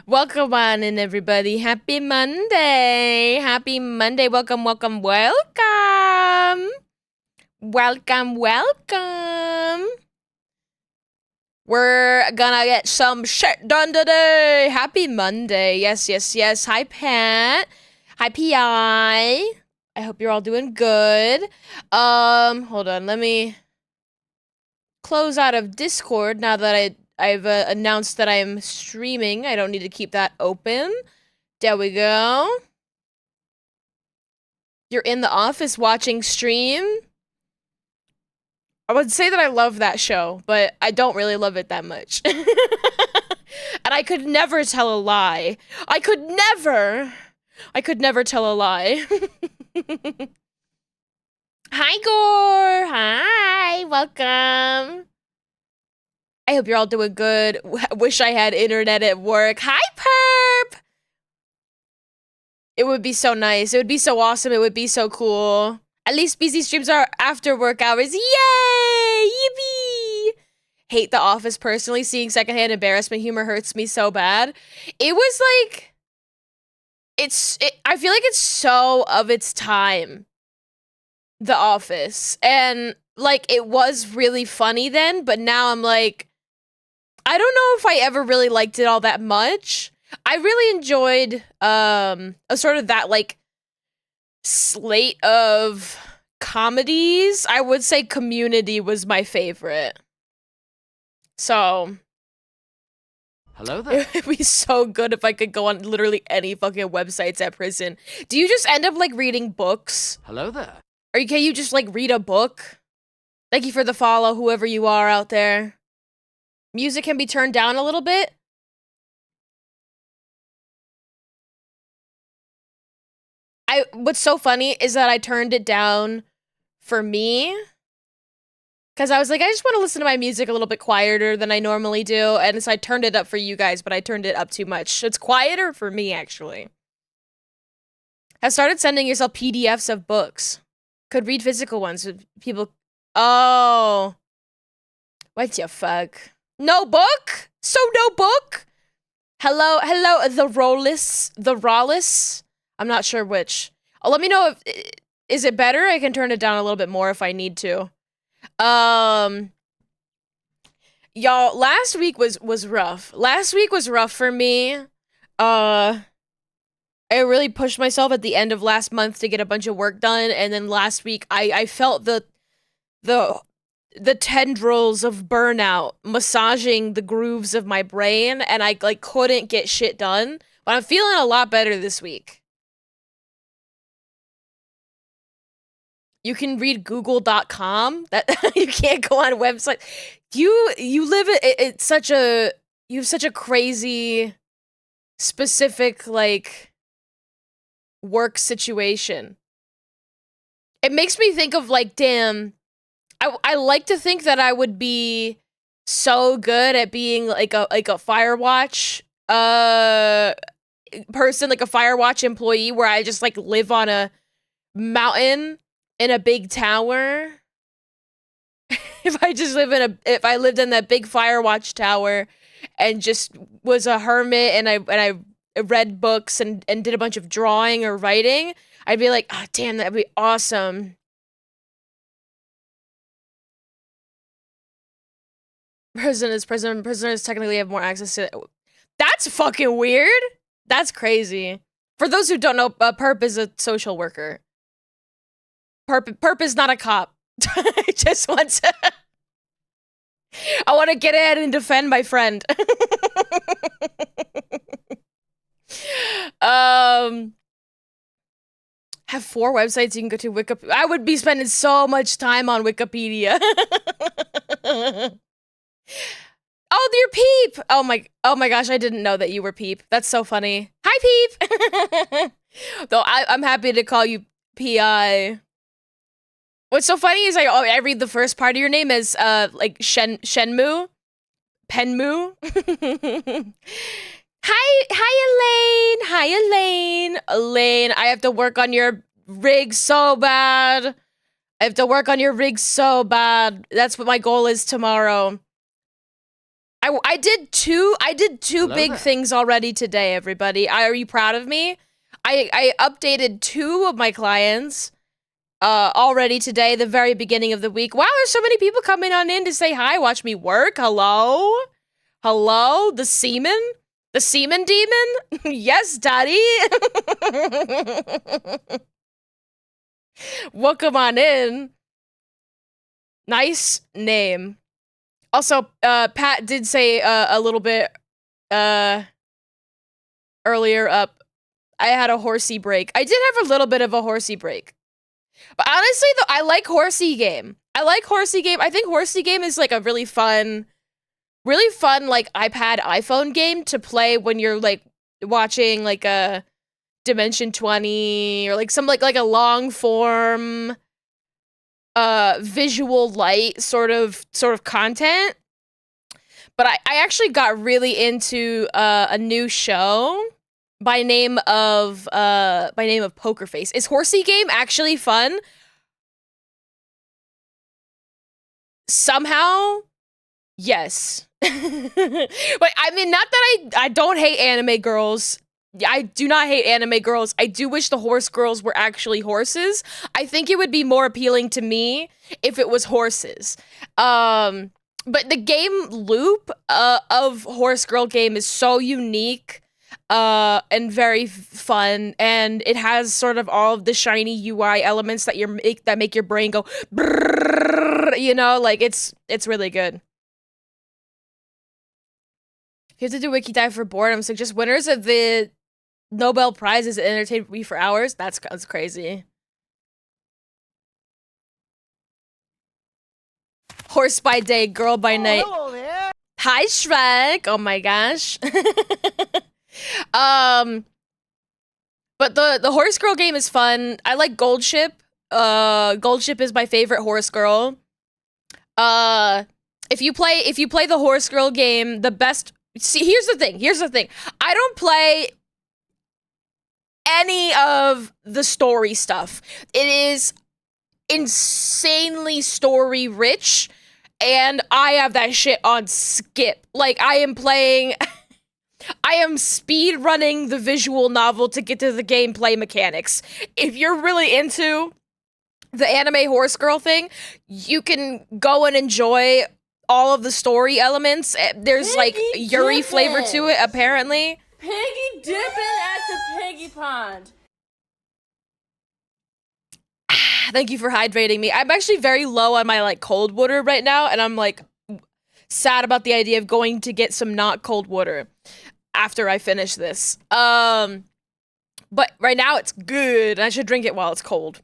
Welcome on in, everybody. Happy Monday. Happy Monday. Welcome, welcome, welcome. Welcome, welcome. We're gonna get some shit done today. Happy Monday. Yes, yes, yes. Hi, Pat. Hi, PI. I hope you're all doing good. Hold on. Let me close out of Discord now that I've announced that I'm streaming. I don't need to keep that open. There we go. You're in the office watching stream? I would say that I love that show, but I don't really love it that much. And I could never tell a lie. I could never tell a lie. Hi, Gore. Hi. Welcome. I hope you're all doing good. Wish I had internet at work. Hi, Perp. It would be so nice. It would be so awesome. It would be so cool. At least BZ streams are after work hours. Yay! Yippee! Hate The Office personally. Seeing secondhand embarrassment humor hurts me so bad. It was like... I feel like it's so of its time. The Office. And, like, it was really funny then, but now I'm like... I don't know if I ever really liked it all that much. I really enjoyed a sort of that like slate of comedies. I would say Community was my favorite. So hello there. It'd be so good if I could go on literally any fucking websites at prison. Do you just end up like reading books? Hello there. Or can you just like read a book? Thank you for the follow, whoever you are out there. Music can be turned down a little bit. What's so funny is that I turned it down for me because I was like, I just want to listen to my music a little bit quieter than I normally do, and so I turned it up for you guys, but I turned it up too much. It's quieter for me, actually. Have started sending yourself PDFs of books. Could read physical ones. People... Oh. What the fuck? No book? So no book? Hello, the Rollis. I'm not sure which. Let me know if... Is it better? I can turn it down a little bit more if I need to. Y'all, last week was rough. Last week was rough for me. I really pushed myself at the end of last month to get a bunch of work done, and then last week I felt the tendrils of burnout massaging the grooves of my brain, and I like couldn't get shit done. But I'm feeling a lot better this week. You can read google.com. That you can't go on a website. You live it's such a you have such a crazy specific like work situation. It makes me think of like, damn, I like to think that I would be so good at being like a Firewatch person, like a Firewatch employee where I just like live on a mountain in a big tower. If I lived in that big Firewatch tower and just was a hermit and I read books and did a bunch of drawing or writing, I'd be like, oh damn, that'd be awesome. Prisoners technically have more access to... That's fucking weird. That's crazy. For those who don't know, Perp is a social worker. Perp is not a cop. I just want to... I want to get ahead and defend my friend. Have 4 websites you can go to. Wikipedia. I would be spending so much time on Wikipedia. Oh, you're Peep! Oh my gosh, I didn't know that you were Peep. That's so funny. Hi, Peep! Though I'm happy to call you P.I. What's so funny is I read the first part of your name as like Shenmue, Penmu. Hi Elaine. Elaine, I have to work on your rig so bad. That's what my goal is tomorrow. I did two Hello big there. things already today, everybody. Are you proud of me? I updated two of my clients already today, the very beginning of the week. Wow, there's so many people coming on in to say hi, watch me work. Hello? Hello? The semen? The semen demon? Yes, daddy. Welcome on in. Nice name. Also, Pat did say a little bit earlier up. I had a horsey break. I did have a little bit of a horsey break. But honestly, though, I like horsey game. I think horsey game is like a really fun like iPad iPhone game to play when you're like watching like a Dimension 20 or like some like a long form visual light sort of content. But I actually got really into a new show by name of Poker Face. Is horsey game actually fun? Somehow, yes. But I mean, not that I don't hate anime girls. I do not hate anime girls. I do wish the horse girls were actually horses. I think it would be more appealing to me if it was horses. But the game loop of horse girl game is so unique and very fun, and it has sort of all of the shiny UI elements that make your brain go brrrr, you know, like it's really good. If you have to do wiki dive for boredom, so just winners of the Nobel Prizes entertain me for hours. That's crazy. Horse by day, girl by night. Hello there. Hi, Shrek. Oh my gosh. But the horse girl game is fun. I like Gold Ship. Gold Ship is my favorite horse girl. If you play the horse girl game, the best. See, here's the thing. I don't play any of the story stuff. It is insanely story rich, and I have that shit on skip. Like, I am speed running the visual novel to get to the gameplay mechanics. If you're really into the anime horse girl thing, you can go and enjoy all of the story elements. There's like Yuri flavor to it, apparently. Piggy dipping at the piggy pond. Thank you for hydrating me. I'm actually very low on my like cold water right now, and I'm like sad about the idea of going to get some not cold water after I finish this. But right now it's good. I should drink it while it's cold.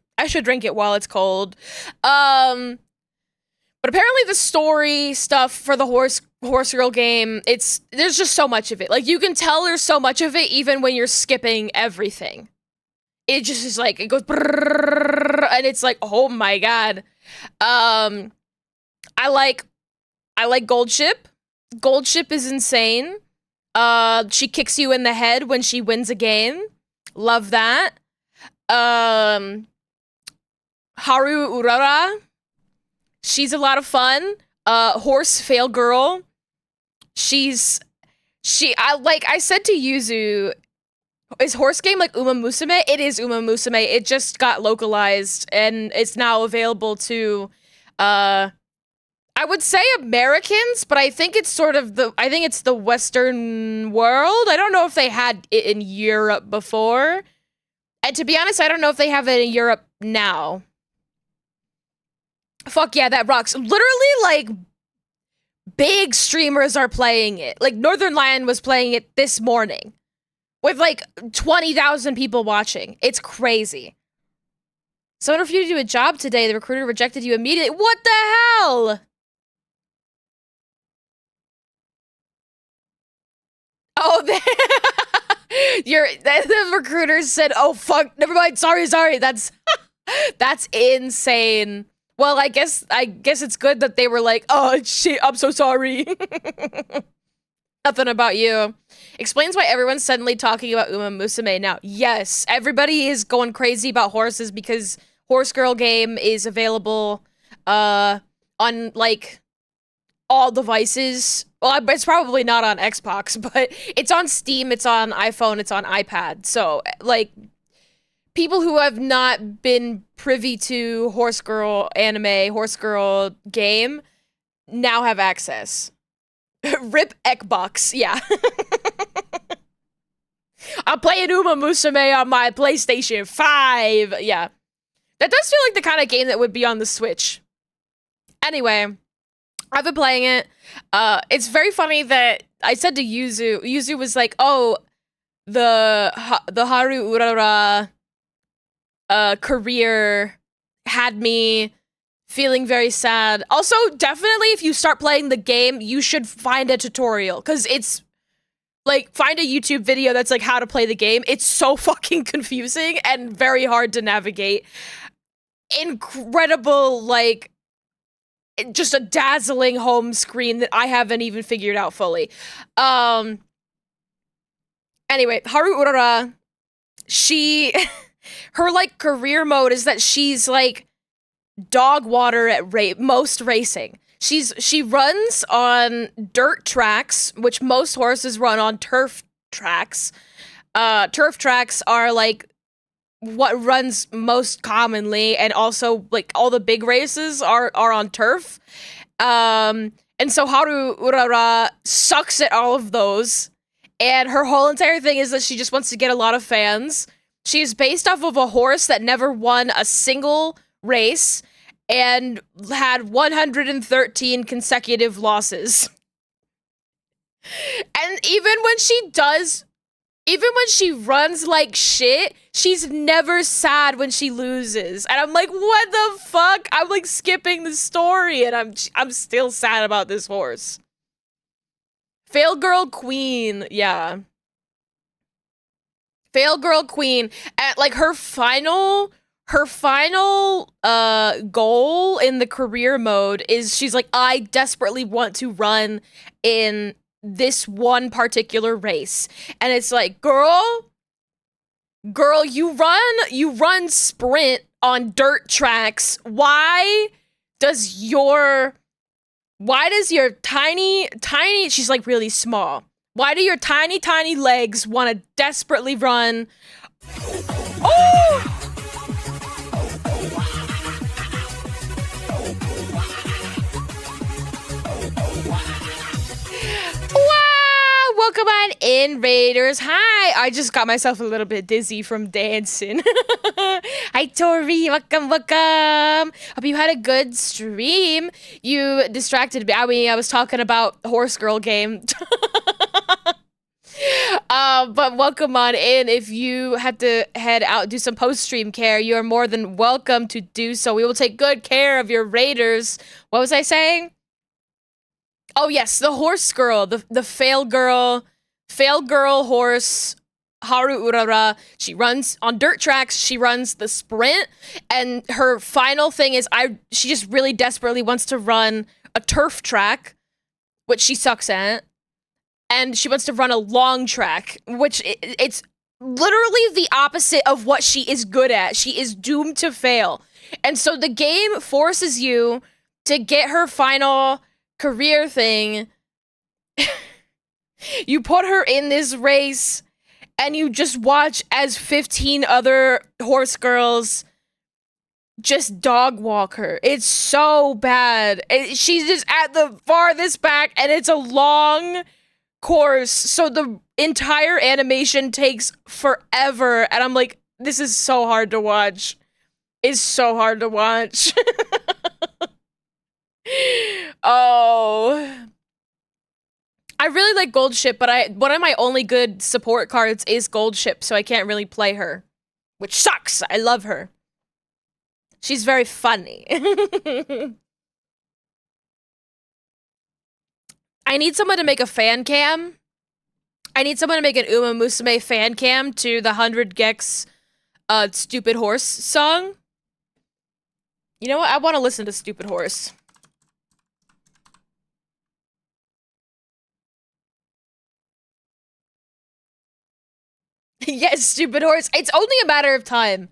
But apparently the story stuff for the horse girl game, there's just so much of it. Like, you can tell there's so much of it even when you're skipping everything. It just is like, it goes brrrr, and it's like, oh my god. I like Gold Ship. Gold Ship is insane. She kicks you in the head when she wins a game. Love that. Haru Urara. She's a lot of fun. Horse fail girl. I said to Yuzu, is horse game like Uma Musume? It is Uma Musume. It just got localized and it's now available to I would say Americans, but I think it's it's the Western world. I don't know if they had it in Europe before. And to be honest, I don't know if they have it in Europe now. Fuck yeah, that rocks. Literally, like, big streamers are playing it. Like, Northern Lion was playing it this morning with, like, 20,000 people watching. It's crazy. Someone refused you a job today. The recruiter rejected you immediately. What the hell? Oh, the recruiter said, oh, fuck, never mind, sorry. That's insane. Well, I guess it's good that they were like, oh, shit, I'm so sorry. Nothing about you. Explains why everyone's suddenly talking about Uma Musume now. Yes, everybody is going crazy about horses because Horse Girl game is available on, like, all devices. Well, it's probably not on Xbox, but it's on Steam, it's on iPhone, it's on iPad. So, like, people who have not been privy to Horse Girl anime, Horse Girl game, now have access. Rip Xbox, yeah. I'm playing Uma Musume on my PlayStation 5. Yeah. That does feel like the kind of game that would be on the Switch. Anyway, I've been playing it. It's very funny that I said to Yuzu, Yuzu was like, oh, the Haru Urara career had me feeling very sad. Also, definitely if you start playing the game, you should find a tutorial, because it's like, find a YouTube video that's like how to play the game. It's so fucking confusing and very hard to navigate. Incredible, like, just a dazzling home screen that I haven't even figured out fully. Anyway, Haru Urara, she, her, like, career mode is that she's, like, dog water at most racing. She runs on dirt tracks, which most horses run on turf tracks. Turf tracks are, like, what runs most commonly, and also, like, all the big races are on turf. And so Haru Urara sucks at all of those, and her whole entire thing is that she just wants to get a lot of fans. She is based off of a horse that never won a single race and had 113 consecutive losses. And even when she runs like shit, she's never sad when she loses. And I'm like, what the fuck? I'm like skipping the story, and I'm still sad about this horse. Fail Girl Queen, yeah. Fail Girl Queen, at like her final goal in the career mode is she's like, I desperately want to run in this one particular race. And it's like, girl, you run sprint on dirt tracks. Why does your tiny, she's like really small. Why do your tiny legs want to desperately run? Oh! Wow! Welcome on in, Raiders. Hi! I just got myself a little bit dizzy from dancing. Hi, Tori. Welcome. Hope you had a good stream. You distracted me. I mean, I was talking about the Horse Girl game. But welcome on in. If you had to head out, do some post-stream care, you are more than welcome to do so. We will take good care of your Raiders. What was I saying? Oh yes, the horse girl, the fail girl horse, Haru Urara. She runs on dirt tracks, she runs the sprint, and her final thing is she just really desperately wants to run a turf track, which she sucks at, and she wants to run a long track, which it's literally the opposite of what she is good at. She is doomed to fail. And so the game forces you to get her final career thing. You put her in this race and you just watch as 15 other horse girls just dog walk her. It's so bad. She's just at the farthest back and it's a long course, so the entire animation takes forever, and I'm like, this is so hard to watch. It's so hard to watch. Oh, I really like Gold Ship, but one of my only good support cards is Gold Ship, so I can't really play her, which sucks. I love her. She's very funny. I need someone to make a fan cam. I need someone to make an Uma Musume fan cam to the 100 Gex Stupid Horse song. You know what? I want to listen to Stupid Horse. Yes, Stupid Horse. It's only a matter of time.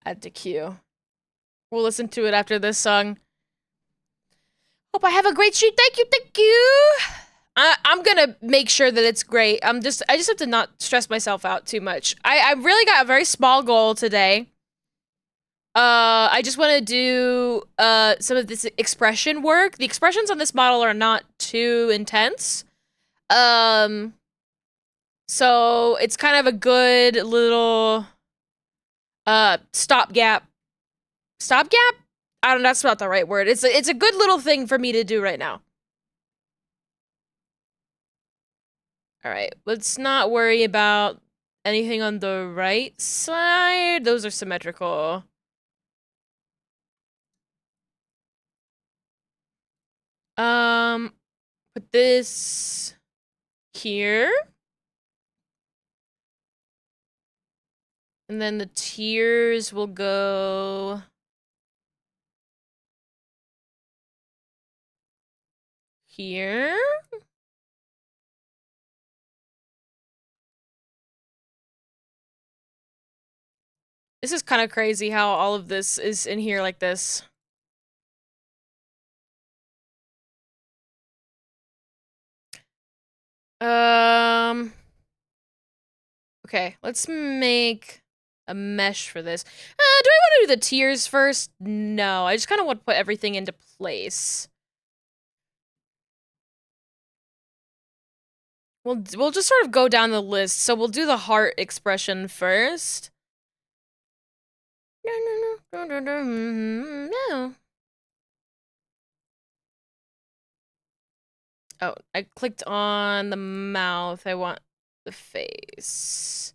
Add to queue. We'll listen to it after this song. Hope I have a great stream. Thank you, thank you. I'm gonna make sure that it's great. I just have to not stress myself out too much. I really got a very small goal today. I just want to do some of this expression work. The expressions on this model are not too intense. So it's kind of a good little stopgap. Stopgap? I don't know, that's not the right word. It's a good little thing for me to do right now. All right, let's not worry about anything on the right side. Those are symmetrical. Put this here. And then the tears will go here. This is kind of crazy how all of this is in here like this. Okay, let's make a mesh for this. Do I want to do the tiers first? No, I just kind of want to put everything into place. We'll just sort of go down the list. So we'll do the heart expression first. No. Oh, I clicked on the mouth. I want the face.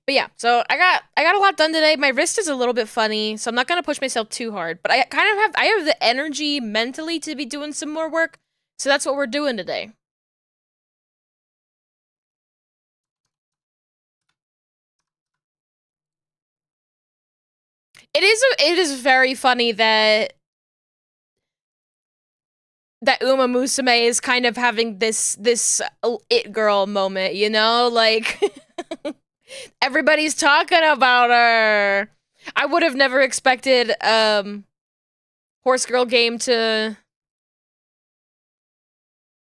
But yeah, so I got a lot done today. My wrist is a little bit funny, so I'm not gonna push myself too hard. But I have the energy mentally to be doing some more work. So that's what we're doing today. It is very funny that Uma Musume is kind of having this it girl moment, you know? Like everybody's talking about her. I would have never expected Horse Girl Game to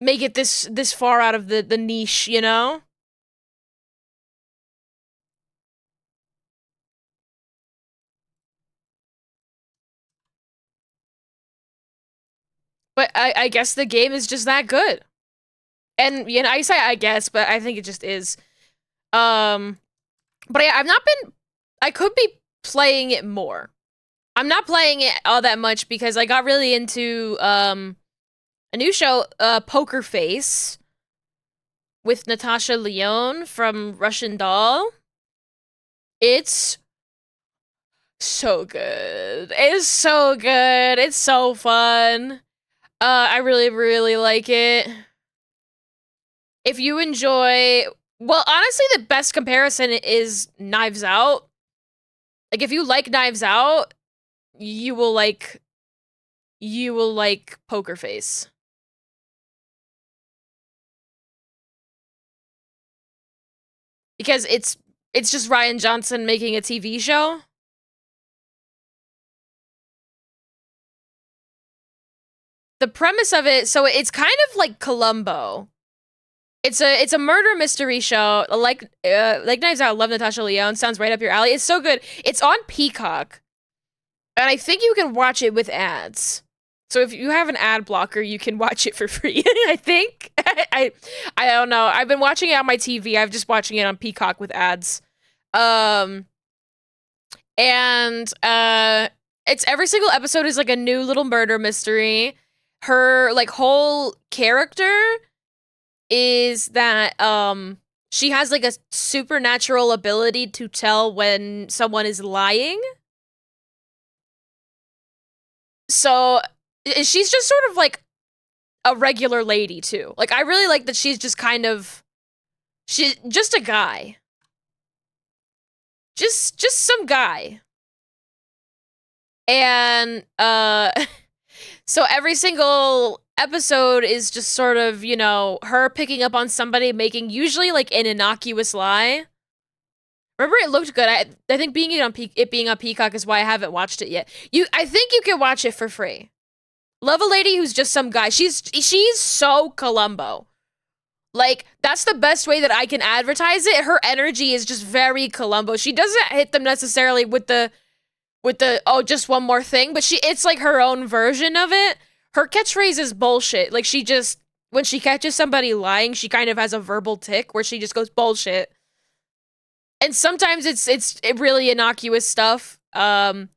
make it this far out of the niche, you know? But I guess the game is just that good. And, you know, I say I guess, but I think it just is. But I've not been... I could be playing it more. I'm not playing it all that much because I got really into, a new show, Poker Face, with Natasha Lyonne from Russian Doll. It's so good. It's so good. It's so fun. I really, really like it. If you enjoy... Well, honestly, the best comparison is Knives Out. Like, if you like Knives Out, you will like Poker Face. Because it's just Rian Johnson making a TV show. The premise of it, so it's kind of like Columbo. It's a murder mystery show, like Knives Out. I love Natasha Lyonne. Sounds right up your alley. It's so good. It's on Peacock, and I think you can watch it with ads. So if you have an ad blocker, you can watch it for free. I think. I don't know. I've been watching it on my TV. I'm just watching it on Peacock with ads. It's every single episode is like a new little murder mystery. Her like whole character is that she has like a supernatural ability to tell when someone is lying. So she's just sort of like a regular lady too. Like I really like that she's just kind of she's just a guy. Just some guy. And so every single episode is just sort of, you know, her picking up on somebody making usually like an innocuous lie. Remember, it looked good. I think it being on Peacock is why I haven't watched it yet. I think you can watch it for free. Love a lady who's just some guy. She's so Columbo. Like, that's the best way that I can advertise it. Her energy is just very Columbo. She doesn't hit them necessarily with the oh, just one more thing, but it's like her own version of it. Her catchphrase is bullshit. Like, she just, when she catches somebody lying, she kind of has a verbal tick where she just goes bullshit. And sometimes it's really innocuous stuff. But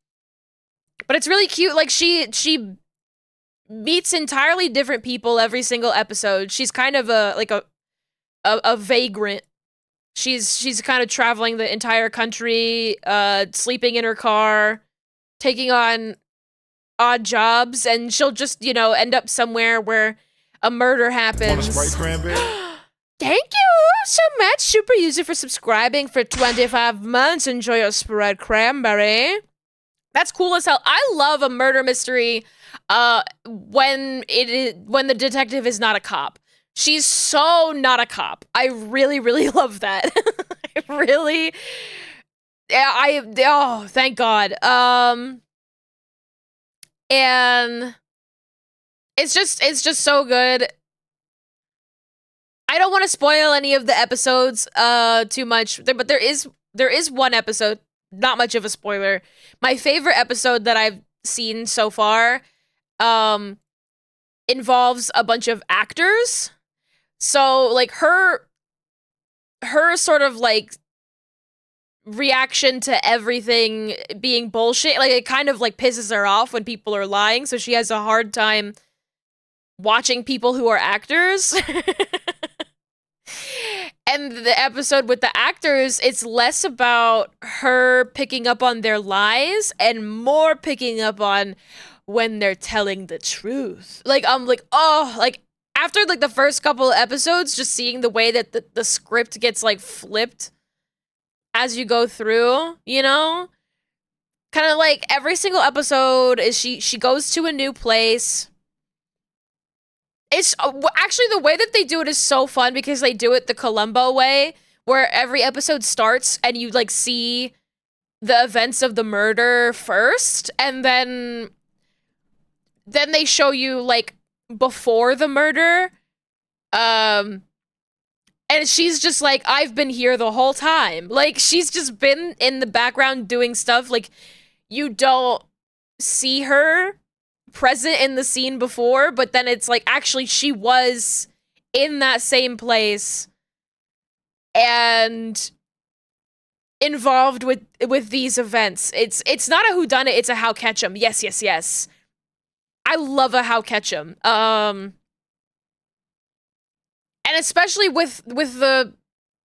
it's really cute. Like, she meets entirely different people every single episode. She's kind of a vagrant. She's kind of traveling the entire country, sleeping in her car, taking on odd jobs, and she'll just, end up somewhere where a murder happens. Want a Sprite cranberry? Thank you so much, Super User, for subscribing for 25 months. Enjoy your Sprite cranberry. That's cool as hell. I love a murder mystery when the detective is not a cop. She's so not a cop. I really, really love that. Oh, thank God. And it's just so good. I don't want to spoil any of the episodes too much, but there is one episode, not much of a spoiler. My favorite episode that I've seen so far involves a bunch of actors. So, like, her sort of, like, reaction to everything being bullshit, like, it kind of, like, pisses her off when people are lying, so she has a hard time watching people who are actors. And the episode with the actors, it's less about her picking up on their lies and more picking up on when they're telling the truth. Like, I'm like, oh, like, after, like, the first couple of episodes, just seeing the way that the script gets, like, flipped as you go through, Kind of like every single episode is she goes to a new place. It's actually, the way that they do it is so fun because they do it the Columbo way, where every episode starts and you, like, see the events of the murder first, and then they show you, like, before the murder. And she's just like, I've been here the whole time. Like, she's just been in the background doing stuff. Like, you don't see her present in the scene before, but then it's like, actually, she was in that same place and involved with these events. It's not a whodunit, it's a how catch 'em. Yes, yes, yes. I love a how catch 'em. And especially with the,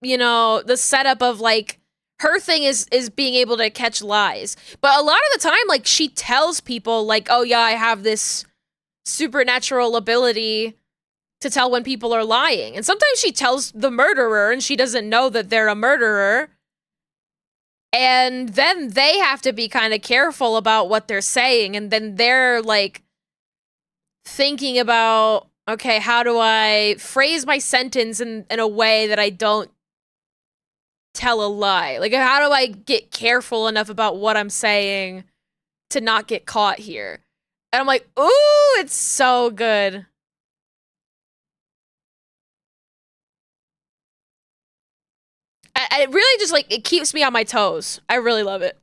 the setup of, like, her thing is being able to catch lies. But a lot of the time, like, she tells people, like, oh yeah, I have this supernatural ability to tell when people are lying. And sometimes she tells the murderer and she doesn't know that they're a murderer. And then they have to be kind of careful about what they're saying. And then they're, like, thinking about, okay, how do I phrase my sentence in a way that I don't tell a lie? Like, how do I get careful enough about what I'm saying to not get caught here? And I'm like, ooh, it's so good. It really just, like, it keeps me on my toes. I really love it.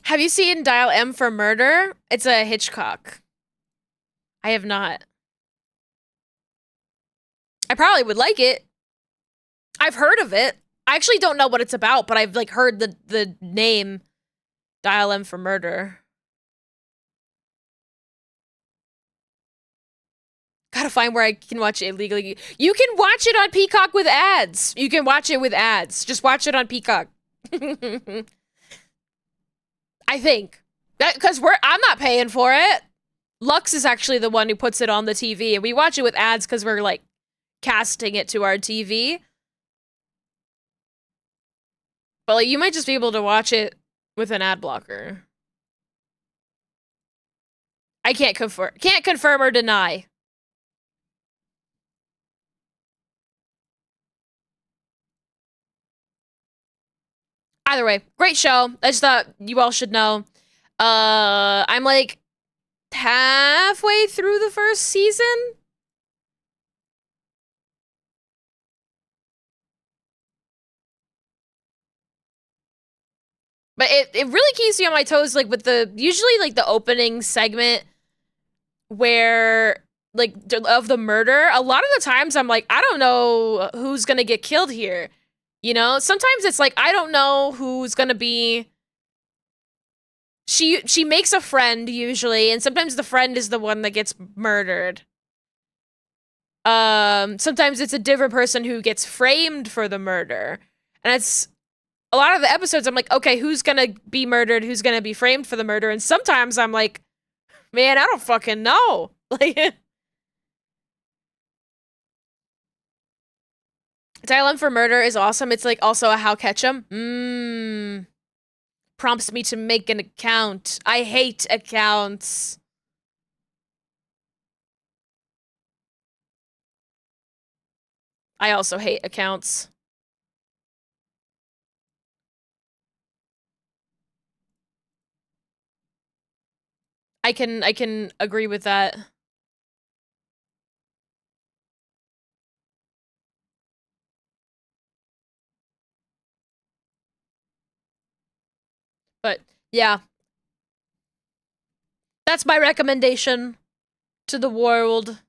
Have you seen Dial M for Murder? It's a Hitchcock. I have not. I probably would like it. I've heard of it. I actually don't know what it's about, but I've, like, heard the name Dial M for Murder. Gotta find where I can watch it illegally. You can watch it on Peacock with ads. You can watch it with ads. Just watch it on Peacock. I think. Because I'm not paying for it. Lux is actually the one who puts it on the TV, and we watch it with ads because we're, like, casting it to our TV. But, like, you might just be able to watch it with an ad blocker. I can't confirm or deny. Either way, great show. I just thought you all should know. I'm like halfway through the first season. But it really keeps me on my toes, like with the usually like the opening segment where like of the murder. A lot of the times I'm like, I don't know who's gonna get killed here. You know, sometimes it's like I don't know who's gonna be. She makes a friend usually, and sometimes the friend is the one that gets murdered. Sometimes it's a different person who gets framed for the murder, and it's a lot of the episodes. I'm like, okay, who's gonna be murdered? Who's gonna be framed for the murder? And sometimes I'm like, man, I don't fucking know. Like, Dial for Murder is awesome. It's like also a how catch 'em. Prompts me to make an account. I hate accounts. I also hate accounts. I can agree with that. But yeah, that's my recommendation to the world.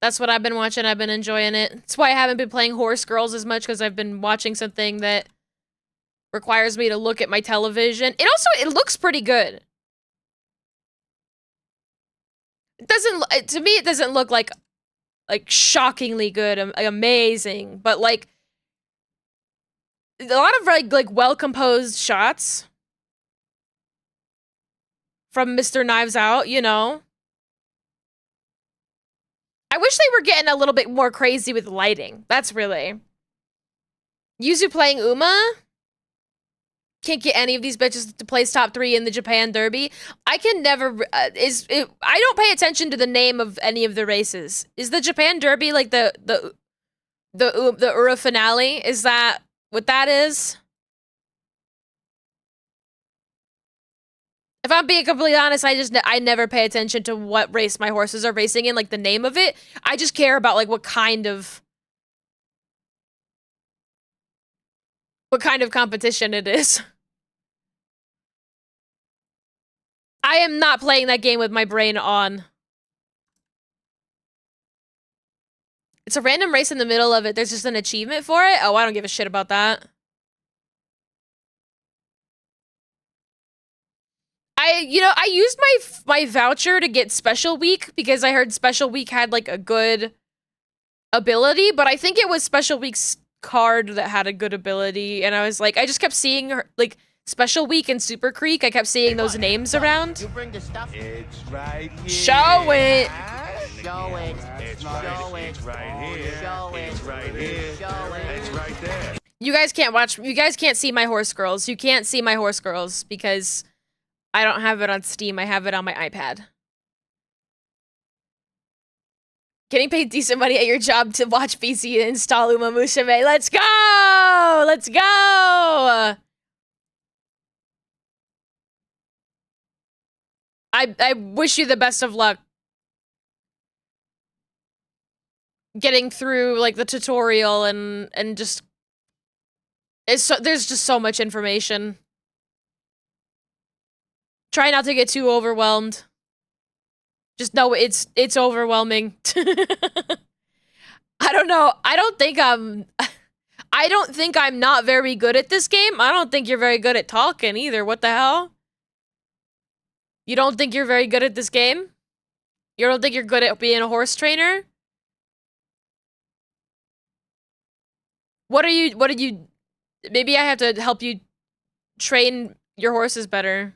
That's what I've been watching. I've been enjoying it. That's why I haven't been playing Horse Girls as much, because I've been watching something that requires me to look at my television. It looks pretty good. It doesn't, to me, it doesn't look like shockingly good, amazing, but like a lot of like well composed shots from Mr. Knives Out, you know. I wish they were getting a little bit more crazy with lighting. That's really. Yuzu playing Uma? Can't get any of these bitches to place top 3 in the Japan Derby. I can never, I don't pay attention to the name of any of the races. Is the Japan Derby like the Ura finale? Is that what that is? If I'm being completely honest, I never pay attention to what race my horses are racing in, like the name of it. I just care about like what kind of competition it is. I am not playing that game with my brain on. It's a random race in the middle of it. There's just an achievement for it. Oh, I don't give a shit about that. I used my voucher to get Special Week because I heard Special Week had like a good ability, but I think it was Special Week's card that had a good ability, and I was like, I just kept seeing her like Special Week and Super Creek. I kept seeing those names around. You bring the stuff. It's right here. Show it. Show it. It's Show right, it. it's right here. Show it. It's right here. Show it. It's right there. You guys can't watch. You guys can't see my Horse Girls. You can't see my Horse Girls because I don't have it on Steam. I have it on my iPad. Getting paid decent money at your job to watch BC install Uma Musume. Let's go! Let's go! I wish you the best of luck getting through like the tutorial and just there's just so much information. Try not to get too overwhelmed. Just know it's overwhelming. I don't know. I don't think I'm not very good at this game. I don't think you're very good at talking either. What the hell? You don't think you're very good at this game? You don't think you're good at being a horse trainer? What are you maybe I have to help you train your horses better.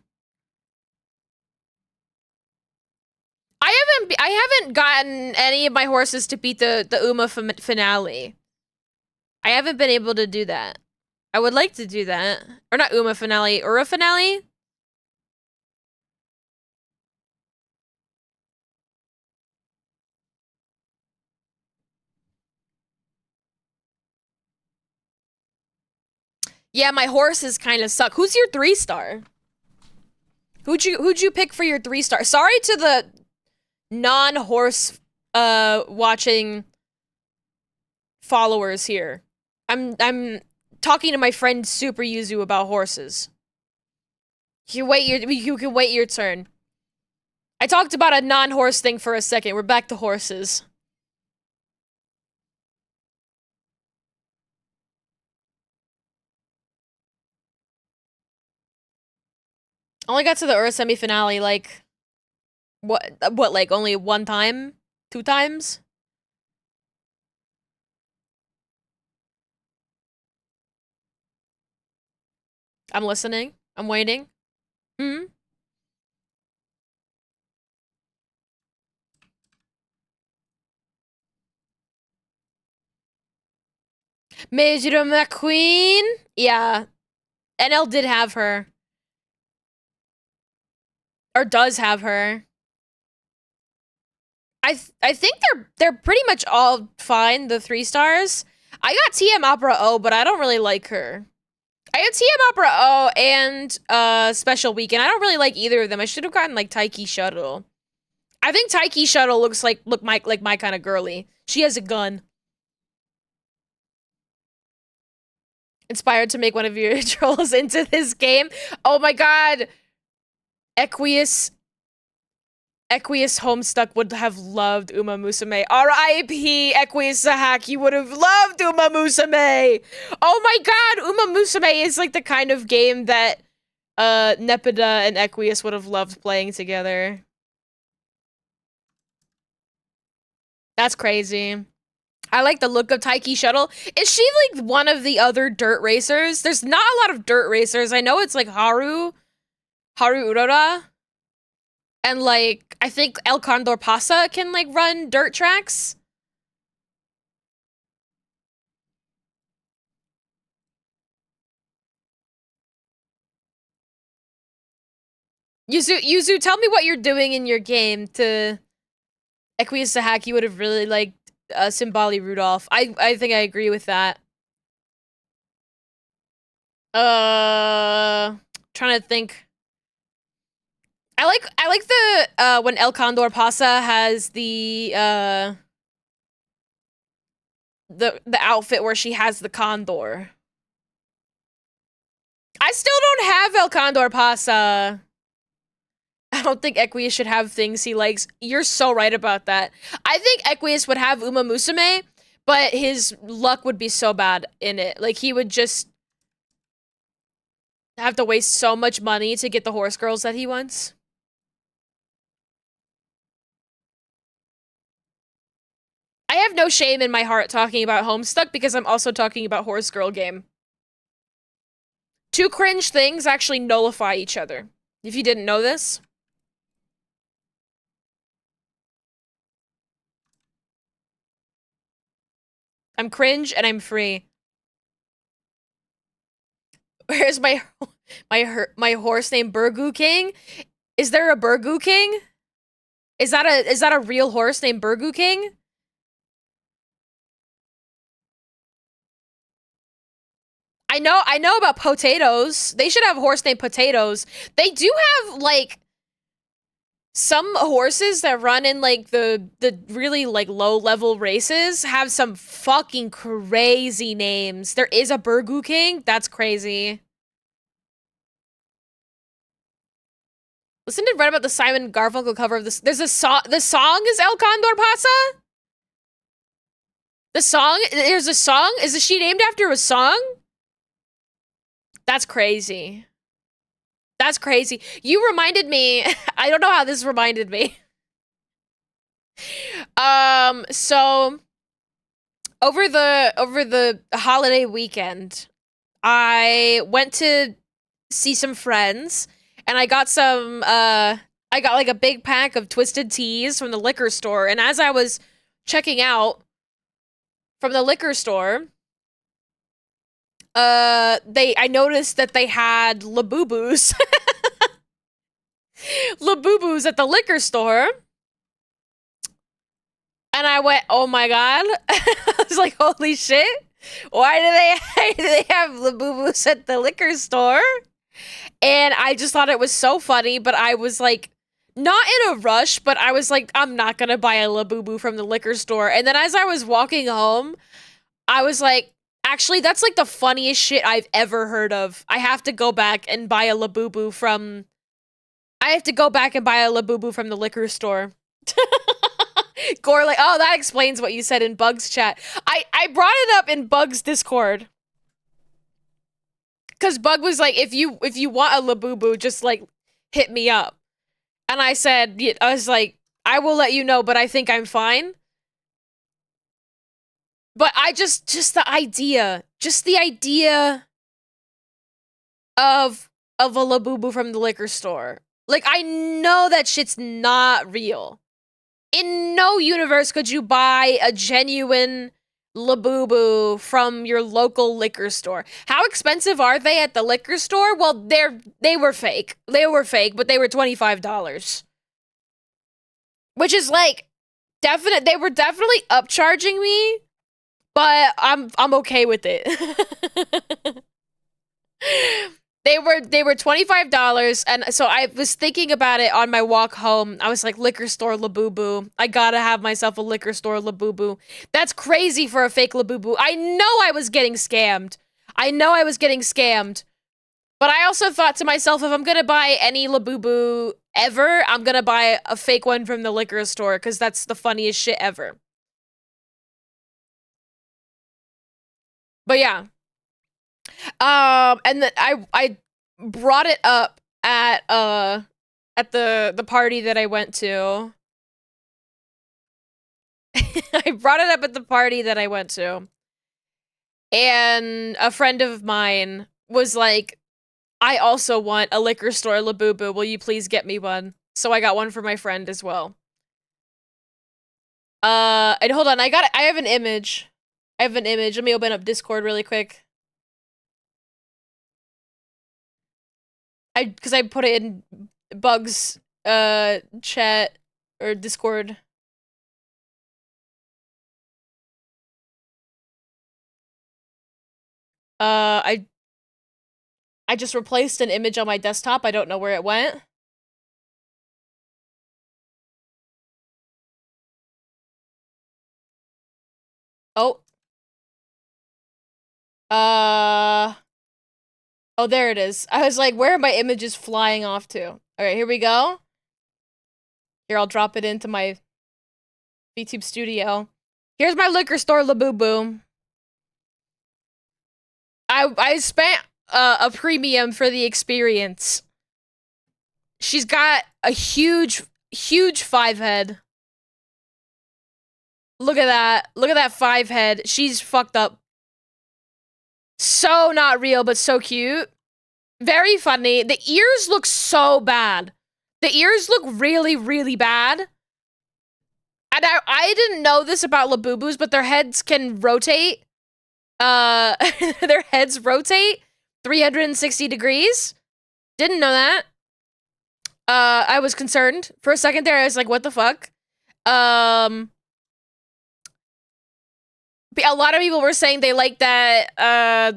I haven't gotten any of my horses to beat the Uma finale. I haven't been able to do that. I would like to do that. Or not Uma finale, Ura finale? Yeah, my horses kind of suck. Who's your 3-star? Who'd you pick for your 3-star? Sorry to the non-horse watching followers here. I'm talking to my friend Super Yuzu about horses. You can wait your turn. I talked about a non-horse thing for a second. We're back to horses. Only got to the Earth semi-finale, like, what, like, only one time? 2 times? I'm listening. I'm waiting. Hmm? Major McQueen? Yeah. NL did have her. Or does have her. I think they're pretty much all fine, the 3-stars. I got TM Opera O, but I don't really like her. I got TM Opera O and Special Weekend. I don't really like either of them. I should have gotten like Taiki Shuttle. I think Taiki Shuttle looks like my kind of girly. She has a gun. Inspired to make one of your trolls into this game. Oh my god. Equius Homestuck would have loved Uma Musume. R.I.P. Equius Sahak, you would have loved Uma Musume! Oh my god, Uma Musume is like the kind of game that Nepida and Equius would have loved playing together. That's crazy. I like the look of Taiki Shuttle. Is she like one of the other dirt racers? There's not a lot of dirt racers. I know it's like Haru Urora. And like, I think El Condor Pasa can like run dirt tracks. Yuzu, tell me what you're doing in your game to Equius Sahak. You would have really liked Simbali Rudolph. I think I agree with that. Trying to think. I like the when El Condor Pasa has the outfit where she has the condor. I still don't have El Condor Pasa. I don't think Equius should have things he likes. You're so right about that. I think Equius would have Uma Musume, but his luck would be so bad in it. Like, he would just have to waste so much money to get the horse girls that he wants. I have no shame in my heart talking about Homestuck because I'm also talking about Horse Girl game. Two cringe things actually nullify each other. If you didn't know this. I'm cringe and I'm free. Where's my horse named Burgoo King? Is there a Burgoo King? Is that a real horse named Burgoo King? I know about potatoes. They should have a horse named Potatoes. They do have like some horses that run in like the really like low level races have some fucking crazy names. There is a Burgoo King. That's crazy. Listen to read about the Simon Garfunkel cover of this. There's a song. The song is El Condor Pasa. The song. There's a song. Is she named after a song? That's crazy. That's crazy. You reminded me. I don't know how this reminded me. So over the holiday weekend, I went to see some friends and I got some I got like a big pack of Twisted Teas from the liquor store, and as I was checking out from the liquor store, I noticed that they had Labubus. Labubus at the liquor store. And I went, oh my god. I was like, holy shit. Why do they have Labubu's at the liquor store? And I just thought it was so funny, but I was like, not in a rush, but I was like, I'm not gonna buy a Labubu from the liquor store. And then as I was walking home, I was like, actually, that's like the funniest shit I've ever heard of. I have to go back and buy a Labubu from... I have to go back and buy a Labubu from the liquor store. Gore like, oh, that explains what you said in Bug's chat. I brought it up in Bug's Discord. Cause Bug was like, if you want a Labubu, just like hit me up. And I said, I was like, I will let you know, but I think I'm fine. But I just the idea of a Labubu from the liquor store. Like, I know that shit's not real. In no universe could you buy a genuine Labubu from your local liquor store. How expensive are they at the liquor store? Well, they were fake. They were fake, but they were $25. Which is like they were definitely upcharging me, but I'm okay with it. They were $25, and so I was thinking about it on my walk home. I was like, liquor store Labubu. I gotta have myself a liquor store Labubu. That's crazy for a fake Labubu. I know I was getting scammed. But I also thought to myself, if I'm gonna buy any Labubu ever, I'm gonna buy a fake one from the liquor store, because that's the funniest shit ever. But yeah. And then I brought it up at the party that I went to. I brought it up at the party that I went to. And a friend of mine was like, I also want a liquor store Labubu. Will you please get me one? So I got one for my friend as well. And hold on, I have an image. Let me open up Discord really quick. Because I put it in Bug's chat or Discord. I just replaced an image on my desktop. I don't know where it went. Oh. Oh, there it is. I was like, where are my images flying off to? Alright, here we go. Here, I'll drop it into my VTube studio. Here's my liquor store Labubu. I spent a premium for the experience. She's got a huge 5-head. Look at that. Look at that 5-head. She's fucked up. So not real, but so cute. Very funny. The ears look so bad. The ears look really, really bad. And I didn't know this about Labubus, but their heads can rotate. Their heads rotate 360 degrees. Didn't know that. I was concerned. For a second there, I was like, what the fuck? A lot of people were saying they like that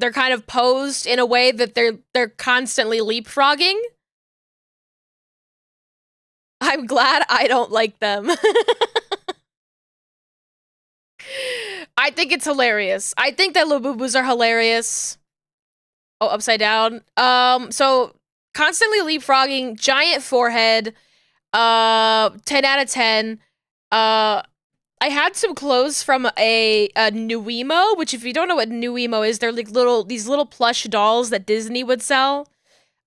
they're kind of posed in a way that they're constantly leapfrogging. I'm glad I don't like them. I think it's hilarious. I think that Labubus are hilarious. Oh, upside down. So constantly leapfrogging, giant forehead, 10 out of 10. I had some clothes from a Nuemo, which if you don't know what Nuemo is, they're like these little plush dolls that Disney would sell,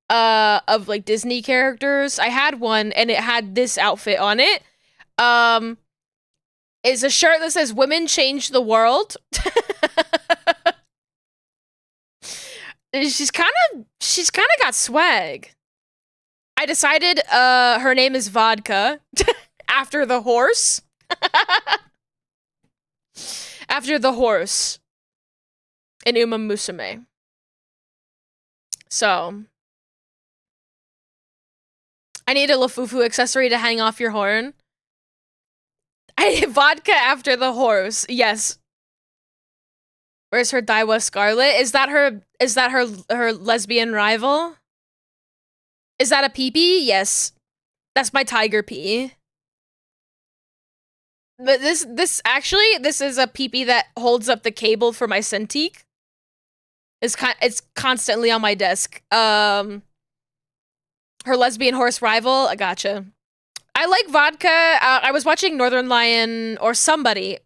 of like Disney characters. I had one and it had this outfit on it. It's a shirt that says "Women Change the World." She's kind of got swag. I decided her name is Vodka after the horse. After the horse in Uma Musume. So I need a Lafufu accessory to hang off your horn. I need vodka after the horse. Yes. Where's her Daiwa Scarlet? Is that her lesbian rival? Is that a pee-pee? Yes. That's my tiger pee. But this is a pee-pee that holds up the cable for my Cintiq. It's constantly on my desk. Her lesbian horse rival, I gotcha. I like vodka. I was watching Northern Lion or somebody.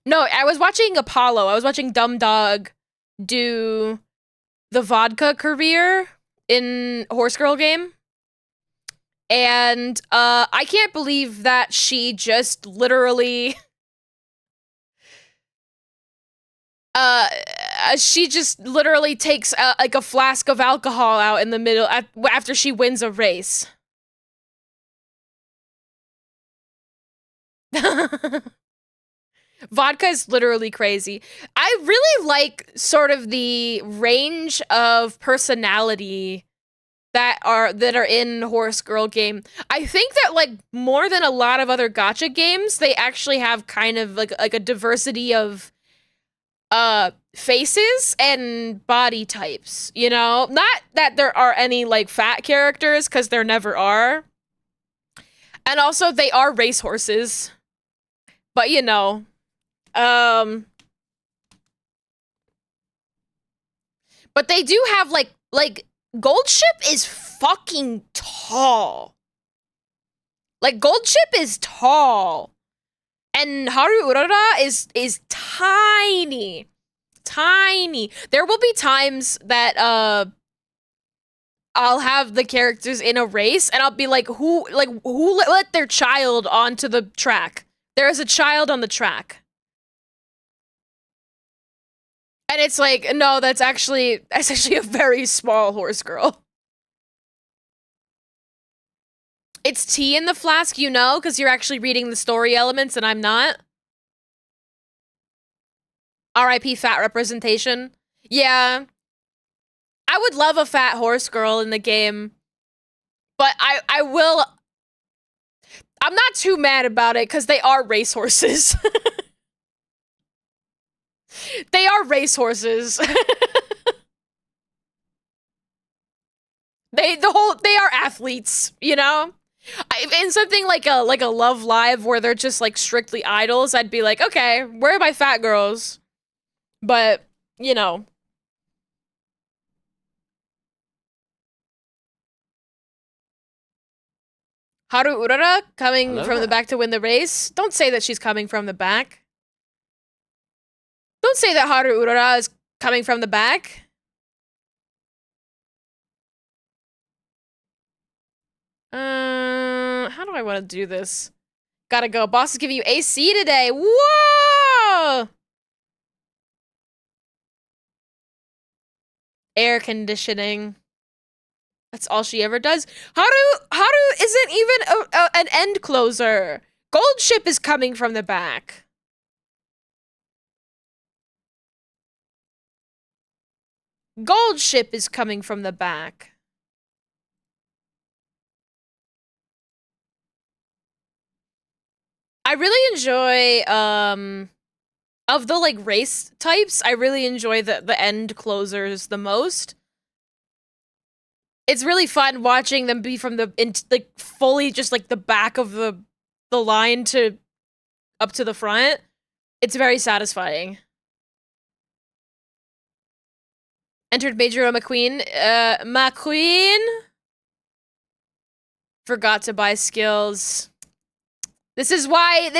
No, I was watching Apollo. I was watching Dumb Dog do the vodka career in Horse Girl game. And I can't believe that she just literally she just literally takes like a flask of alcohol out in the middle after she wins a race. Vodka is literally crazy. I really like sort of the range of personality that are in Horse Girl game. I think that like more than a lot of other gacha games, they actually have kind of like a diversity of faces and body types, you know? Not that there are any like fat characters, because there never are. And also they are racehorses. But you know, but they do have like Gold Ship is fucking tall. Like Gold Ship is tall. And Haru Urara is tiny. Tiny. There will be times that I'll have the characters in a race and I'll be like, who let their child onto the track? There is a child on the track. And it's like, no, that's actually a very small horse girl. It's tea in the flask, you know, because you're actually reading the story elements and I'm not. R.I.P. fat representation. Yeah. I would love a fat horse girl in the game. But I'm not too mad about it, because they are racehorses. They are racehorses. They are athletes, you know? In something like a Love Live where they're just like strictly idols, I'd be like, okay, where are my fat girls? But, you know. Haru Urara coming Hello from the there. back to win the race? Don't say that she's coming from the back. Don't say that Haru Urara is coming from the back. How do I want to do this? Gotta go. Boss is giving you AC today. Whoa! Air conditioning. That's all she ever does. Haru isn't even an end closer. Gold Ship is coming from the back. Gold Ship is coming from the back. I really enjoy, of the, like, race types, I really enjoy the end closers the most. It's really fun watching them be from like, fully just, like, the back of the line to up to the front. It's very satisfying. Entered Major McQueen. McQueen? Forgot to buy skills. This is why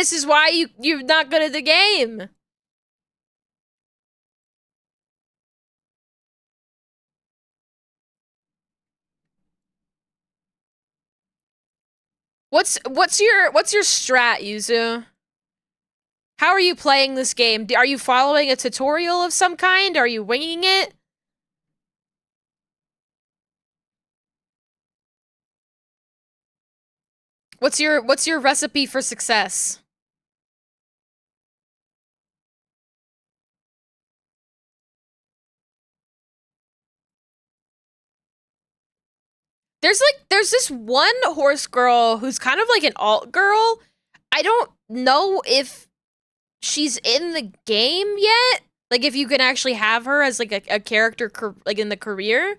you're not good at the game. What's your strat, Yuzu? How are you playing this game? Are you following a tutorial of some kind? Are you winging it? What's your recipe for success? There's this one horse girl who's kind of like an alt girl. I don't know if she's in the game yet, Like if you can actually have her as like a character like in the career.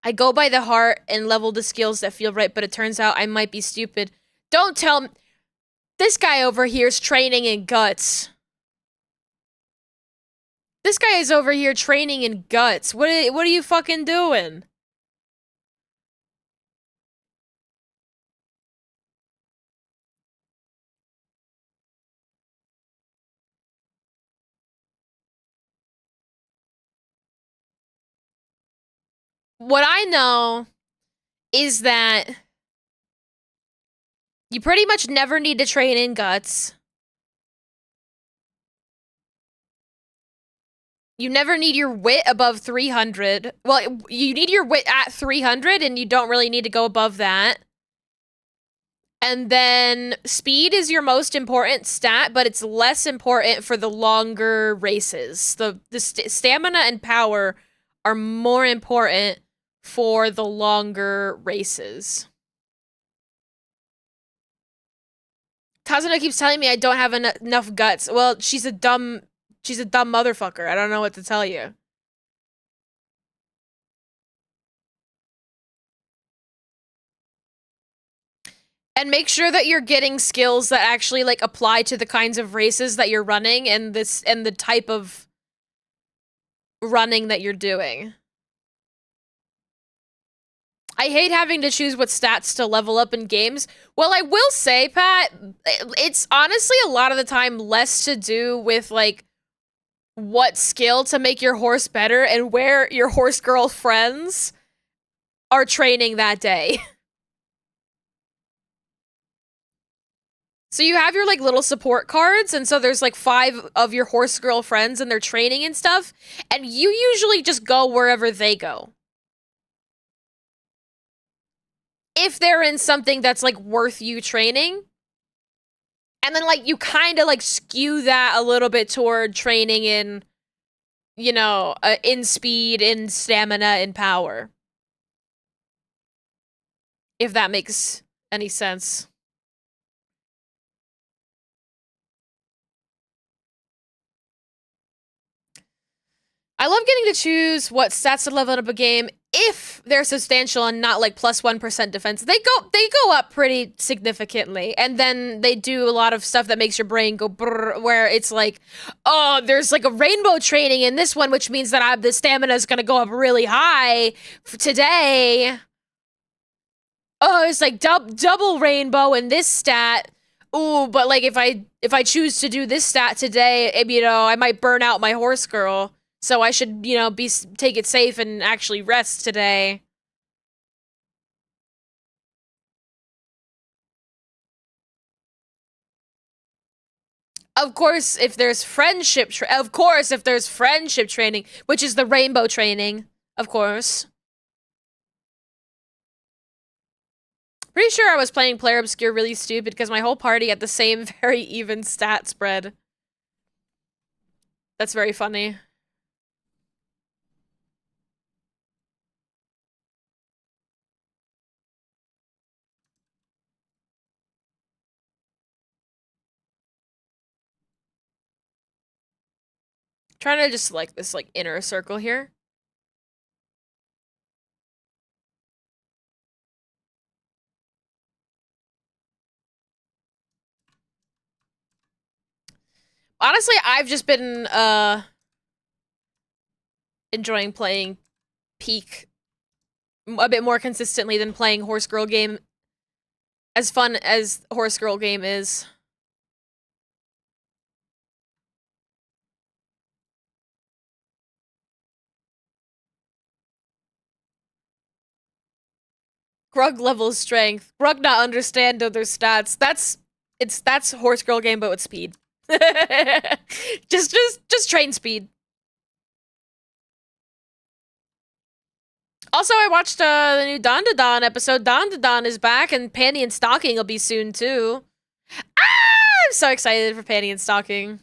I go by the heart and level the skills that feel right, but it turns out I might be stupid. Don't tell me. This guy over here is training in guts. This guy is over here training in guts. What are you fucking doing? What I know is that you pretty much never need to train in guts. You never need your wit above 300. Well, you need your wit at 300, and you don't really need to go above that. And then speed is your most important stat, but it's less important for the longer races. The stamina and power are more important for the longer races. Kazuno keeps telling me I don't have enough guts. Well, she's a dumb motherfucker. I don't know what to tell you. And make sure that you're getting skills that actually like apply to the kinds of races that you're running and the type of running that you're doing. I hate having to choose what stats to level up in games. Well, I will say, Pat, it's honestly a lot of the time less to do with like what skill to make your horse better and where your horse girl friends are training that day. So you have your like little support cards, and so there's like 5 of your horse girl friends and they're training and stuff, and you usually just go wherever they go. If they're in something that's like worth you training. And then like you kind of like skew that a little bit toward training in, you know, in speed, in stamina, in power. If that makes any sense. I love getting to choose what stats to level up a game if they're substantial and not like plus 1% defense. They go up pretty significantly, and then they do a lot of stuff that makes your brain go brrr, where it's like, oh, there's like a rainbow training in this one, which means that the stamina is gonna go up really high today. Oh, it's like double rainbow in this stat. Ooh, but like if I choose to do this stat today, you know, I might burn out my horse girl. So I should, you know, take it safe and actually rest today. Of course, if there's friendship training, which is the rainbow training, of course. Pretty sure I was playing Player Obscure really stupid because my whole party had the same very even stat spread. That's very funny. Trying to just select this like inner circle here. Honestly, I've just been enjoying playing Peak a bit more consistently than playing Horse Girl game. As fun as Horse Girl game is. Grug levels strength. Grug not understand other stats. That's Horse Girl game but with speed. just train speed. Also, I watched the new Don episode. Don is back, and Panty and Stocking will be soon too. Ah! I'm so excited for Panty and Stocking.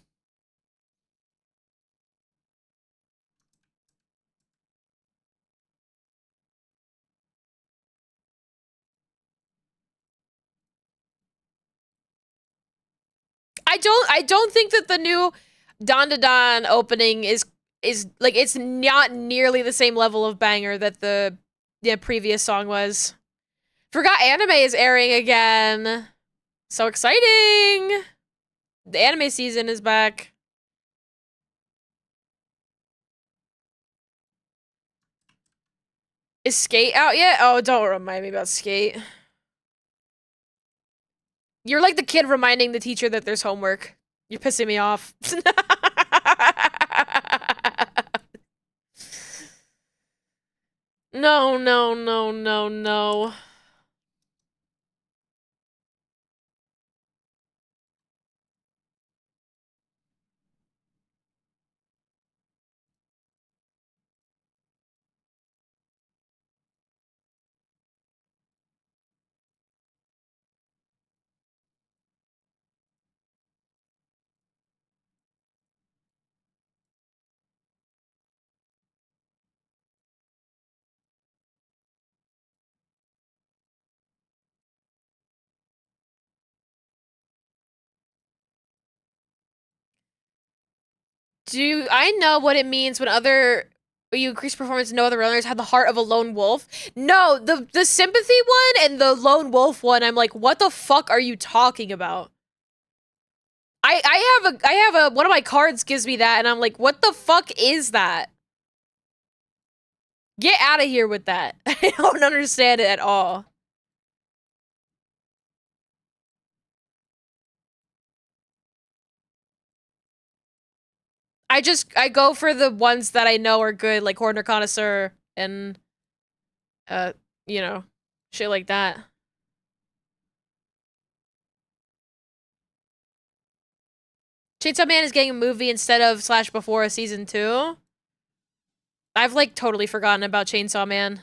I don't think that the new Don to Don opening is like it's not nearly the same level of banger that the previous song was. Forgot anime is airing again. So exciting! The anime season is back. Is Skate out yet? Oh, don't remind me about Skate. You're like the kid reminding the teacher that there's homework. You're pissing me off. No, no, no, no, no. Do I know what it means when you increase performance and no other runners have the heart of a lone wolf? No, the sympathy one and the lone wolf one, I'm like, what the fuck are you talking about? I have a one of my cards gives me that and I'm like, what the fuck is that? Get out of here with that. I don't understand it at all. I go for the ones that I know are good, like Horner Connoisseur and uh, you know, shit like that. Chainsaw Man is getting a movie instead of slash before a season 2. I've like totally forgotten about Chainsaw Man.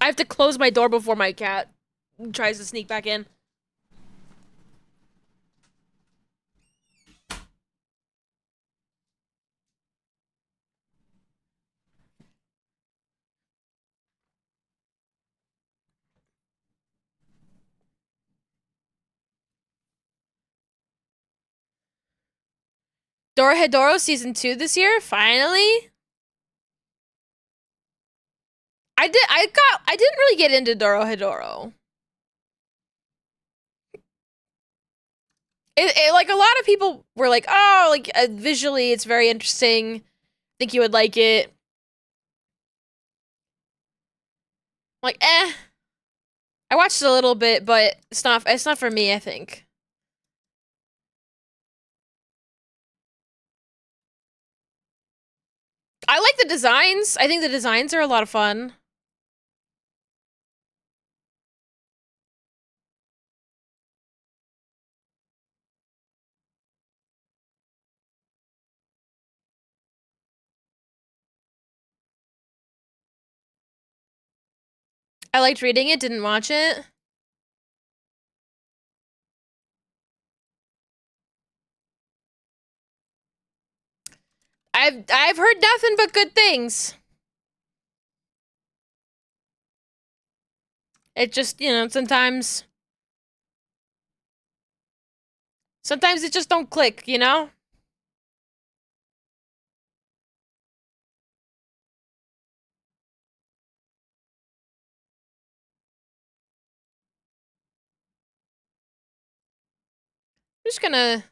I have to close my door before my cat tries to sneak back in. Dorohedoro season 2 this year, finally. I didn't really get into Dorohedoro. Like a lot of people were like, oh, like visually it's very interesting. Think you would like it. Like, eh. I watched a little bit, but it's not for me, I think. I like the designs. I think the designs are a lot of fun. I liked reading it, didn't watch it. I've heard nothing but good things. It just, sometimes it just don't click, you know? I'm just gonna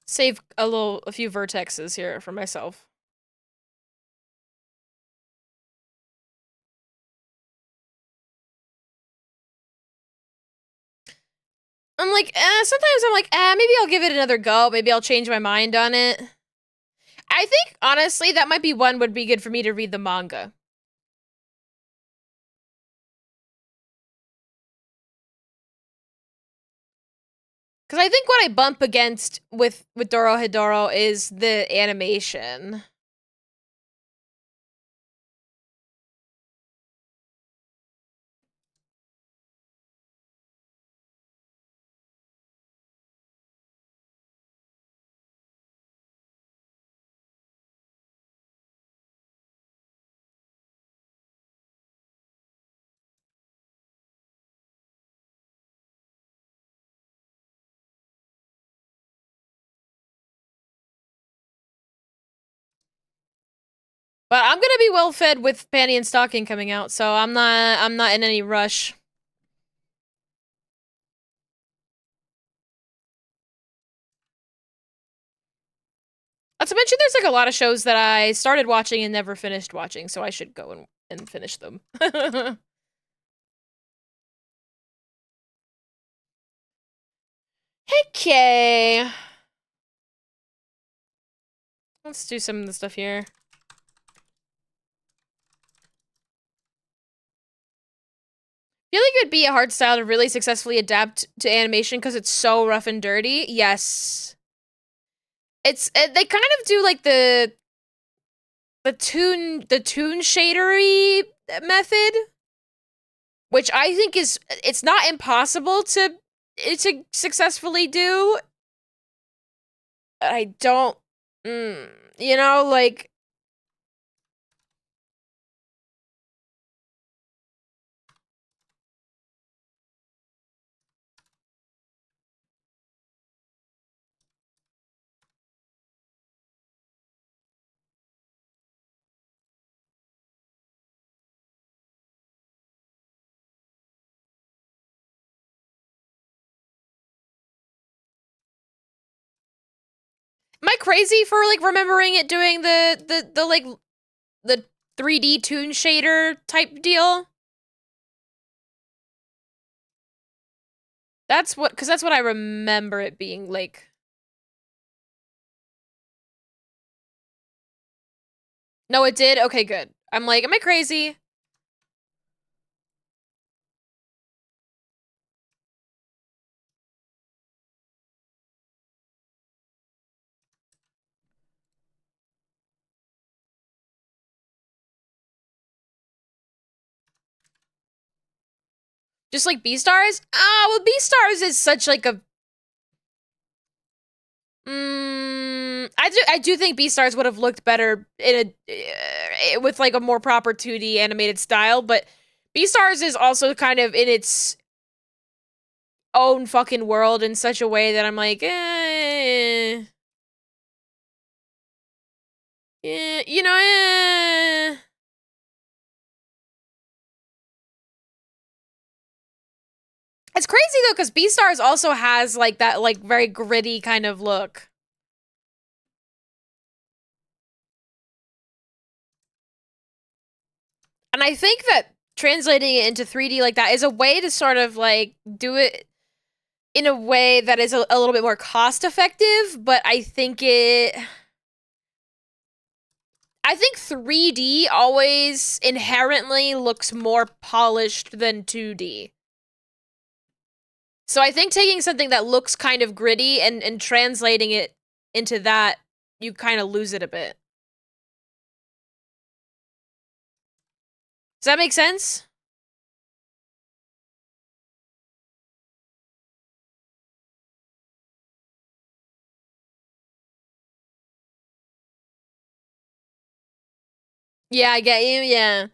save a few vertexes here for myself. I'm like, sometimes I'm like, maybe I'll give it another go. Maybe I'll change my mind on it. I think, honestly, that might be one would be good for me to read the manga. Because I think what I bump against with Dorohedoro is the animation. But I'm gonna be well fed with Panty and Stocking coming out, so I'm not in any rush. Not to mention, there's like a lot of shows that I started watching and never finished watching, so I should go and finish them. Okay. Let's do some of the stuff here. I feel like it'd be a hard style to really successfully adapt to animation because it's so rough and dirty. Yes. They kind of do like the toon shadery method, which I think it's not impossible to successfully do. I don't, you know, like. Am I crazy for like remembering it doing the like the 3D toon shader type deal? That's what, because that's what I remember it being like. No, it did? Okay, good. I'm like, am I crazy? Just like Beastars? Ah, well, Beastars is such like a. I do think Beastars would have looked better in a with like a more proper 2D animated style, but Beastars is also kind of in its own fucking world in such a way that I'm like, you know, It's crazy though, because Beastars also has like that like very gritty kind of look. And I think that translating it into 3D like that is a way to sort of like do it in a way that is a little bit more cost effective, but I think 3D always inherently looks more polished than 2D. So I think taking something that looks kind of gritty and translating it into that, you kind of lose it a bit. Does that make sense? Yeah, I get you, yeah.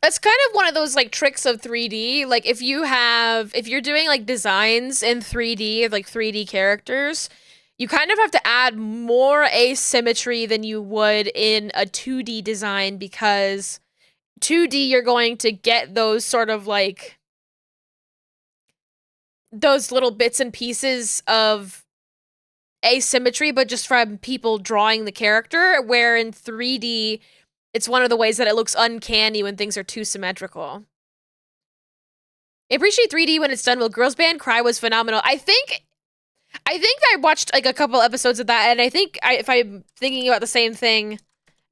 That's kind of one of those like tricks of 3D. Like if you're doing like designs in 3D of like 3D characters, you kind of have to add more asymmetry than you would in a 2D design because 2D you're going to get those sort of like those little bits and pieces of asymmetry, but just from people drawing the character, where in 3D it's one of the ways that it looks uncanny when things are too symmetrical. I appreciate 3D when it's done well. Girls Band Cry was phenomenal. I think I watched like a couple episodes of that, and I think if I'm thinking about the same thing,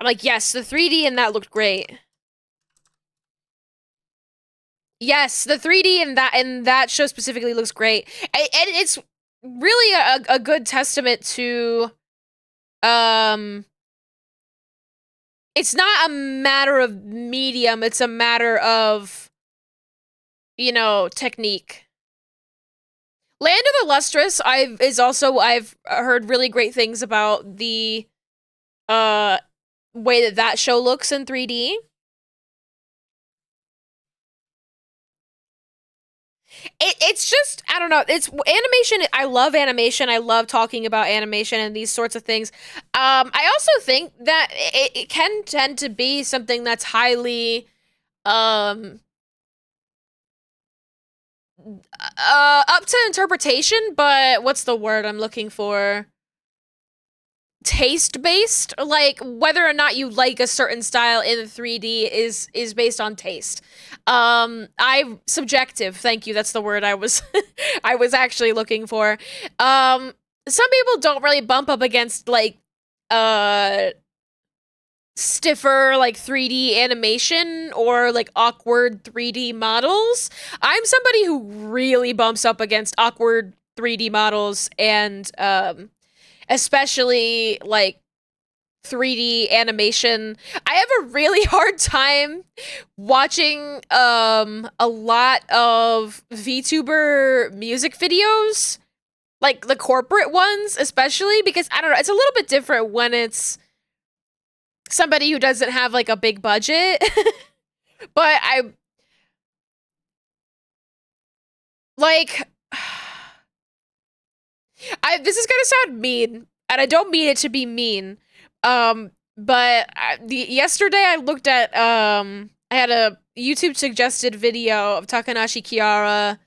I'm like, yes, the 3D in that looked great. Yes, the 3D in that show specifically looks great, and it's really a good testament to, it's not a matter of medium; it's a matter of, you know, technique. Land of the Lustrous I've heard really great things about the way that show looks in 3D. It's just, I don't know. It's animation. I love animation. I love talking about animation and these sorts of things. I also think that it can tend to be something that's highly um up to interpretation, but what's the word I'm looking for? Taste based, like whether or not you like a certain style in 3D is based on taste. I subjective, thank you, that's the word I was I was actually looking for. Some people don't really bump up against like uh stiffer like 3D animation or like awkward 3D models. I'm somebody who really bumps up against awkward 3D models and especially like 3D animation. I have a really hard time watching a lot of VTuber music videos, like the corporate ones especially because I don't know, it's a little bit different when it's somebody who doesn't have like a big budget. But I like I this is gonna sound mean, and I don't mean it to be mean. But yesterday I looked at I had a YouTube suggested video of Takanashi Kiara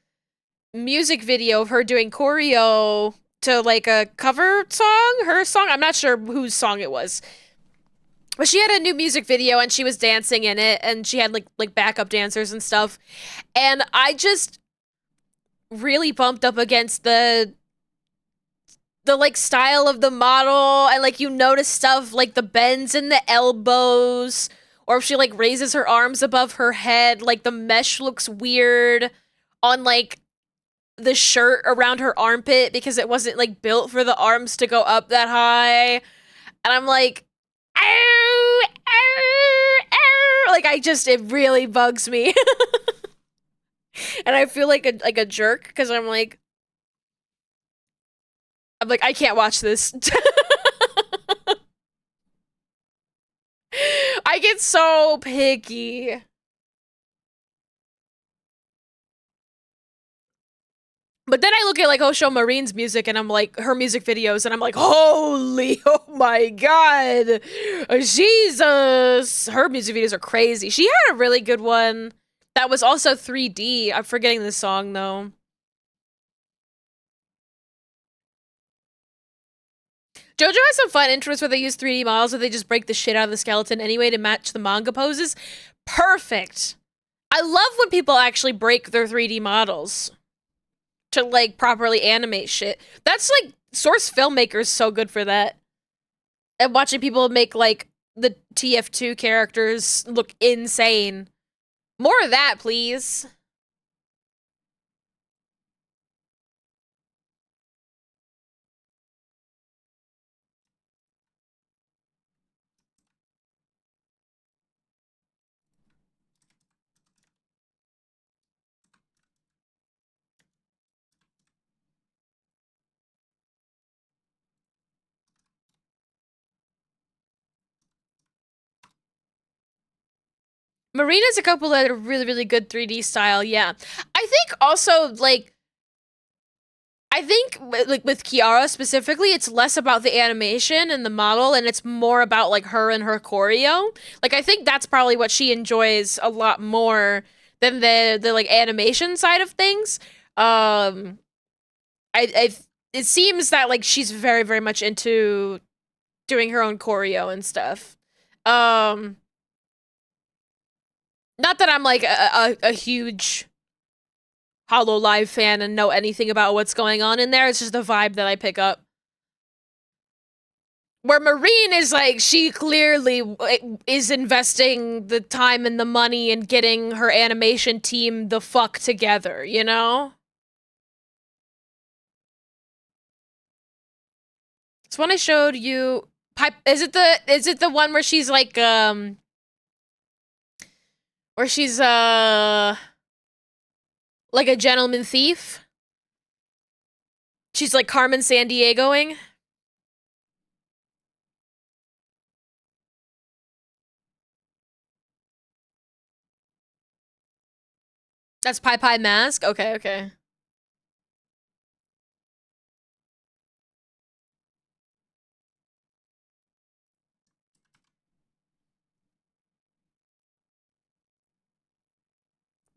music video of her doing choreo to like a cover song, her song. I'm not sure whose song it was. But she had a new music video and she was dancing in it and she had like backup dancers and stuff. And I just really bumped up against the like style of the model and like you notice stuff like the bends in the elbows or if she like raises her arms above her head, like the mesh looks weird on like the shirt around her armpit because it wasn't like built for the arms to go up that high. And I'm like, ow, ow, ow. Like I just it really bugs me. And I feel like a jerk because I'm like I can't watch this. I get so picky. But then I look at like Osho Marine's music and I'm like her music videos and I'm like, holy, oh my god, Jesus! Her music videos are crazy. She had a really good one that was also 3D. I'm forgetting the song though. JoJo has some fun intros where they use 3D models where they just break the shit out of the skeleton anyway to match the manga poses. Perfect. I love when people actually break their 3D models to like properly animate shit. That's like Source filmmakers so good for that. And watching people make like the TF2 characters look insane. More of that, please. Marina's a couple that are really, really good 3D style, yeah. I think also, like, I think, like, with Kiara specifically, it's less about the animation and the model, and it's more about, like, her and her choreo. Like, I think that's probably what she enjoys a lot more than the like, animation side of things. Um, I it seems that, like, she's very, very much into doing her own choreo and stuff. Um, Not that I'm like a huge Hollow Live fan and know anything about what's going on in there. It's just a vibe that I pick up. Where Marine is like, she clearly is investing the time and the money in getting her animation team the fuck together, you know? It's one I showed you. Is it the one where she's like, where she's, like a gentleman thief? She's like Carmen Sandiegoing? That's Pie Pie Mask? Okay, okay.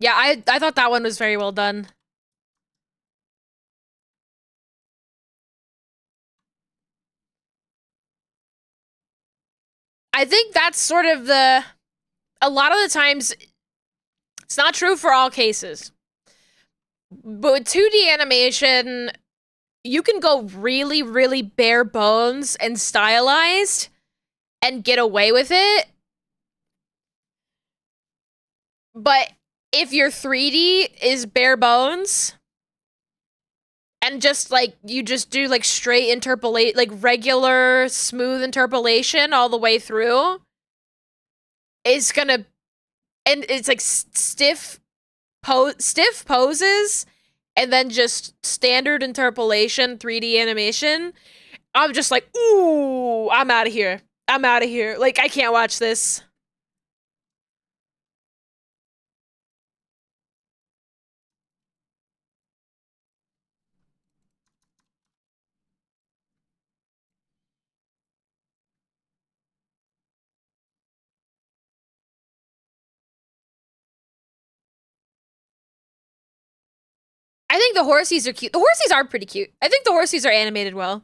Yeah, I thought that one was very well done. I think that's sort of the a lot of the times it's not true for all cases. But with 2D animation, you can go really, really bare bones and stylized and get away with it. But if your 3D is bare bones and just like you just do like straight interpolate, like regular smooth interpolation all the way through, it's gonna, and it's like stiff poses and then just standard interpolation 3D animation. I'm just like, ooh, I'm out of here. I'm out of here. Like, I can't watch this. I think the horsies are cute. The horsies are pretty cute. I think the horsies are animated well.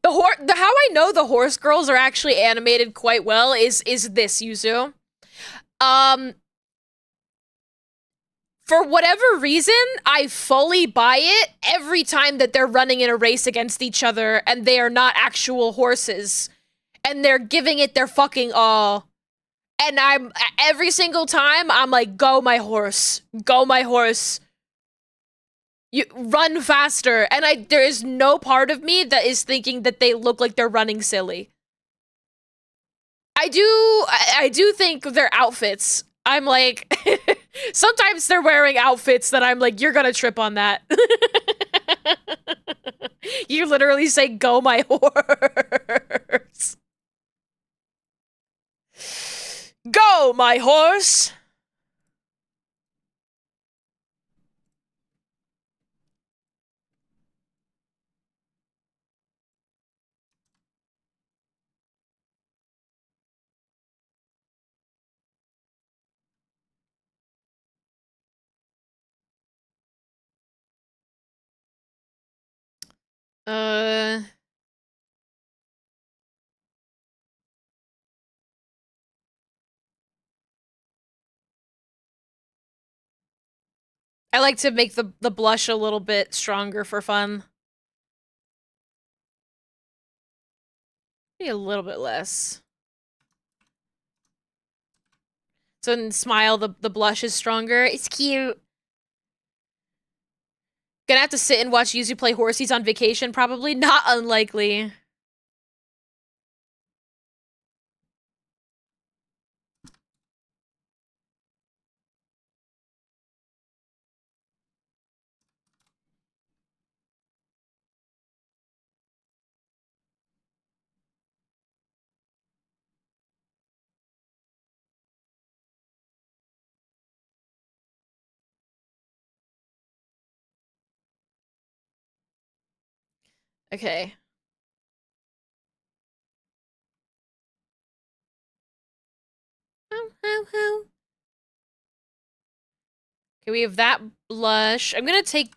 How I know the horse girls are actually animated quite well is this, Yuzu. Um, for whatever reason, I fully buy it every time that they're running in a race against each other and they are not actual horses and they're giving it their fucking all. And I'm every single time I'm like, go my horse, go my horse. You run faster. And there is no part of me that is thinking that they look like they're running silly. I do think their outfits. I'm like, sometimes they're wearing outfits that I'm like, you're gonna trip on that. You literally say, go my horse. Go my horse. Uh, I like to make the blush a little bit stronger for fun. Maybe a little bit less. So in Smile, the blush is stronger. It's cute. Gonna have to sit and watch Yuzu play horsies on vacation, probably. Not unlikely. Okay. Okay, we have that blush. I'm gonna take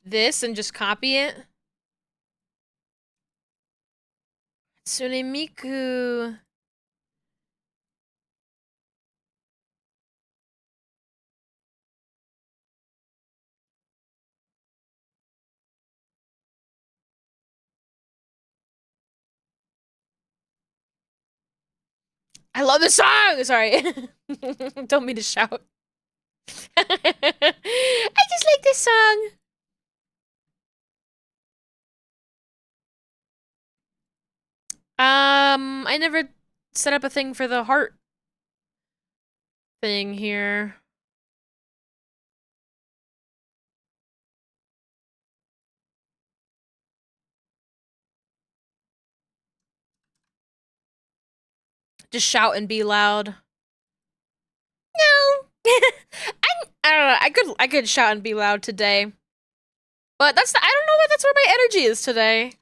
this and just copy it. Tsunemiku. I love this song! Sorry. Don't mean to shout. I just like this song. I never set up a thing for the heart thing here. Just shout and be loud. No. I don't know. I could shout and be loud today. But I don't know, that's where my energy is today.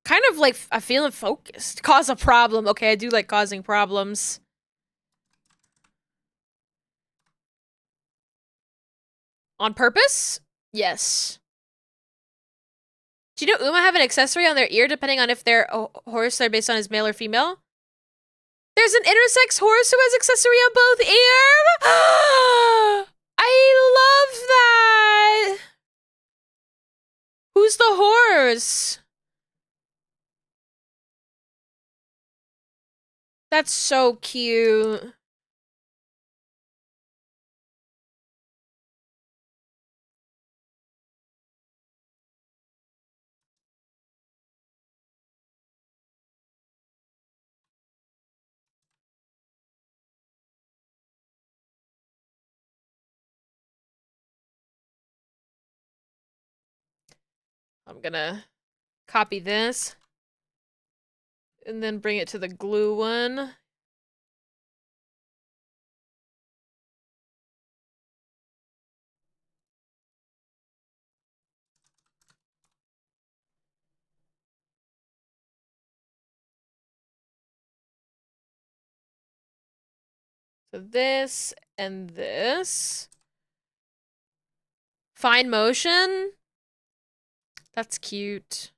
Kind of like, I'm feeling focused. Cause a problem. Okay, I do like causing problems. On purpose? Yes. Do you know Uma have an accessory on their ear depending on if their horse are based on his male or female? There's an intersex horse who has accessory on both ear? I love that! Who's the horse? That's so cute. I'm gonna copy this and then bring it to the glue one. So this and this. Fine motion. That's cute.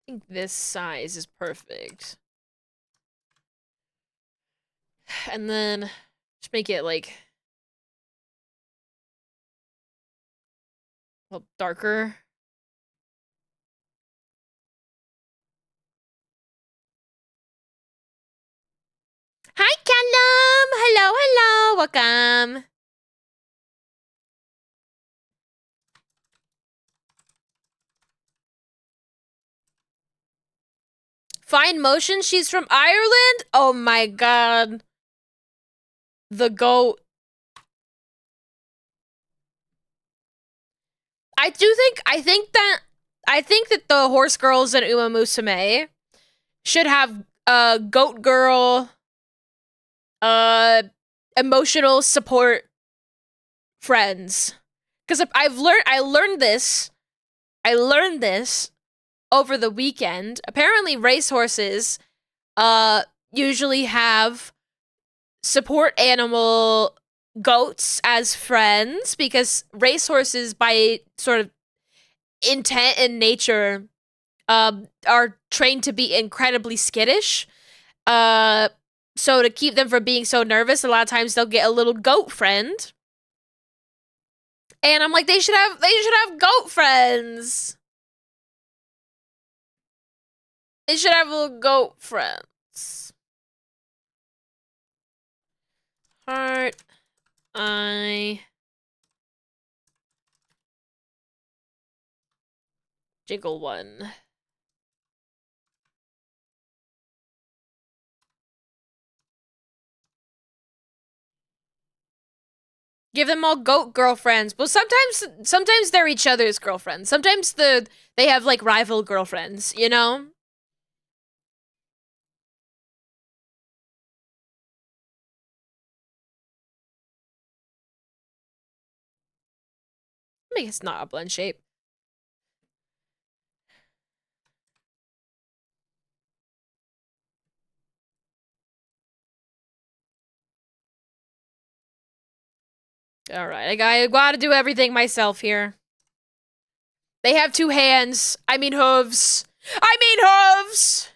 I think this size is perfect. And then just make it like a little darker. Hi, Callum! Hello, hello! Welcome! Fine motion? She's from Ireland? Oh my god. The goat. I think that the horse girls in Uma Musume should have goat girl emotional support friends. Because I learned this over the weekend. Apparently racehorses usually have support animal goats as friends, because racehorses by sort of intent and nature are trained to be incredibly skittish. So to keep them from being so nervous, a lot of times they'll get a little goat friend. And I'm like, they should have goat friends. They should have little goat friends. Heart, eye, jiggle one. Give them all goat girlfriends. Well, sometimes they're each other's girlfriends. Sometimes they have like rival girlfriends, you know? I mean, it's not a blend shape. All right, I gotta do everything myself here. They have two hands. I mean hooves. I mean hooves!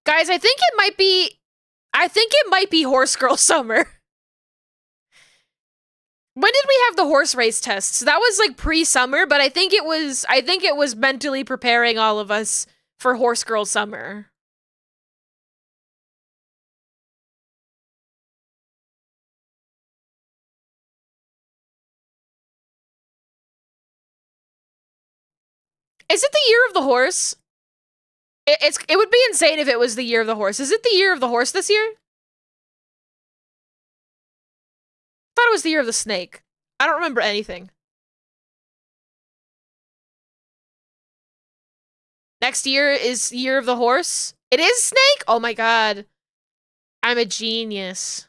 Guys, I think it might be Horse Girl Summer. When did we have the horse race tests? That was like pre-summer, but I think it was mentally preparing all of us for Horse Girl Summer. Is it the year of the horse? It would be insane if it was the year of the horse. Is it the year of the horse this year? I thought it was the year of the snake. I don't remember anything. Next year is year of the horse. It is snake? Oh my god. I'm a genius.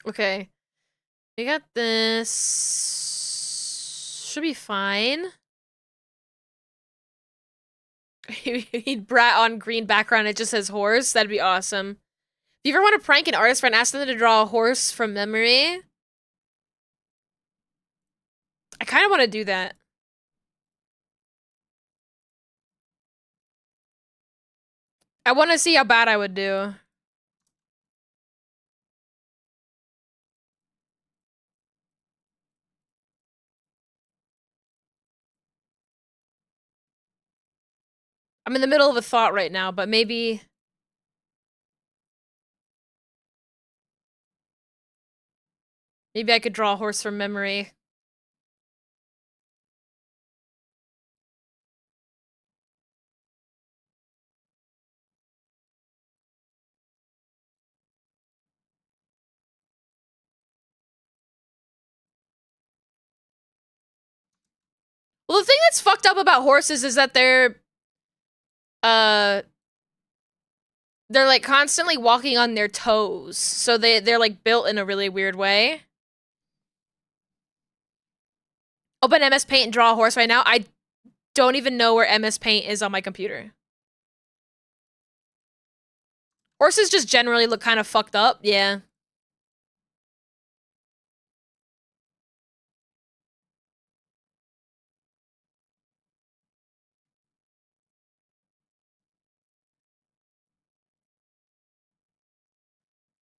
Okay. We got this. Should be fine. You need brat on green background, it just says horse. That'd be awesome. If you ever want to prank an artist friend, ask them to draw a horse from memory. I kind of want to do that. I want to see how bad I would do. I'm in the middle of a thought right now, but maybe... Maybe I could draw a horse from memory. Well, the thing that's fucked up about horses is that uh, they're like constantly walking on their toes. So they're like built in a really weird way. Open MS Paint and draw a horse right now. I don't even know where MS Paint is on my computer. Horses just generally look kind of fucked up, yeah.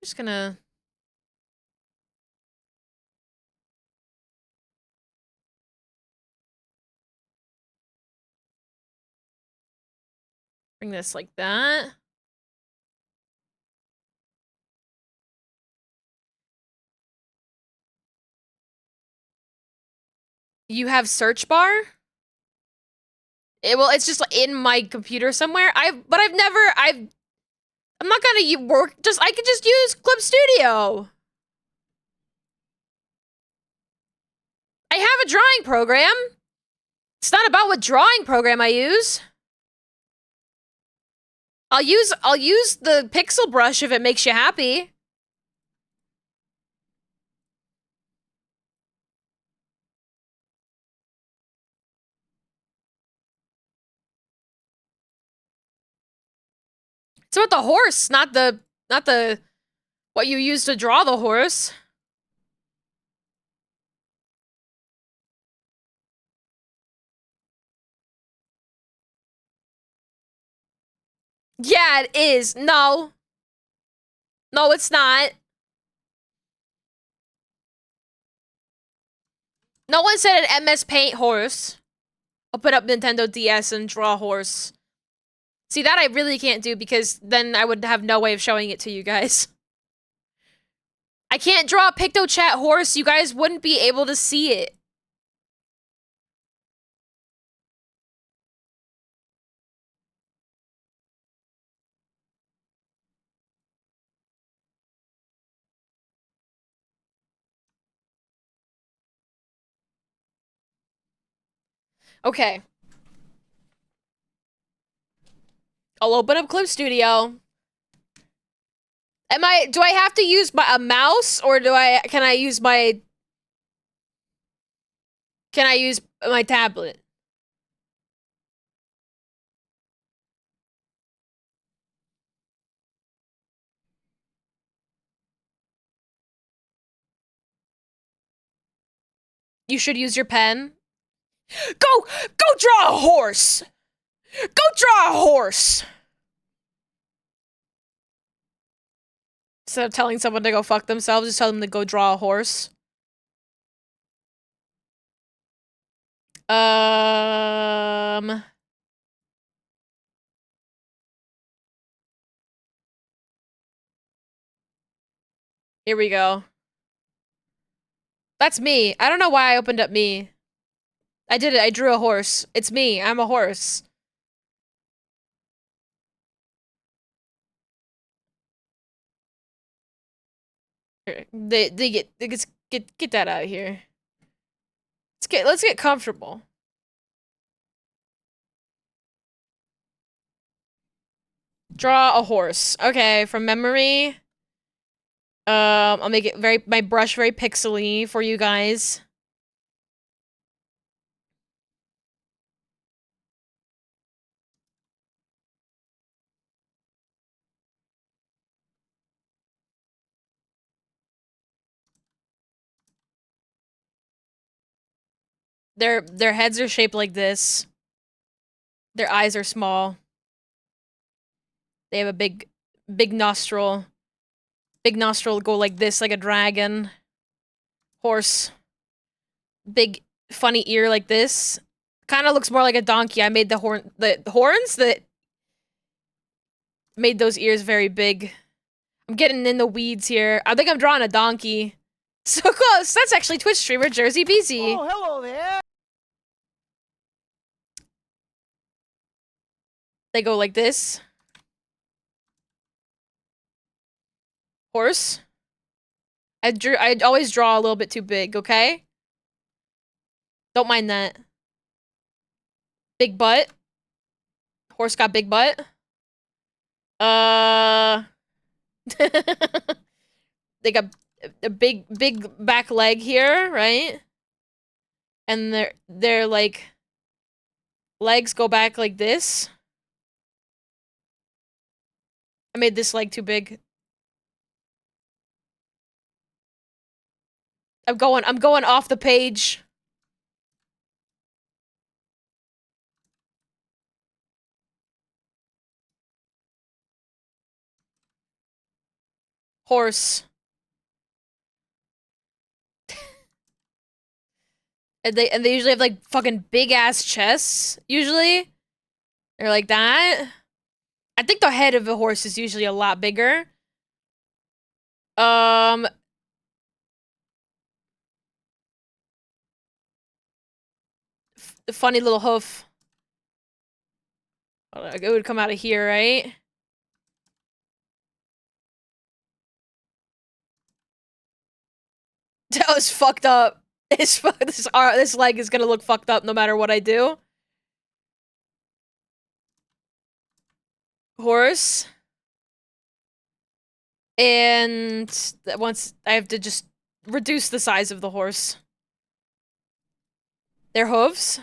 Just gonna... Bring this like that. You have search bar? Well, it's just like in my computer somewhere. I'm not gonna work, I could just use Clip Studio. I have a drawing program. It's not about what drawing program I use. I'll use the pixel brush if it makes you happy. It's about the horse, not the what you use to draw the horse. Yeah, it is. No. No, it's not. No one said an MS Paint horse. I'll put up Nintendo DS and draw a horse. See, that I really can't do because then I would have no way of showing it to you guys. I can't draw a PictoChat horse. You guys wouldn't be able to see it. Okay. I'll open up Clip Studio. Do I have to use a mouse or can I use my tablet? You should use your pen. Go draw a horse. Go draw a horse. Instead of telling someone to go fuck themselves, just tell them to go draw a horse. Here we go. That's me. I don't know why I opened up me. I did it. I drew a horse. It's me. I'm a horse. Here, get that out of here. Let's get comfortable. Draw a horse. Okay, from memory. I'll make it my brush very pixely for you guys. Their heads are shaped like this. Their eyes are small. They have a big nostril. Big nostril go like this, like a dragon. Horse. Big funny ear like this. Kind of looks more like a donkey. I made the horns that made those ears very big. I'm getting in the weeds here. I think I'm drawing a donkey. So close. That's actually Twitch streamer Jersey BZ. Oh, hello there. They go like this. Horse. I always draw a little bit too big, okay? Don't mind that. Big butt. Horse got big butt. They got a big back leg here, right? And their like legs go back like this. I made this leg too big. I'm going off the page. Horse. And they usually have like fucking big ass chests, usually. They're like that. I think the head of a horse is usually a lot bigger. The funny little hoof. It would come out of here, right? That was fucked up. This leg is gonna look fucked up no matter what I do. Horse. And once I have to just reduce the size of the horse. Their hooves.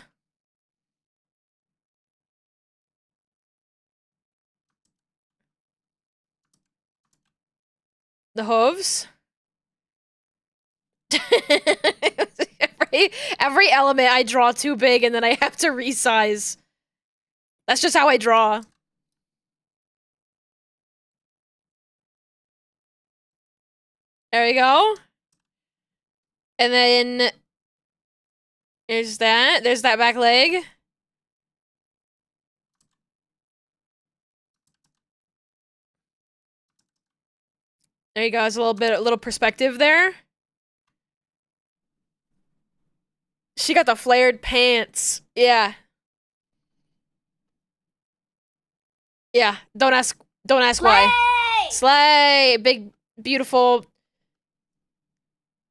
The hooves. every element I draw too big and then I have to resize. That's just how I draw. There we go. And then there's that. There's that back leg. There you go. There's a little perspective there. She got the flared pants. Yeah. Yeah. Don't ask why. Slay! Big, beautiful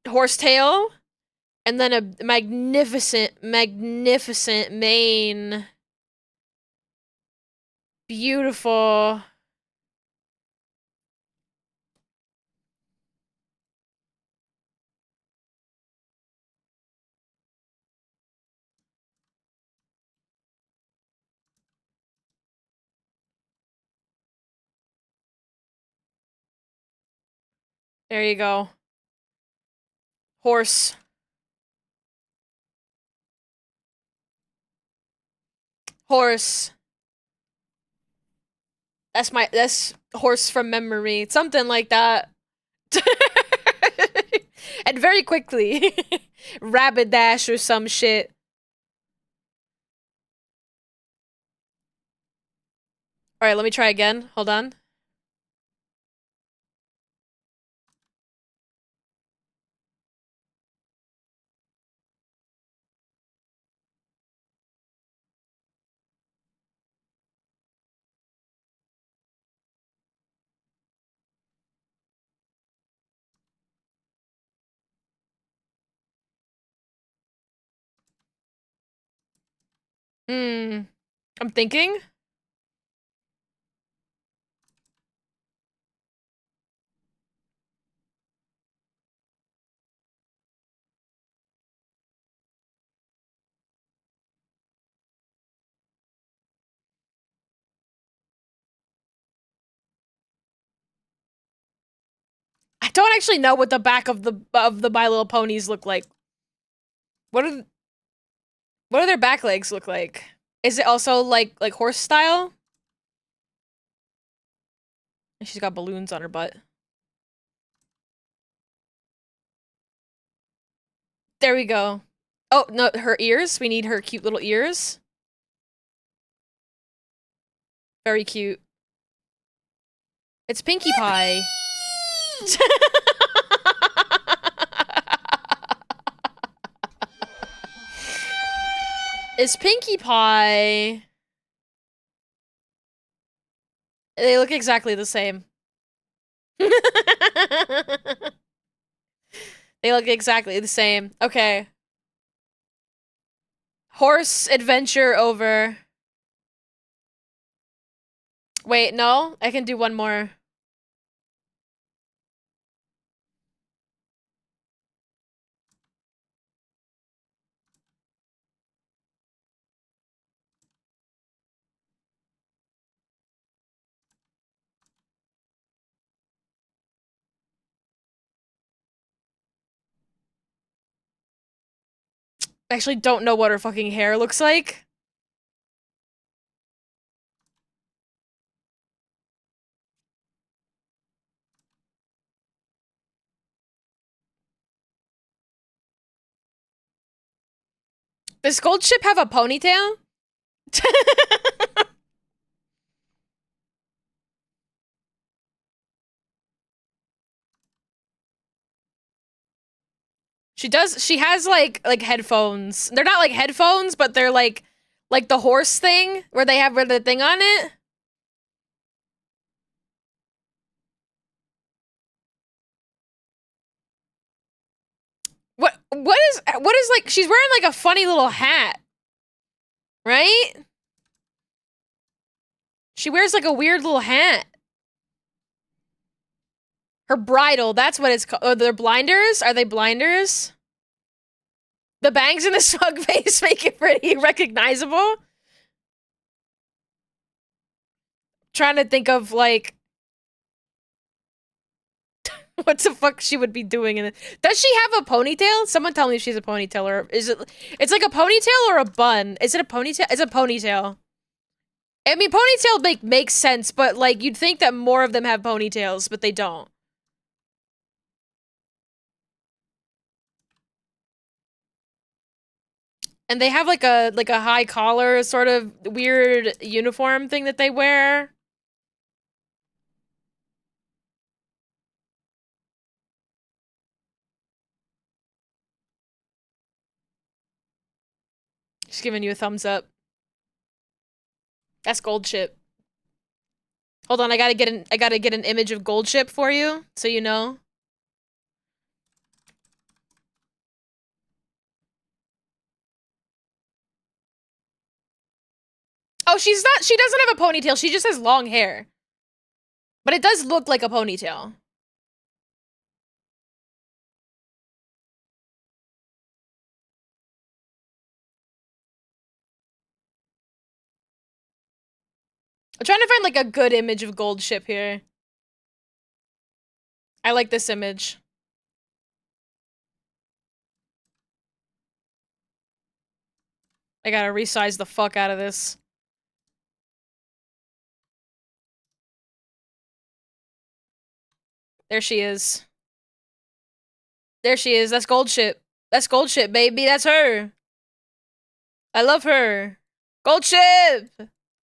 horsetail. And then a magnificent mane. Beautiful. There you go. Horse. Horse. That's horse from memory. Something like that. And very quickly. Rapidash or some shit. Alright, let me try again. Hold on. Hmm. I'm thinking. I don't actually know what the back of the My Little Ponies look like. What are what do their back legs look like? Is it also like horse style? She's got balloons on her butt. There we go. Oh, no, her ears. We need her cute little ears. Very cute. It's Pinkie Pie. It's Pinkie Pie. They look exactly the same. They look exactly the same. Okay. Horse adventure over. Wait, no? I can do one more. I actually don't know what her fucking hair looks like. Does Gold Ship have a ponytail? She does. She has like headphones. They're not like headphones, but they're like the horse thing where they have the thing on it. What is like she's wearing like a funny little hat, right? She wears like a weird little hat. Her bridle, that's what it's called. Oh, they're blinders? Are they blinders? The bangs in the smug face make it pretty recognizable. Trying to think of like what the fuck she would be doing in it. Does she have a ponytail? Someone tell me if she's a ponytail or is it it's like a ponytail or a bun? Is it a ponytail? It's a ponytail. I mean ponytail makes sense, but like you'd think that more of them have ponytails, but they don't. And they have like a high collar sort of weird uniform thing that they wear. She's giving you a thumbs up. That's Gold Ship. Hold on, I gotta get an image of Gold Ship for you, so you know. Oh, she doesn't have a ponytail, she just has long hair. But it does look like a ponytail. I'm trying to find like a good image of Gold Ship here. I like this image. I gotta resize the fuck out of this. There she is. There she is. That's gold ship. That's gold ship, baby. That's her. I love her. Gold ship!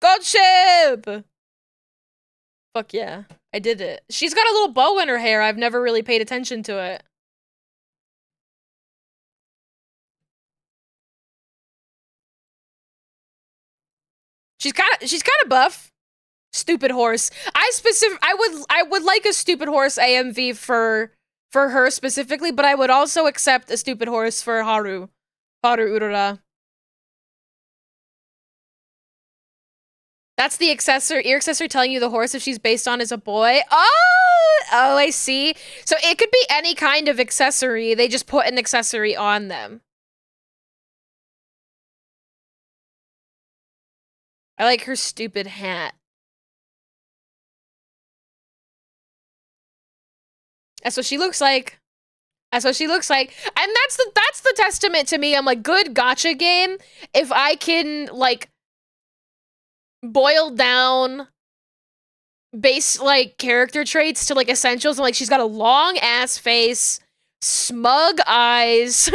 Gold ship! Fuck yeah. I did it. She's got a little bow in her hair. I've never really paid attention to it. She's kind of buff. Stupid horse. I would like a stupid horse AMV for her specifically, but I would also accept a stupid horse for Haru Urara. That's the ear accessory telling you the horse if she's based on is a boy. Oh, I see. So it could be any kind of accessory. They just put an accessory on them. I like her stupid hat. That's what she looks like. That's what she looks like. And that's the testament to me. I'm like, good gacha game. If I can, like, boil down base, like, character traits to, like, essentials. And, like, she's got a long ass face, smug eyes.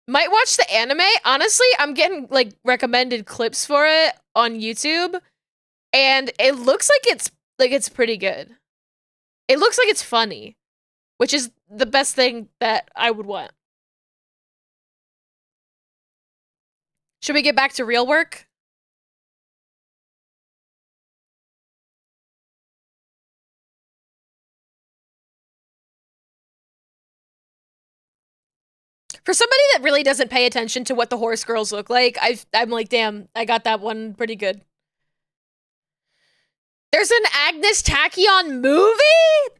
Might watch the anime. Honestly, I'm getting, like, recommended clips for it on YouTube. And it looks like it's pretty good. It looks like it's funny, which is the best thing that I would want. Should we get back to real work? For somebody that really doesn't pay attention to what the horse girls look like, I'm like, damn, I got that one pretty good. There's an Agnes Tachyon movie?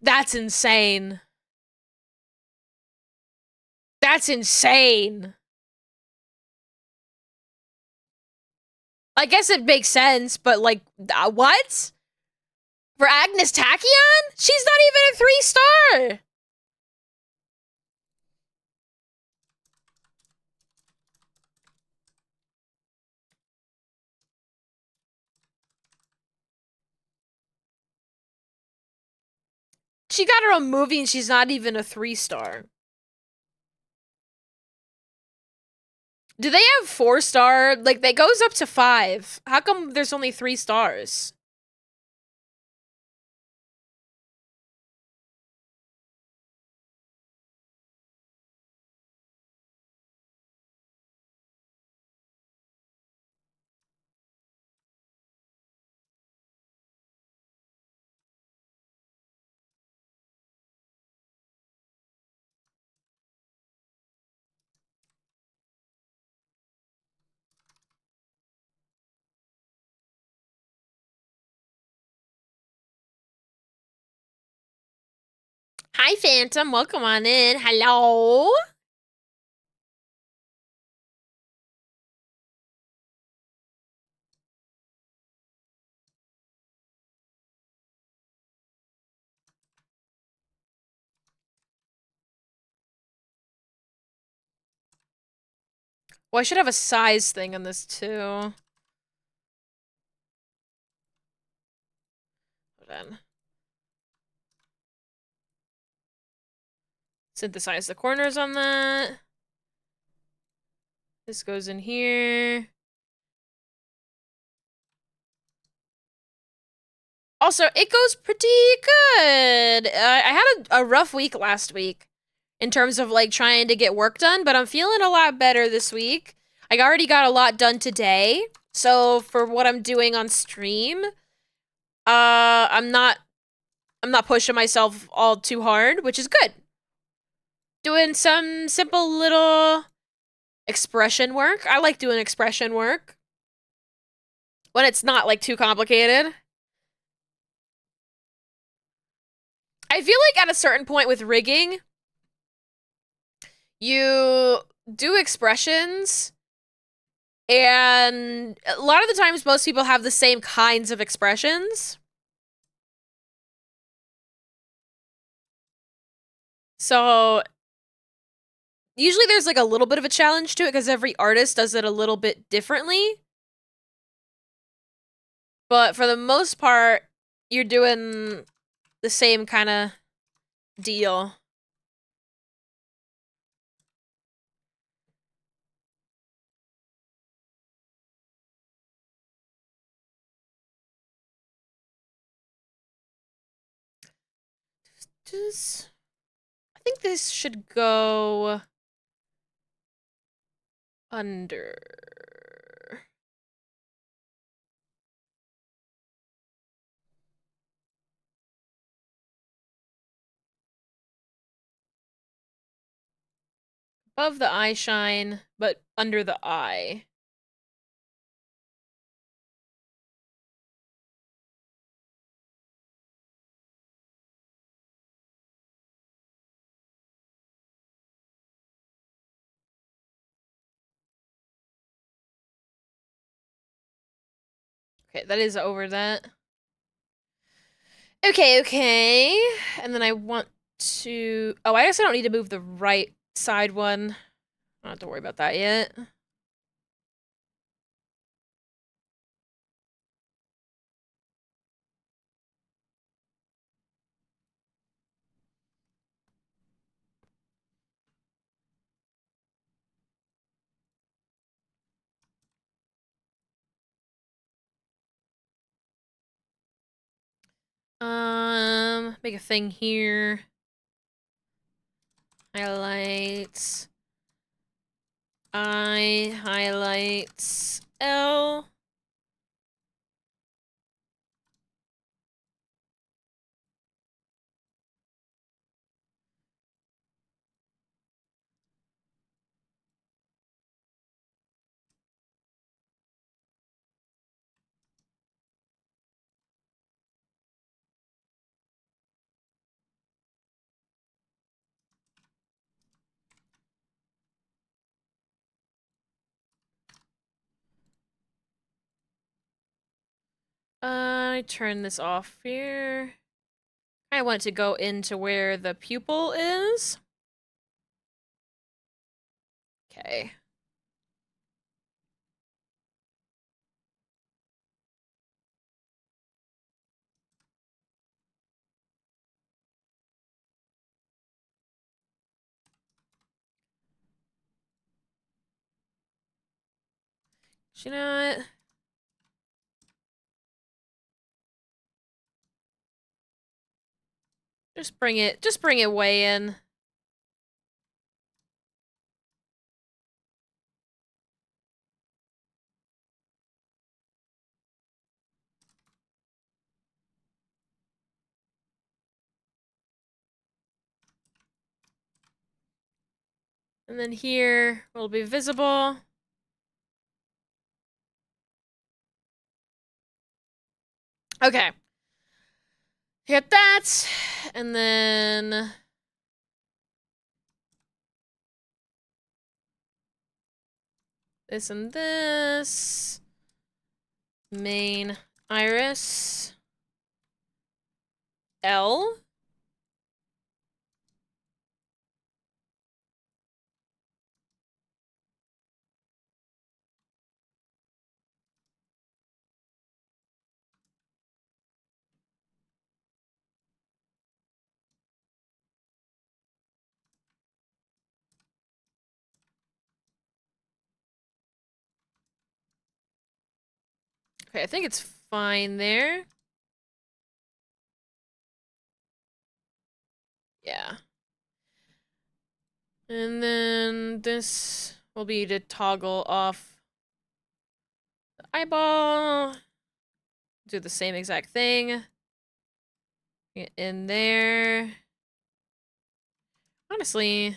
That's insane. That's insane. I guess it makes sense, but like, what? For Agnes Tachyon? She's not even a 3-star. She got her own movie and she's not even a 3-star. Do they have 4-star? Like, that goes up to 5. How come there's only 3 stars? Hi, Phantom. Welcome on in. Hello. Well, I should have a size thing on this, too. Hold on. Synthesize the corners on that. This goes in here. Also, it goes pretty good. I had a rough week last week in terms of, like, trying to get work done, but I'm feeling a lot better this week. I already got a lot done today, so for what I'm doing on stream, I'm not pushing myself all too hard, which is good. Doing some simple little expression work. I like doing expression work when it's not, like, too complicated. I feel like at a certain point with rigging, you do expressions, and a lot of the times most people have the same kinds of expressions. So usually there's like a little bit of a challenge to it because every artist does it a little bit differently. But for the most part, you're doing the same kind of deal. I think this should go under. Above the eye shine, but under the eye. Okay, that is over that. Okay. And then I want to... Oh, I guess I don't need to move the right side one. I don't have to worry about that yet. Make a thing here. Highlights. I highlights L. I turn this off here. I want it to go into where the pupil is. Okay. You know what? Just bring it way in. And then here will be visible. Okay. Get that. And then this and this. Main iris. L. Okay, I think it's fine there. Yeah. And then this will be to toggle off the eyeball. Do the same exact thing. Get in there. Honestly,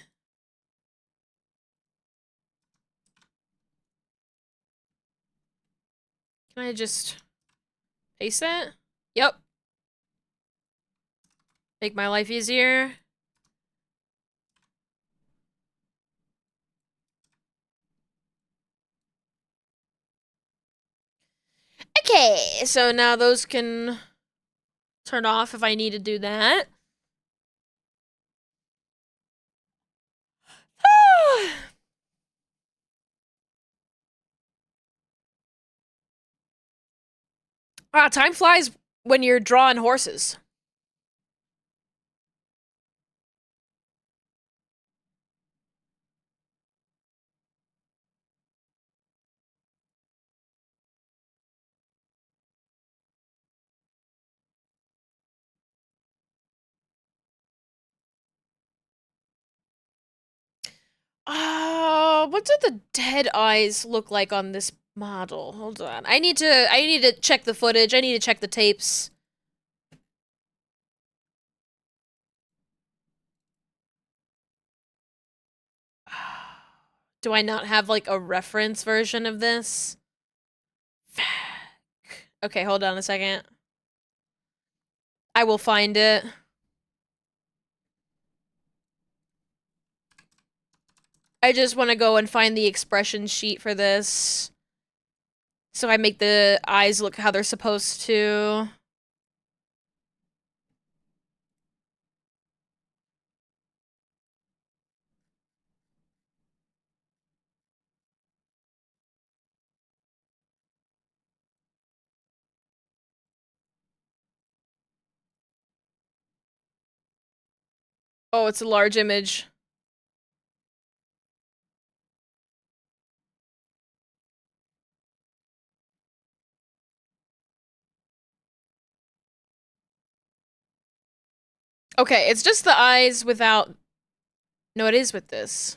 can I just paste that? Yep. Make my life easier. Okay, so now those can turn off if I need to do that. Ah, time flies when you're drawing horses. What do the dead eyes look like on this model? Hold on. I need to check the footage. I need to check the tapes. Do I not have like a reference version of this? Okay, hold on a second. I will find it. I just want to go and find the expression sheet for this. So I make the eyes look how they're supposed to. Oh, it's a large image. Okay, it's just the eyes without... No, it is with this.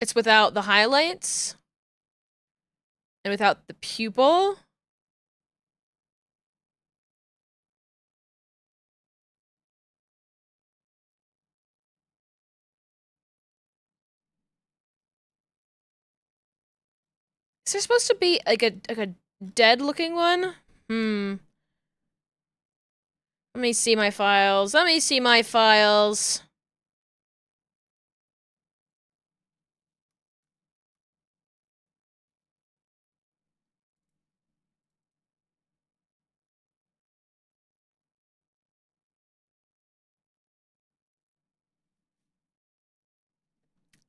It's without the highlights. And without the pupil. Is there supposed to be like a dead looking one? Let me see my files. Let me see my files.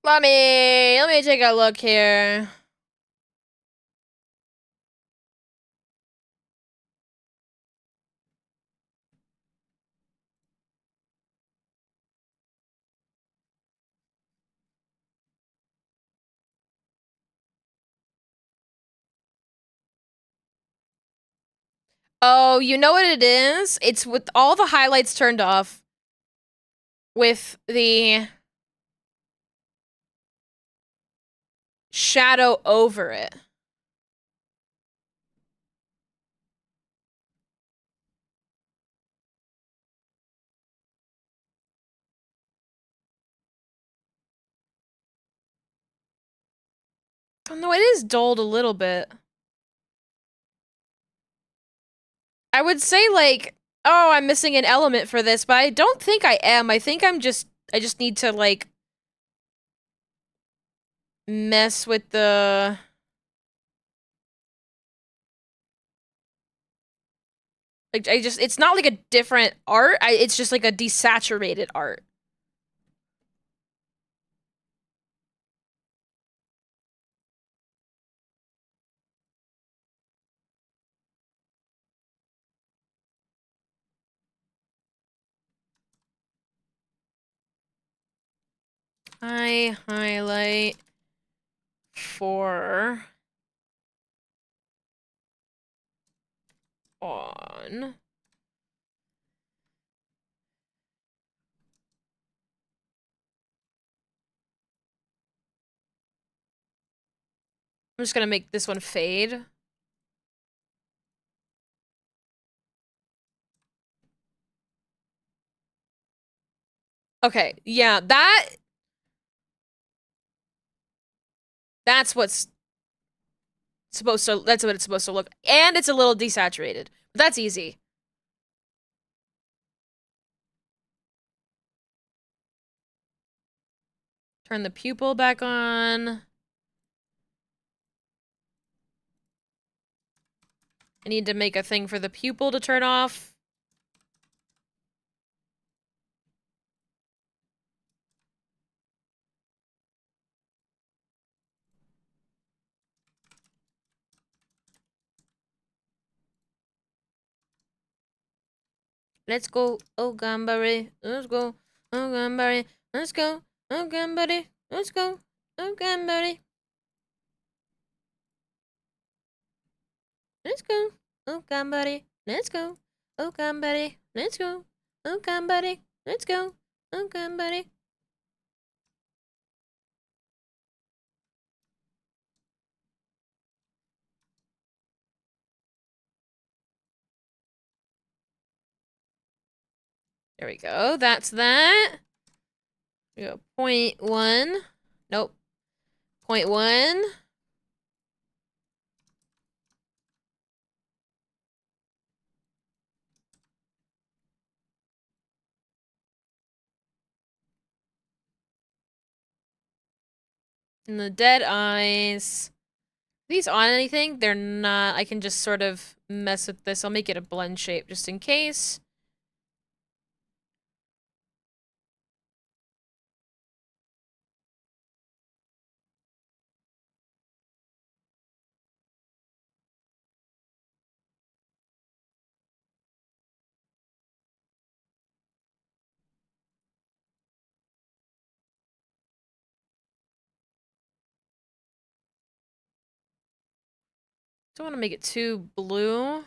Let me take a look here. Oh, you know what it is? It's with all the highlights turned off. With the shadow over it. Oh, no, it is dulled a little bit. I would say like, oh, I'm missing an element for this, but I don't think I am. I think I just need to like mess with the... Like, it's not like a different art. It's just like a desaturated art. I highlight for on. I'm just gonna make this one fade. Okay, yeah, that's what's that's what it's supposed to look. And it's a little desaturated. But that's easy. Turn the pupil back on. I need to make a thing for the pupil to turn off. Let's go. Oh, Gambari. Let's go. Oh, Gambari. Let's go. Oh, Gambari. Let's go. Oh, Gambari. Let's go. Oh, Gambari. Let's go. Oh, Gambari. Let's go. Oh, Gambari. Let's go. Oh, Gambari. There we go. That's that. We go 0.1. Nope. 0.1. And the dead eyes. Are these on anything? They're not. I can just sort of mess with this. I'll make it a blend shape just in case. Don't want to make it too blue. I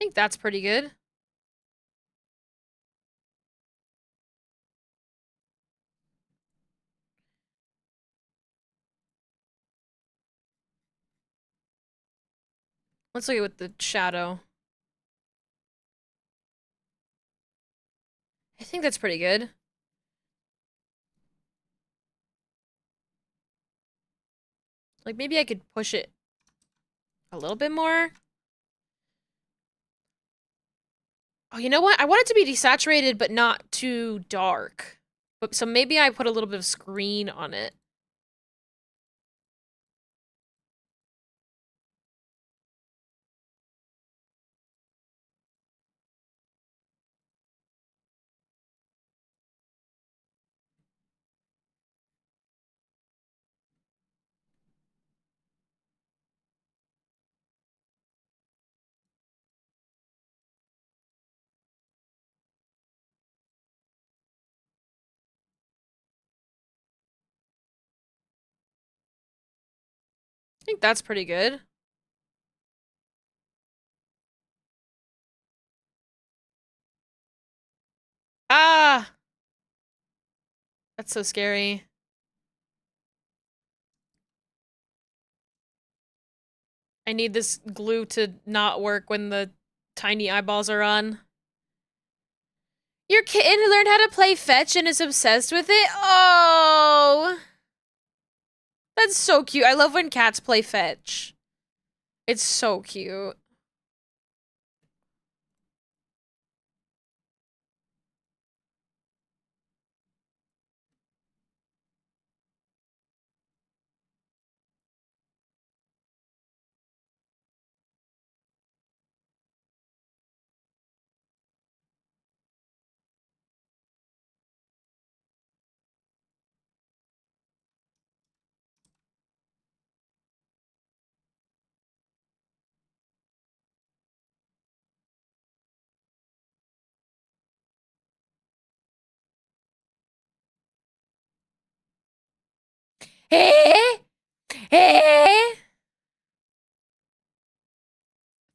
think that's pretty good. Let's look at with the shadow. I think that's pretty good. Like, maybe I could push it a little bit more. Oh, you know what? I want it to be desaturated, but not too dark. But so maybe I put a little bit of screen on it. I think that's pretty good. Ah! That's so scary. I need this glue to not work when the tiny eyeballs are on. Your kitten learned how to play fetch and is obsessed with it? Oh! That's so cute. I love when cats play fetch. It's so cute. Eh? Eh?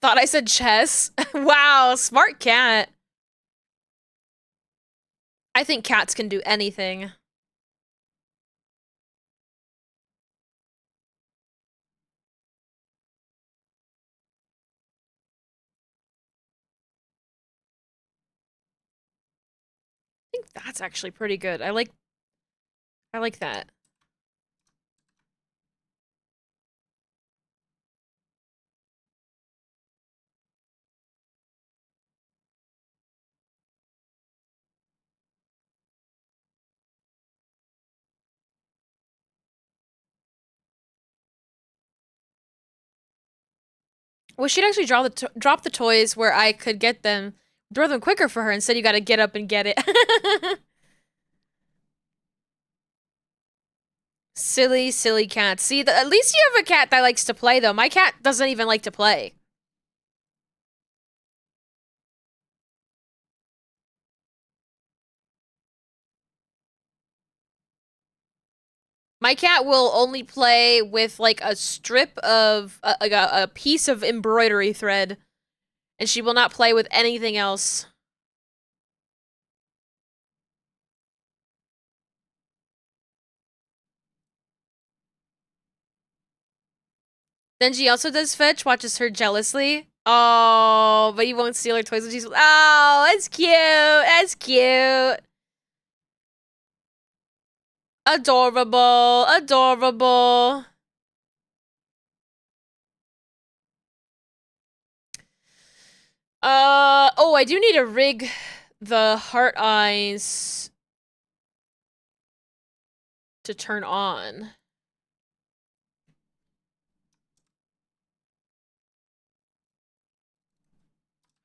Thought I said chess. Wow, smart cat. I think cats can do anything. I think that's actually pretty good. I like that. Well, she'd actually drop the toys where I could get them, throw them quicker for her. Instead, you gotta get up and get it. Silly, silly cat. See, at least you have a cat that likes to play, though. My cat doesn't even like to play. My cat will only play with, like, a strip of, like, a piece of embroidery thread. And she will not play with anything else. Then she also does fetch, watches her jealously. Oh, but you won't steal her toys when she's. Oh, that's cute. That's cute. Adorable. Adorable. Oh, I do need to rig the heart eyes to turn on.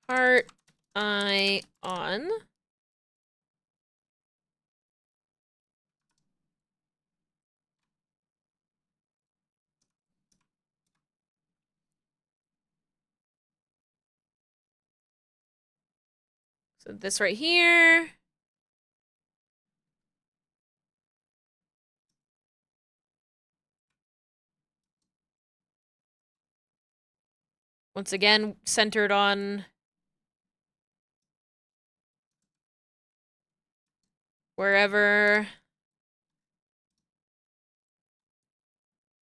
Heart eye on. So this right here. Once again, centered on wherever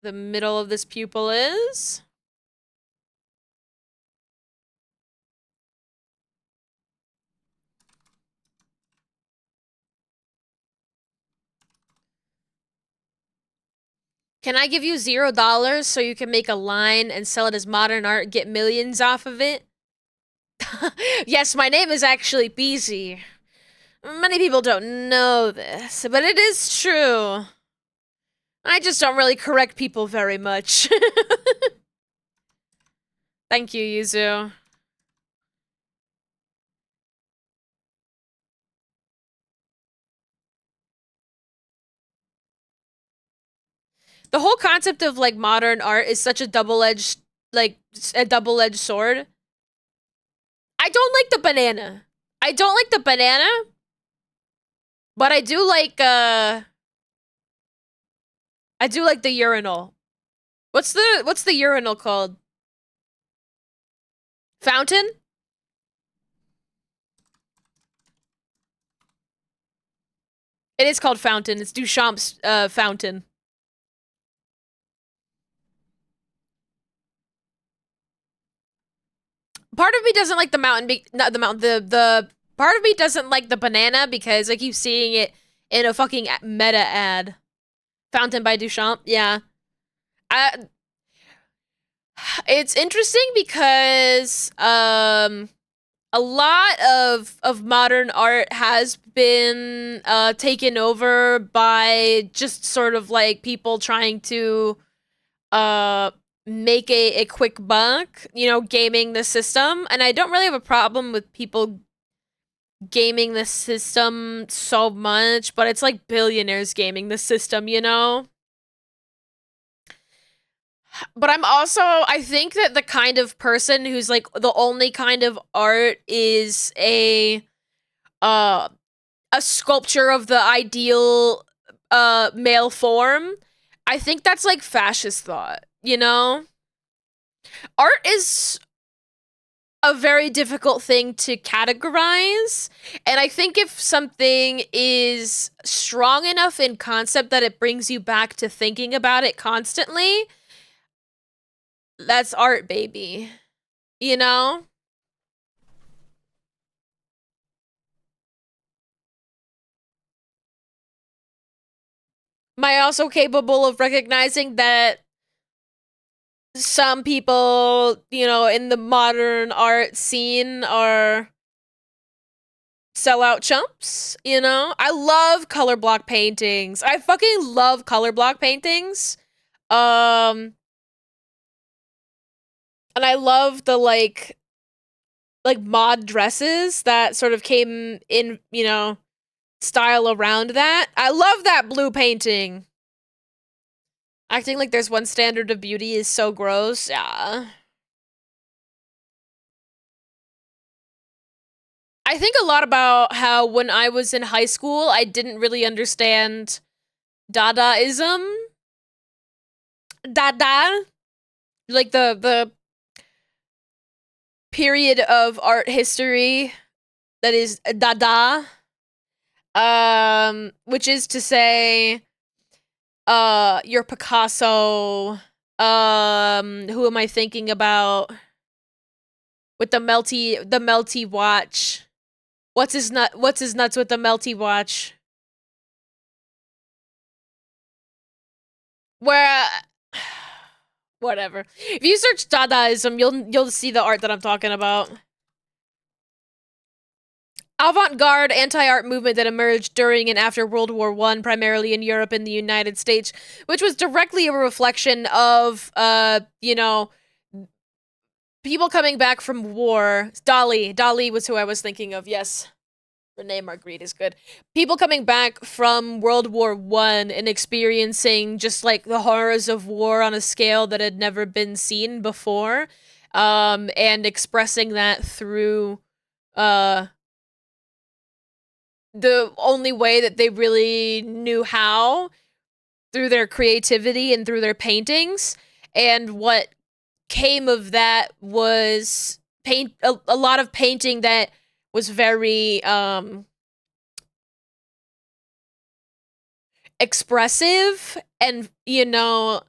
the middle of this pupil is. Can I give you $0 so you can make a line and sell it as modern art, get millions off of it? Yes, my name is actually Beezy. Many people don't know this, but it is true. I just don't really correct people very much. Thank you, Yuzu. The whole concept of, like, modern art is such a double-edged, like, a double-edged sword. I don't like the banana. I don't like the banana, but I do like the urinal. What's the urinal called? Fountain? It is called Fountain. It's Duchamp's fountain. Part of me doesn't like the mountain, not the mountain, the part of me doesn't like the banana because I keep seeing it in a fucking meta ad. Fountain by Duchamp, yeah. It's interesting because a lot of modern art has been taken over by just sort of like people trying to make a quick buck, you know, gaming the system. And I don't really have a problem with people gaming the system so much, but it's like billionaires gaming the system, you know? But I think that the kind of person who's like the only kind of art is uh a sculpture of the ideal male form. I think that's like fascist thought, you know? Art is a very difficult thing to categorize, and I think if something is strong enough in concept that it brings you back to thinking about it constantly, that's art, baby. You know? Am I also capable of recognizing that some people, you know, in the modern art scene are sellout chumps, you know? I love color block paintings. I fucking love color block paintings. And I love the like mod dresses that sort of came in, you know, style around that. I love that blue painting. Acting like there's one standard of beauty is so gross. Yeah. I think a lot about how when I was in high school, I didn't really understand Dadaism. Dada. Like the period of art history that is Dada. Which is to say, your Picasso, who am I thinking about? With the melty watch. What's his nuts with the melty watch? Where whatever. If you search Dadaism, you'll see the art that I'm talking about. Avant-garde anti-art movement that emerged during and after World War I, primarily in Europe and the United States, which was directly a reflection of, you know, people coming back from war. Dali was who I was thinking of, yes. Renee Marguerite is good. People coming back from World War I and experiencing just, like, the horrors of war on a scale that had never been seen before, and expressing that through, the only way that they really knew how, through their creativity and through their paintings. And what came of that was a lot of painting that was very expressive and, you know,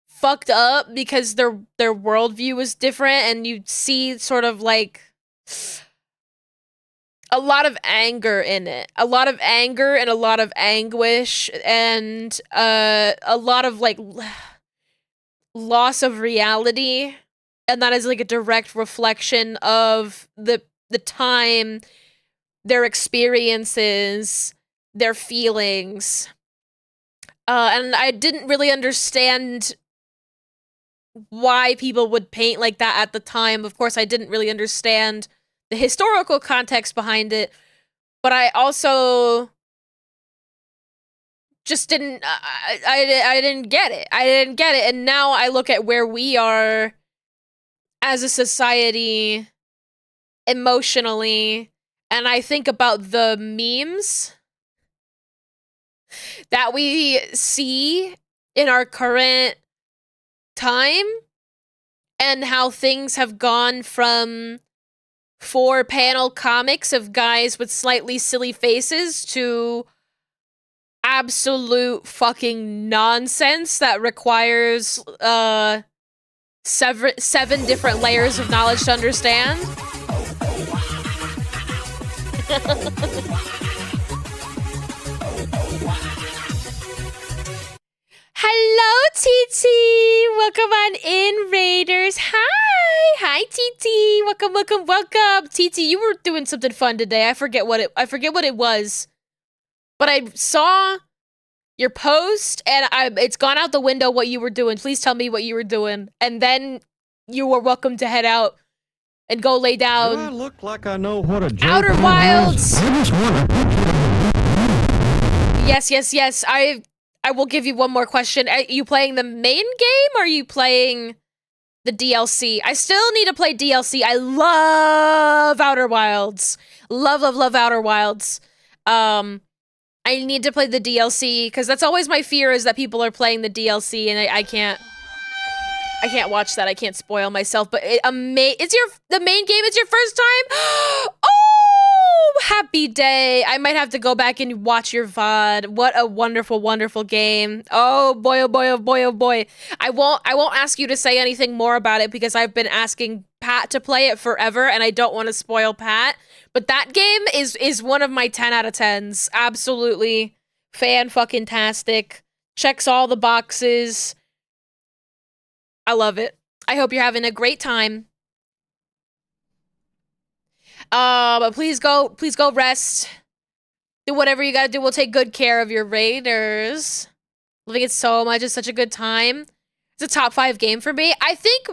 fucked up because their worldview was different, and you see sort of like a lot of anger in it. A lot of anger and a lot of anguish and a lot of like loss of reality, and that is like a direct reflection of the time, their experiences, their feelings. And I didn't really understand why people would paint like that at the time. Of course, I didn't really understand the historical context behind it, but I also just didn't. I didn't get it. I didn't get it, and now I look at where we are as a society emotionally, and I think about the memes that we see in our current time and how things have gone from 4-panel comics of guys with slightly silly faces to absolute fucking nonsense that requires seven different layers of knowledge to understand. Hello, TT! Welcome on in, Raiders. Hi, TT. Welcome. TT, you were doing something fun today. I forget what it was. But I saw your post, and it's gone out the window what you were doing. Please tell me what you were doing. And then you were welcome to head out and go lay down. Do I look like I know what a Outer Wilds! Yes. I will give you one more question. Are you playing the main game, or are you playing the DLC? I still need to play DLC. I love Outer Wilds. Love Outer Wilds. I need to play the DLC, because that's always my fear, is that people are playing the DLC, and I can't watch that. I can't spoil myself, but the main game is your first time? Oh, happy day. I might have to go back and watch your VOD. What a wonderful, wonderful game. Oh boy, oh boy, oh boy, oh boy. I won't ask you to say anything more about it, because I've been asking Pat to play it forever, and I don't want to spoil Pat. But that game is one of my 10 out of 10s. Absolutely fan-fucking-tastic. Checks all the boxes. I love it. I hope you're having a great time. But please go rest. Do whatever you gotta do. We'll take good care of your Raiders. Loving it so much. It's such a good time. It's a top 5 game for me. I think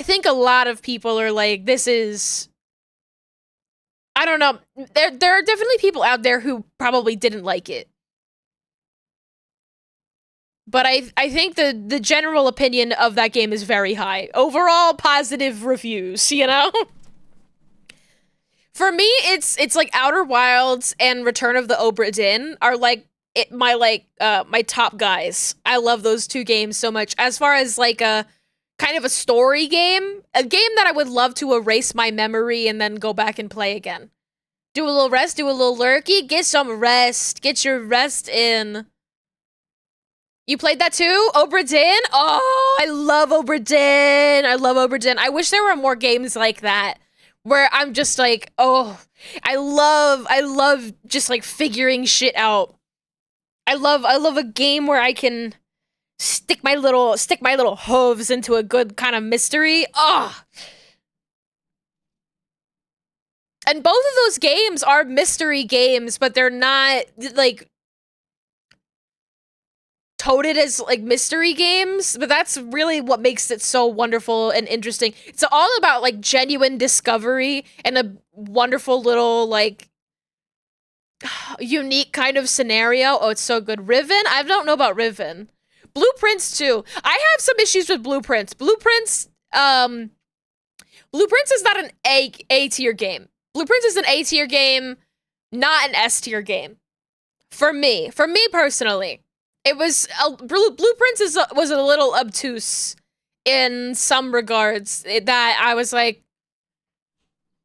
I think a lot of people are like, this is, I don't know. There are definitely people out there who probably didn't like it. But I think the general opinion of that game is very high. Overall positive reviews, you know? For me, it's like Outer Wilds and Return of the Obra Dinn are like my top guys. I love those two games so much. As far as like a kind of a story game, a game that I would love to erase my memory and then go back and play again. Do a little rest, do a little lurky, get some rest. Get your rest in. You played that too? Obra Dinn? Oh, I love Obra Dinn. I love Obra Dinn. I wish there were more games like that where I'm just like, oh, I love just like figuring shit out. I love a game where I can stick my little hooves into a good kind of mystery. Oh. And both of those games are mystery games, but they're not like touted as like mystery games, but that's really what makes it so wonderful and interesting. It's all about like genuine discovery and a wonderful little like unique kind of scenario. Oh, it's so good. Riven? I don't know about Riven. Blueprints too. I have some issues with Blueprints. Blueprints is not an A tier game. Blueprints is an A tier game, not an S tier game. For me personally. It was Blueprints was a little obtuse in some regards that I was like,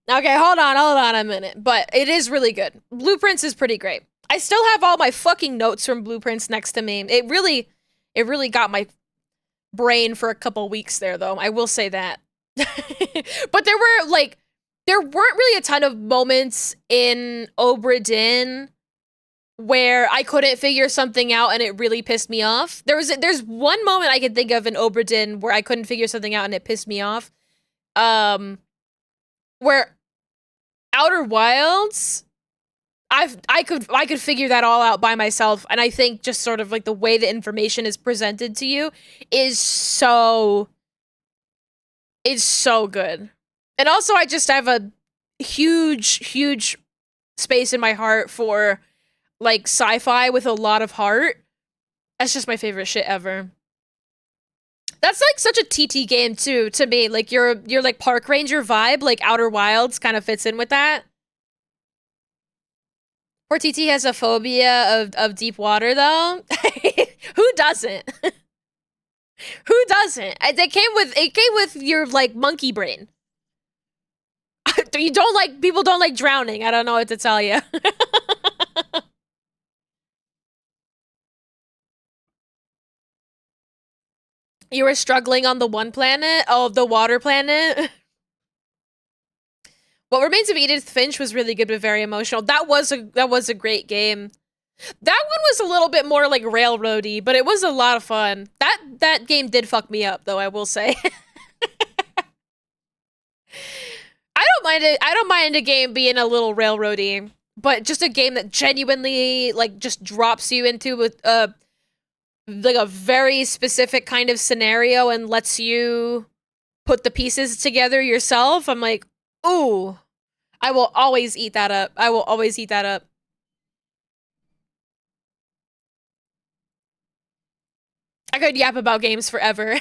okay, hold on a minute, but it is really good. Blueprints is pretty great. I still have all my fucking notes from Blueprints next to me. It really got my brain for a couple weeks there, though. I will say that. But there weren't really a ton of moments in Obra Dinn where I couldn't figure something out and it really pissed me off. There's one moment I can think of in Obra Dinn where I couldn't figure something out and it pissed me off. Where Outer Wilds, I could figure that all out by myself, and I think just sort of like the way the information is presented to you is so good. And also I just have a huge space in my heart for like sci-fi with a lot of heart. That's just my favorite shit ever. That's like such a TT game too, to me. Like your like park ranger vibe, like Outer Wilds kind of fits in with that. Poor TT has a phobia of deep water though. Who doesn't? Who doesn't? It came with your like monkey brain. People don't like drowning. I don't know what to tell you. You were struggling on the one planet? Oh, the water planet? What Remains of Edith Finch was really good but very emotional. That was a great game. That one was a little bit more like railroady, but it was a lot of fun. That game did fuck me up though, I will say. I don't mind a game being a little railroady, but just a game that genuinely like just drops you into like a very specific kind of scenario and lets you put the pieces together yourself. I'm like, ooh, I will always eat that up. I will always eat that up. I could yap about games forever.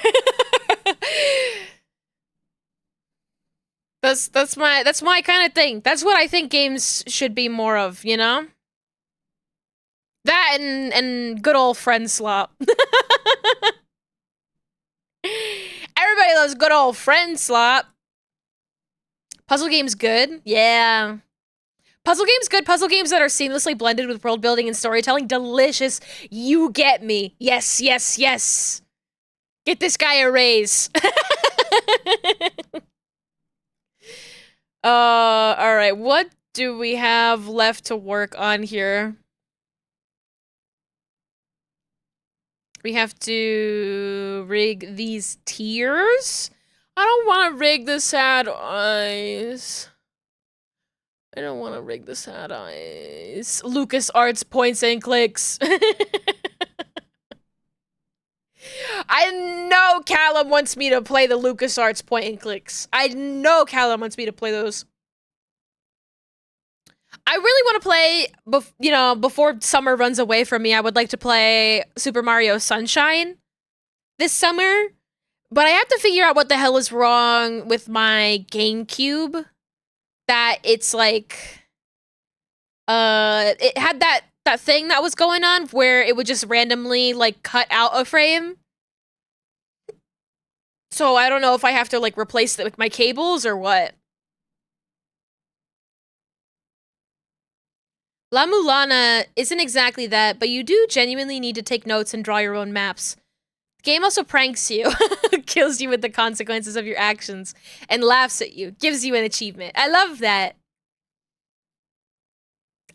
That's my kind of thing. That's what I think games should be more of, you know? That and good old friend slop. Everybody loves good old friend slop. Puzzle games good? Yeah. Puzzle games good. Puzzle games that are seamlessly blended with world building and storytelling. Delicious. You get me. Yes, yes, yes. Get this guy a raise. Alright. What do we have left to work on here? We have to rig these tiers. I don't want to rig the sad eyes. I don't want to rig the sad eyes. Lucas Arts points and clicks. I know Callum wants me to play the LucasArts point and clicks. I know Callum wants me to play those. I really want to play, before summer runs away from me, I would like to play Super Mario Sunshine this summer. But I have to figure out what the hell is wrong with my GameCube. That it's like, it had that thing that was going on where it would just randomly, like, cut out a frame. So I don't know if I have to, like, replace it with my cables or what. La Mulana isn't exactly that, but you do genuinely need to take notes and draw your own maps. The game also pranks you, kills you with the consequences of your actions, and laughs at you, gives you an achievement. I love that.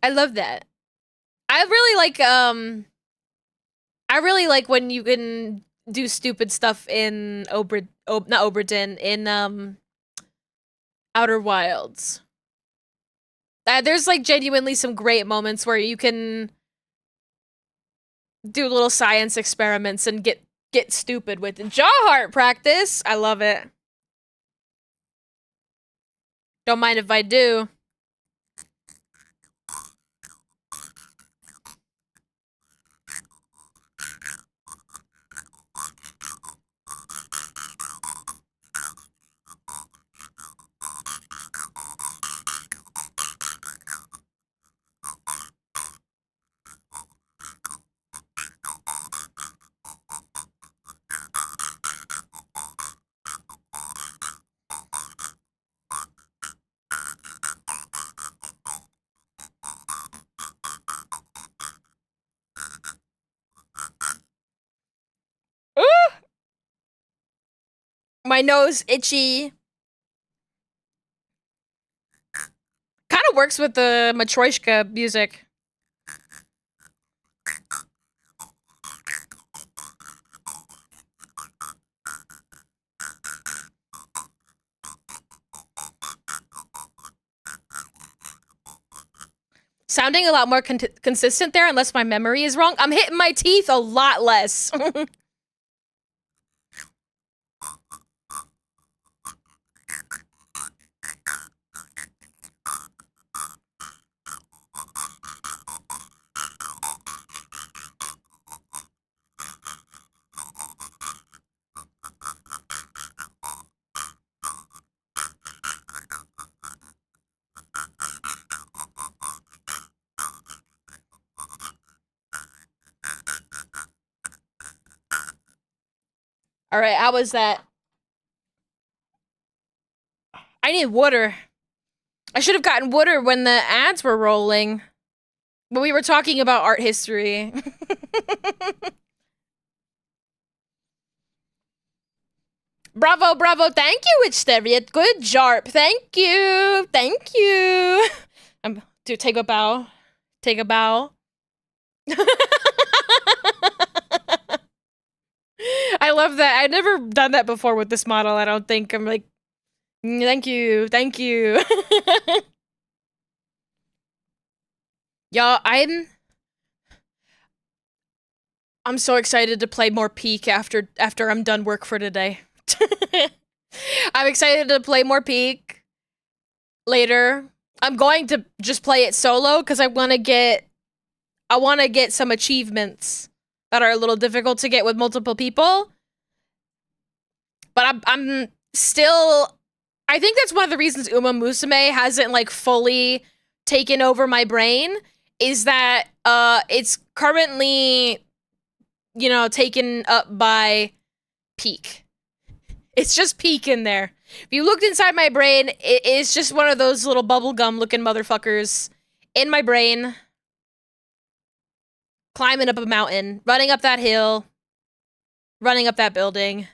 I love that. I really like when you can do stupid stuff in not Oberdin, in Outer Wilds. There's like genuinely some great moments where you can do little science experiments and get stupid with it. Jaw heart practice. I love it. Don't mind if I do. Ooh! My nose itchy. Kind of works with the Matryoshka music. Sounding a lot more consistent there, unless my memory is wrong. I'm hitting my teeth a lot less. All right, how was that? I need water. I should have gotten water when the ads were rolling. But we were talking about art history. Bravo, bravo. Thank you, Witchteriot. Good jarp. Thank you. Thank you. Do take a bow. Take a bow. I love that. I've never done that before with this model, I don't think. I'm like, thank you. Thank you. Y'all, I'm so excited to play more Peak after I'm done work for today. I'm excited to play more Peak later. I'm going to just play it solo because I want to get some achievements that are a little difficult to get with multiple people. But I'm still, I think that's one of the reasons Uma Musume hasn't like fully taken over my brain, is that it's currently, taken up by Peak. It's just Peak in there. If you looked inside my brain, it is just one of those little bubblegum looking motherfuckers in my brain, climbing up a mountain, running up that hill, running up that building.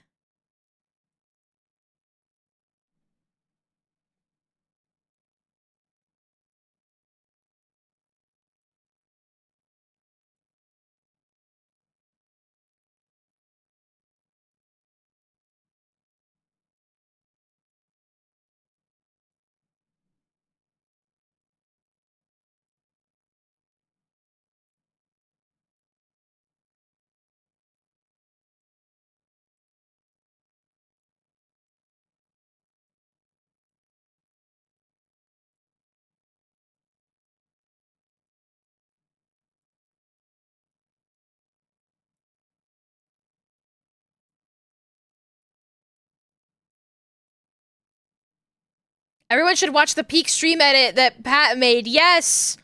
Everyone should watch the peak stream edit that Pat made. Yes!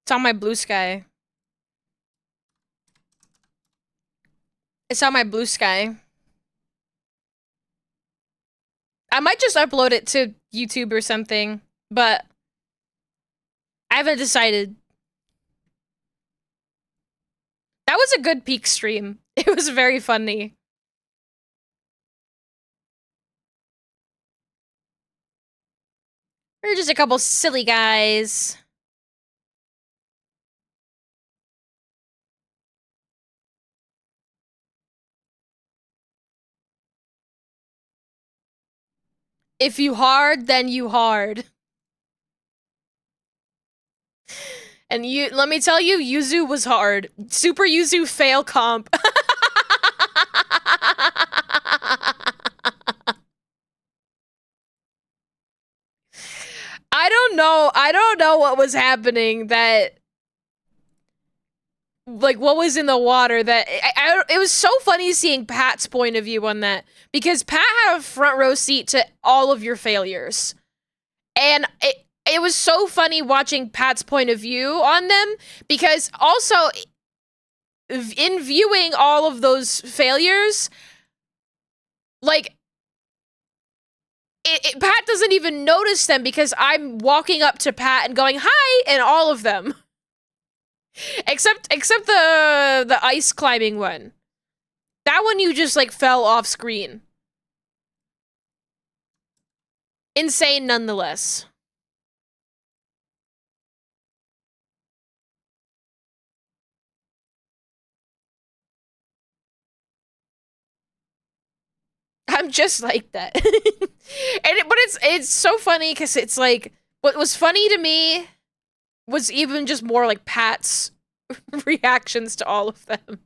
It's on my Blue Sky. It's on my Blue Sky. I might just upload it to YouTube or something, but I haven't decided. That was a good peak stream. It was very funny. We're just a couple silly guys. If you hard, then you hard. And let me tell you, Yuzu was hard. Super Yuzu fail comp. I don't know what was happening that, like, what was in the water that, it was so funny seeing Pat's point of view on that, because Pat had a front row seat to all of your failures. And it was so funny watching Pat's point of view on them, because also, in viewing all of those failures, like, Pat doesn't even notice them because I'm walking up to Pat and going, hi, and all of them. Except the ice climbing one. That one you just, like, fell off screen. Insane nonetheless. I'm just like that. But it's so funny because it's like, what was funny to me was even just more like Pat's reactions to all of them.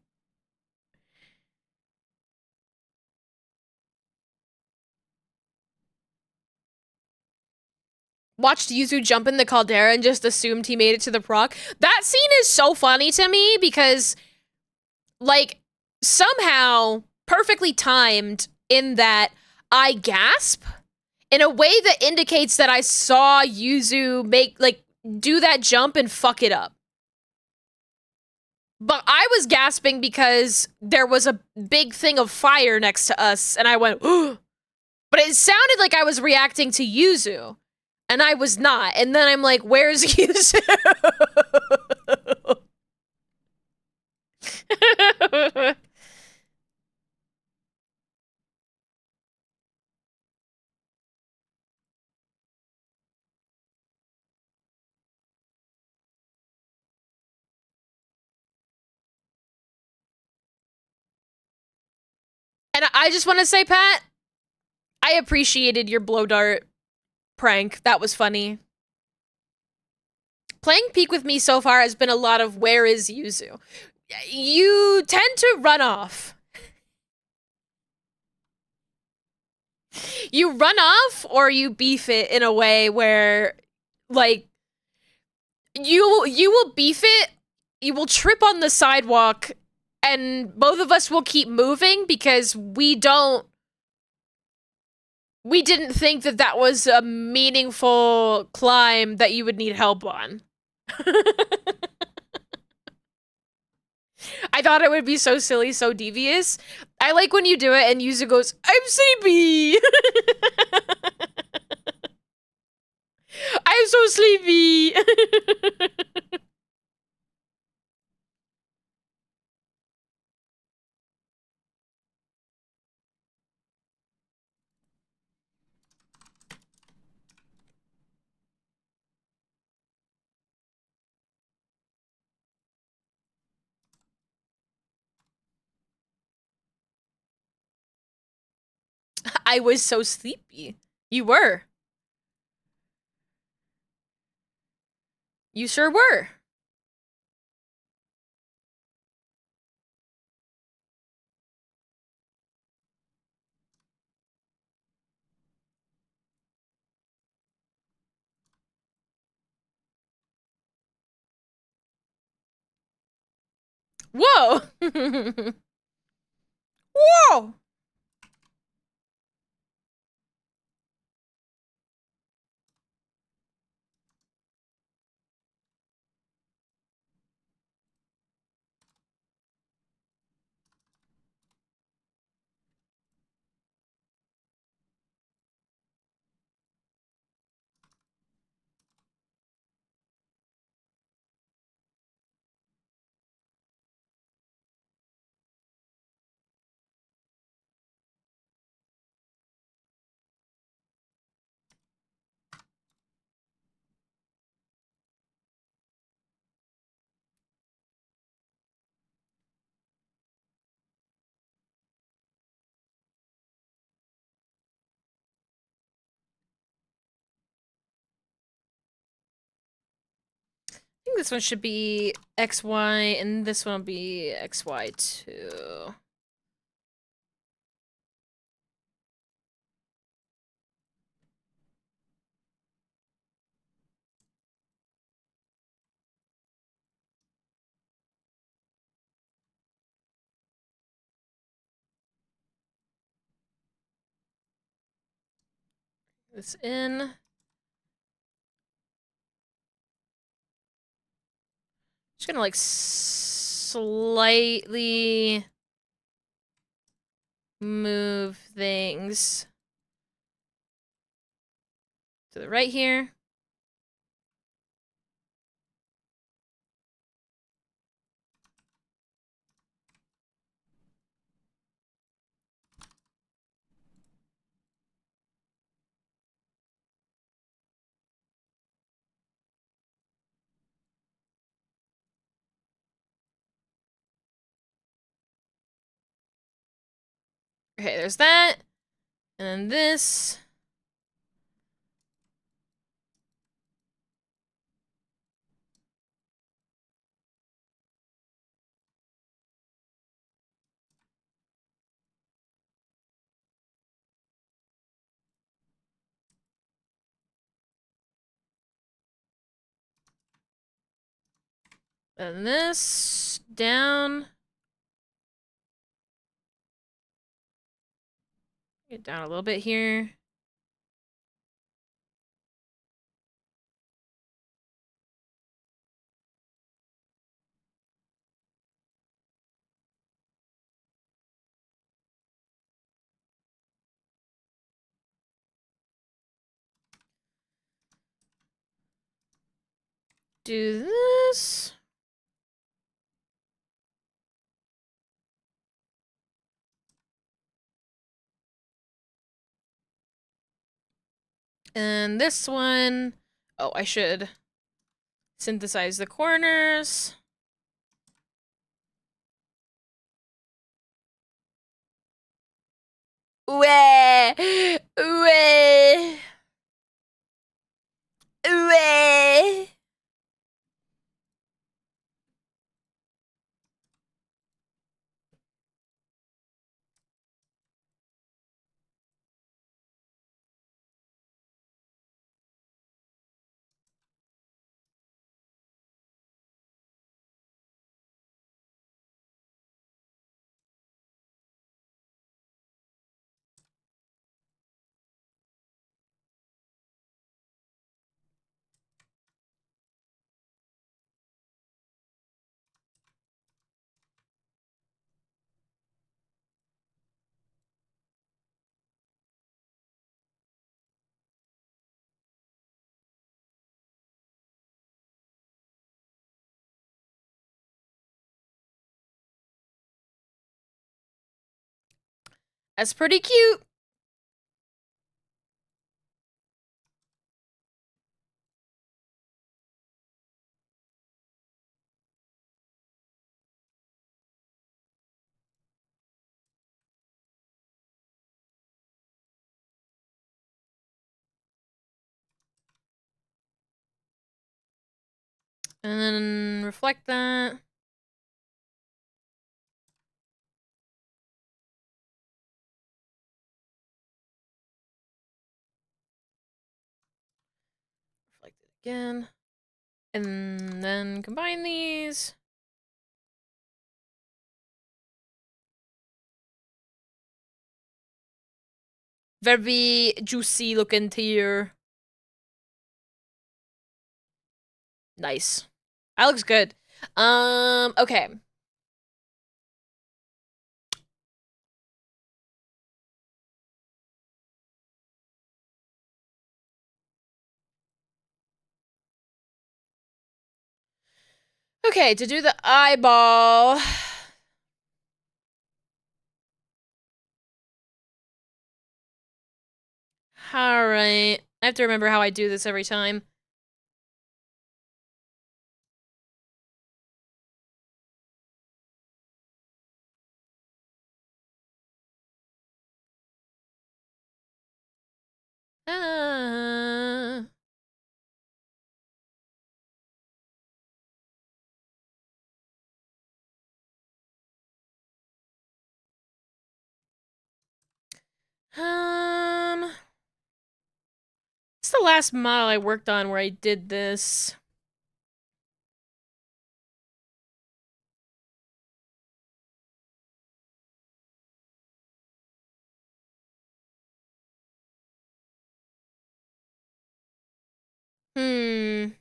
Watched Yuzu jump in the caldera and just assumed he made it to the proc. That scene is so funny to me because, like, somehow perfectly timed in that I gasp in a way that indicates that I saw Yuzu do that jump and fuck it up. But I was gasping because there was a big thing of fire next to us, and I went, but it sounded like I was reacting to Yuzu, and I was not. And then I'm like, where's Yuzu? And I just want to say, Pat, I appreciated your blow dart prank. That was funny. Playing Peak with me so far has been a lot of where is Yuzu? You tend to run off. You run off or you beef it in a way where, like, you will beef it, you will trip on the sidewalk, and both of us will keep moving because we didn't think that that was a meaningful climb that you would need help on. I thought it would be so silly, so devious. I like when you do it and Yuzu goes, I'm sleepy! I'm so sleepy! I was so sleepy. You were. You sure were. Whoa! Whoa! think this one should be XY, and this one will be XY too. This in. Just gonna like slightly move things to the right here. Okay, there's that. And then this. And this down. Get down a little bit here. Do this. And this one. Oh, I should synthesize the corners. Wah! Wah! Wah! That's pretty cute. And then reflect that. Reflect it again. And then combine these. Very juicy looking tier. Nice. That looks good. Okay. Okay, to do the eyeball. Alright. I have to remember how I do this every time. It's the last model I worked on where I did this. Hmm.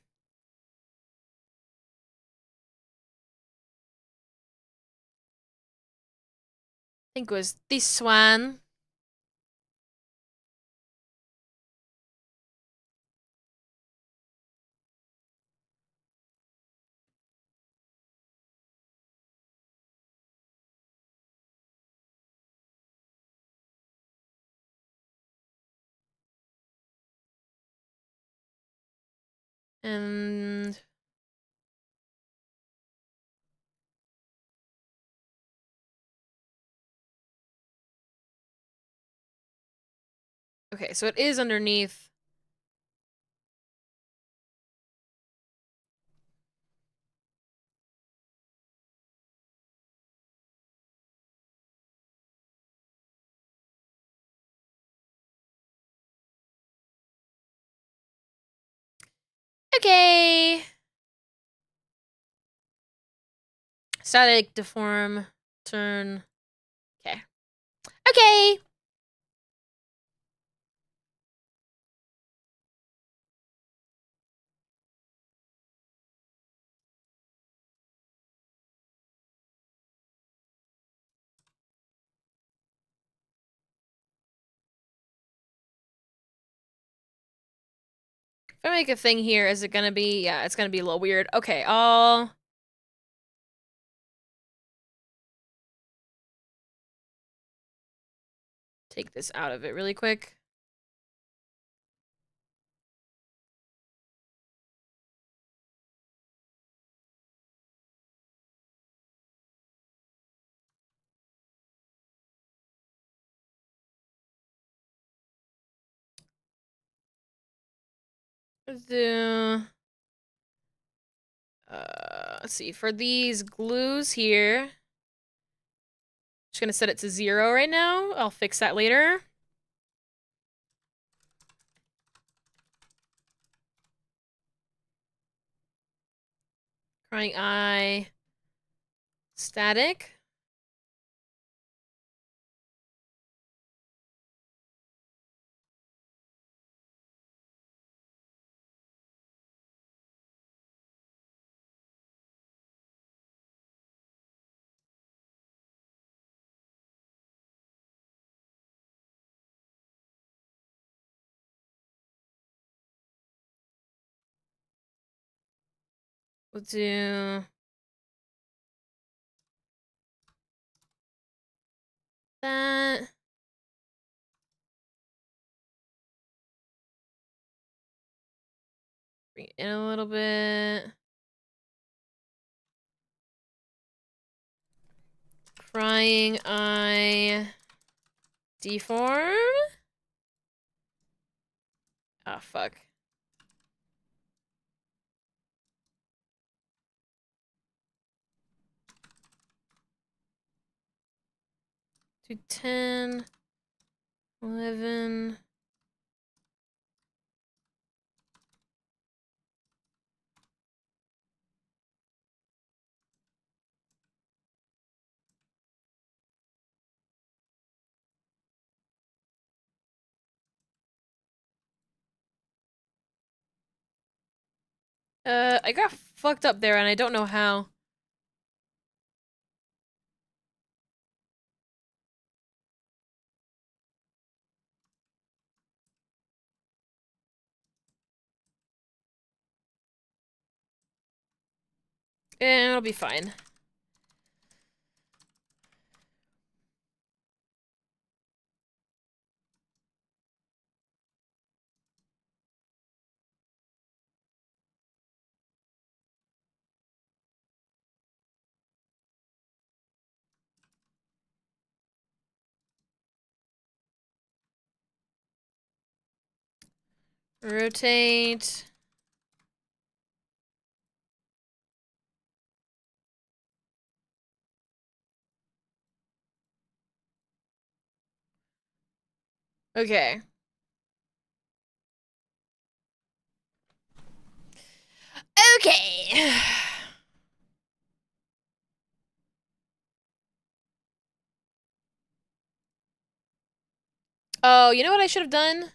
I think it was this one. And okay, so it is underneath. Okay. Static, deform, turn. Okay. Okay. If I make a thing here, is it gonna be? Yeah, it's gonna be a little weird. Okay, I'll take this out of it really quick. Let's do. Let's see. For these glues here, just gonna set it to 0 right now. I'll fix that later. Crying eye. Static. We'll do that. Bring it in a little bit. Crying eye. Deform. Ah, fuck. Do 10, 11. I got fucked up there and I don't know how. It'll be fine. Rotate. Okay. Okay. Oh, you know what I should have done?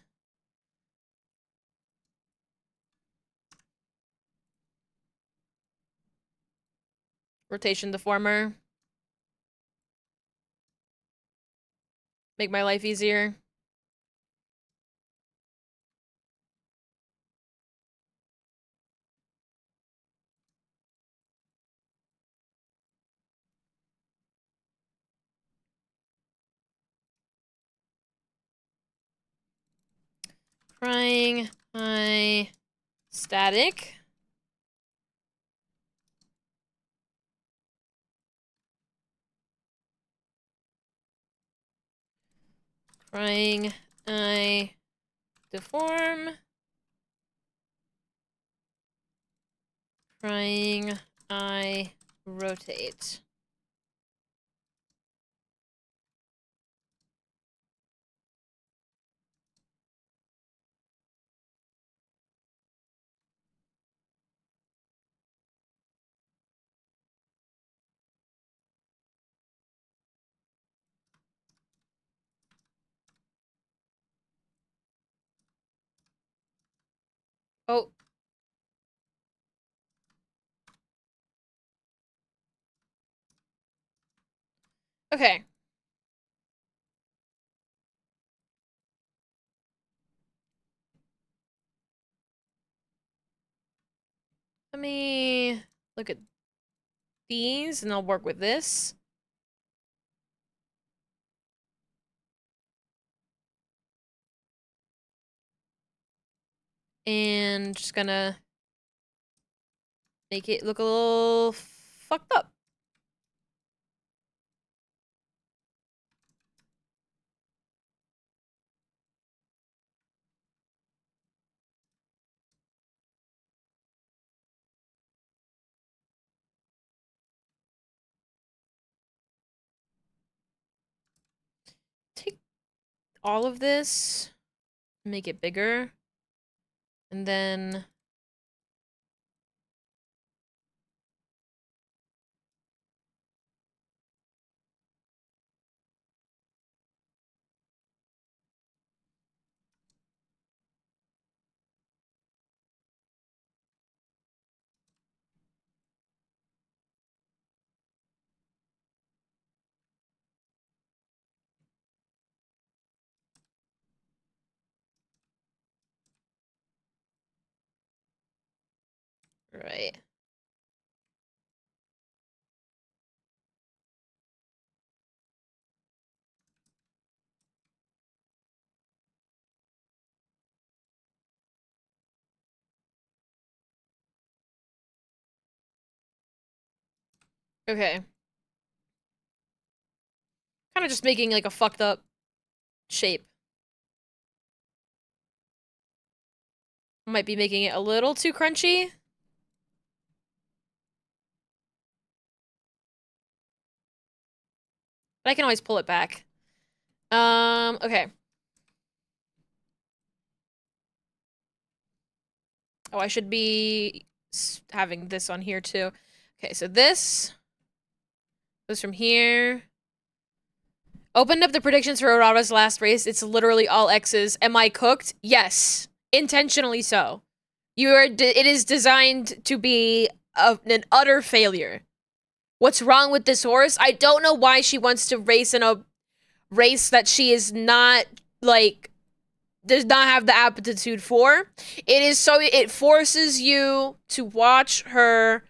Rotation deformer. Make my life easier. Crying high static. Crying eye deform. Crying eye rotate. Oh. Okay. Let me look at these and I'll work with this. And just gonna make it look a little fucked up. Take all of this, make it bigger, and then right. Okay. Kind of just making like a fucked up shape. Might be making it a little too crunchy. But I can always pull it back. Okay. Oh, I should be having this on here too. Okay, so this goes from here. Opened up the predictions for Urara's last race. It's literally all X's. Am I cooked? Yes. Intentionally so. It is designed to be an utter failure. What's wrong with this horse? I don't know why she wants to race in a race that she is not, like, does not have the aptitude for. It forces you to watch her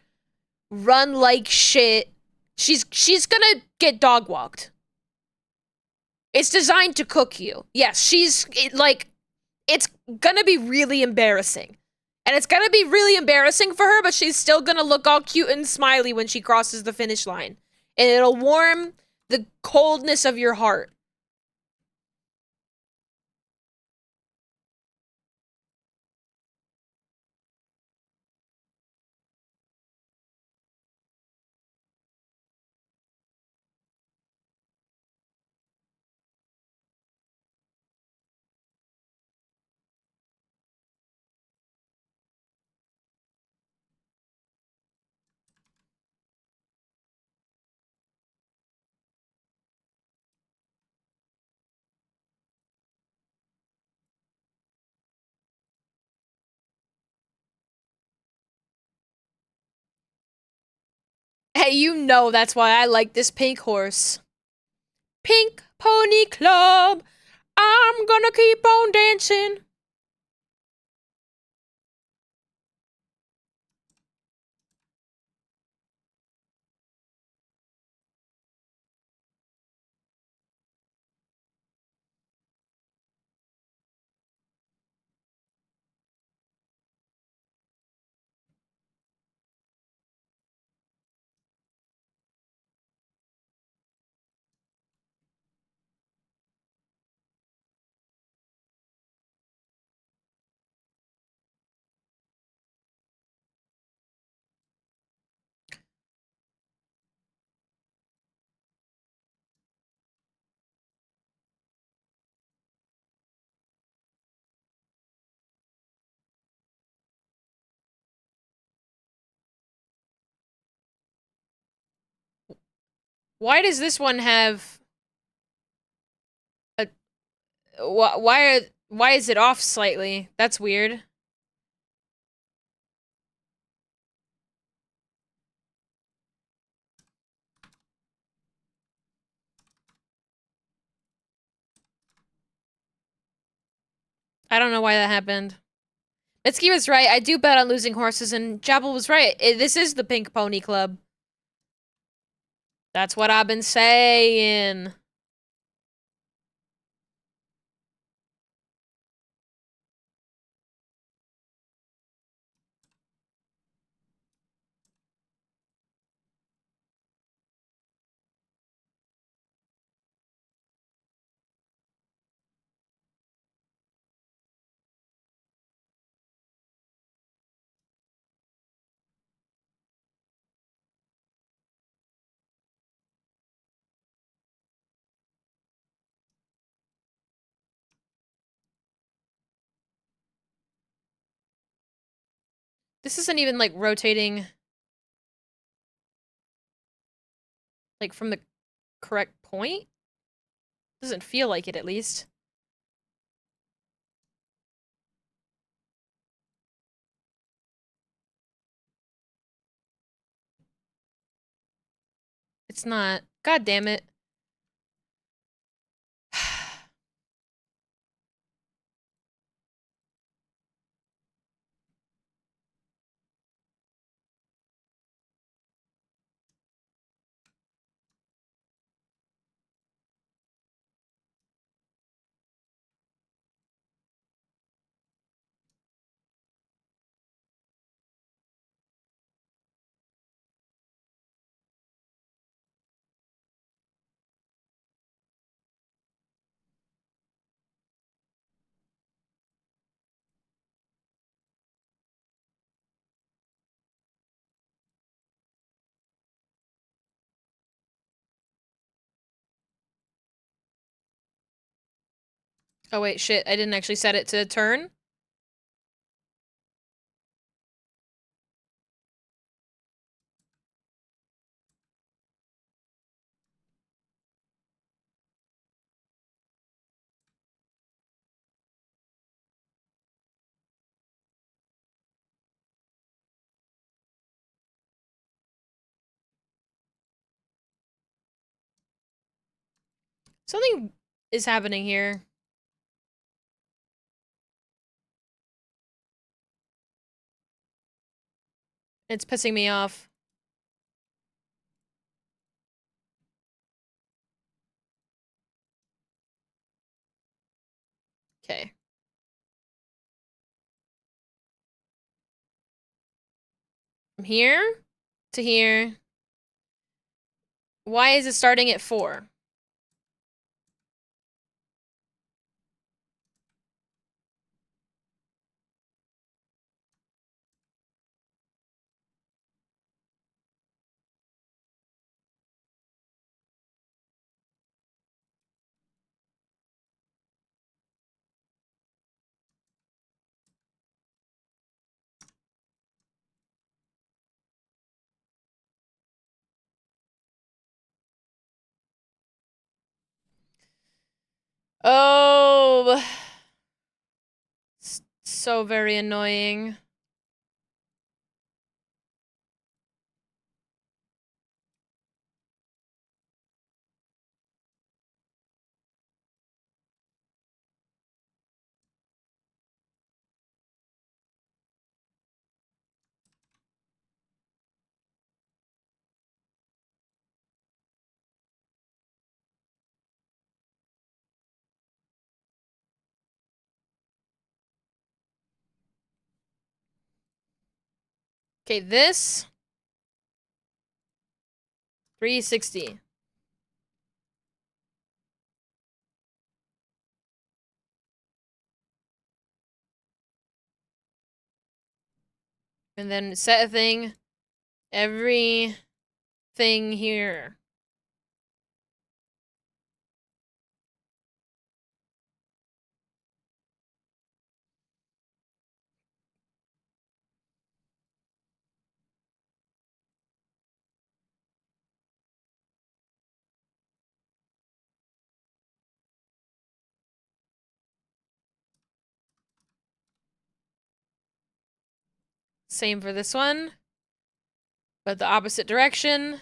run like shit. She's gonna get dog walked. It's designed to cook you. Yes, it's gonna be really embarrassing. And it's gonna be really embarrassing for her, but she's still gonna look all cute and smiley when she crosses the finish line. And it'll warm the coldness of your heart. You know that's why I like this pink horse. Pink Pony Club. I'm gonna keep on dancing. Why does this one have a why is it off slightly? That's weird. I don't know why that happened. Mitsuki was right. I do bet on losing horses, and Jabal was right. This is the Pink Pony Club. That's what I've been saying. This isn't even, like, rotating, like, from the correct point? Doesn't feel like it, at least. It's not. God damn it. Oh wait, shit, I didn't actually set it to turn. Something is happening here. It's pissing me off. Okay. From here to here. Why is it starting at 4? Oh, so very annoying. Okay, this 360. And then set a thing. Everything here. Same for this one, but the opposite direction.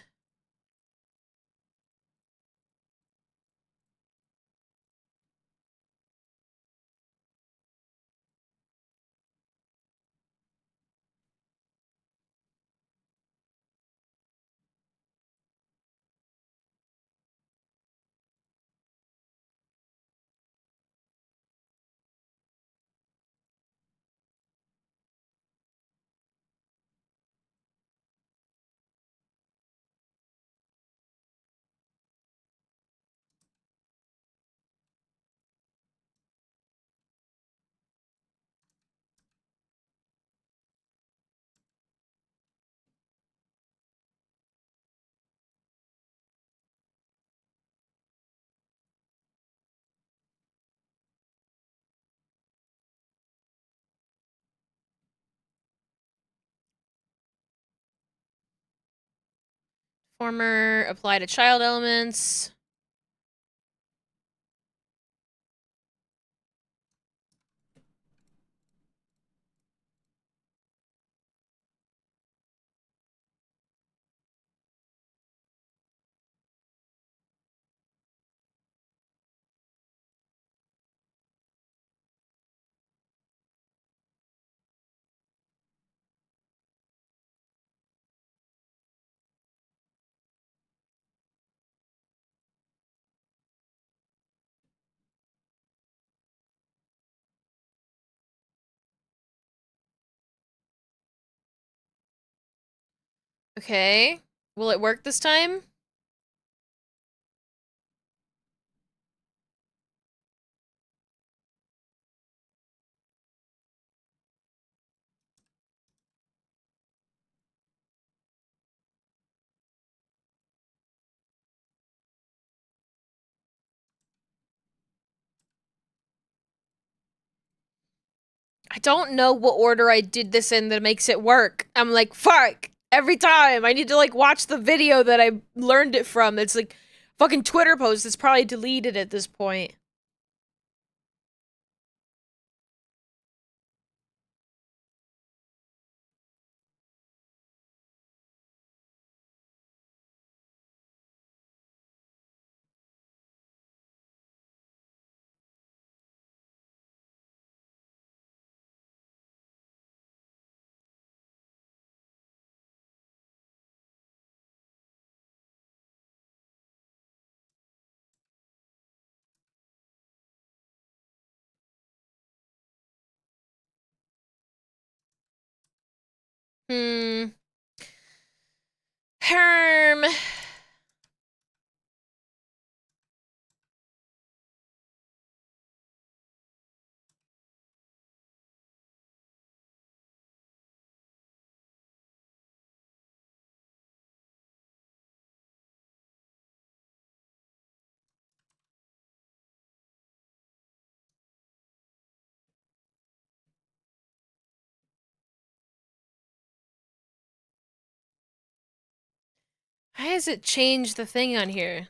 Former apply to child elements. Okay. Will it work this time? I don't know what order I did this in that makes it work. I'm like, fuck. Every time I need to like watch the video that I learned it from. It's like fucking Twitter post. It's probably deleted at this point. Hmm. Herm. Why has it changed the thing on here?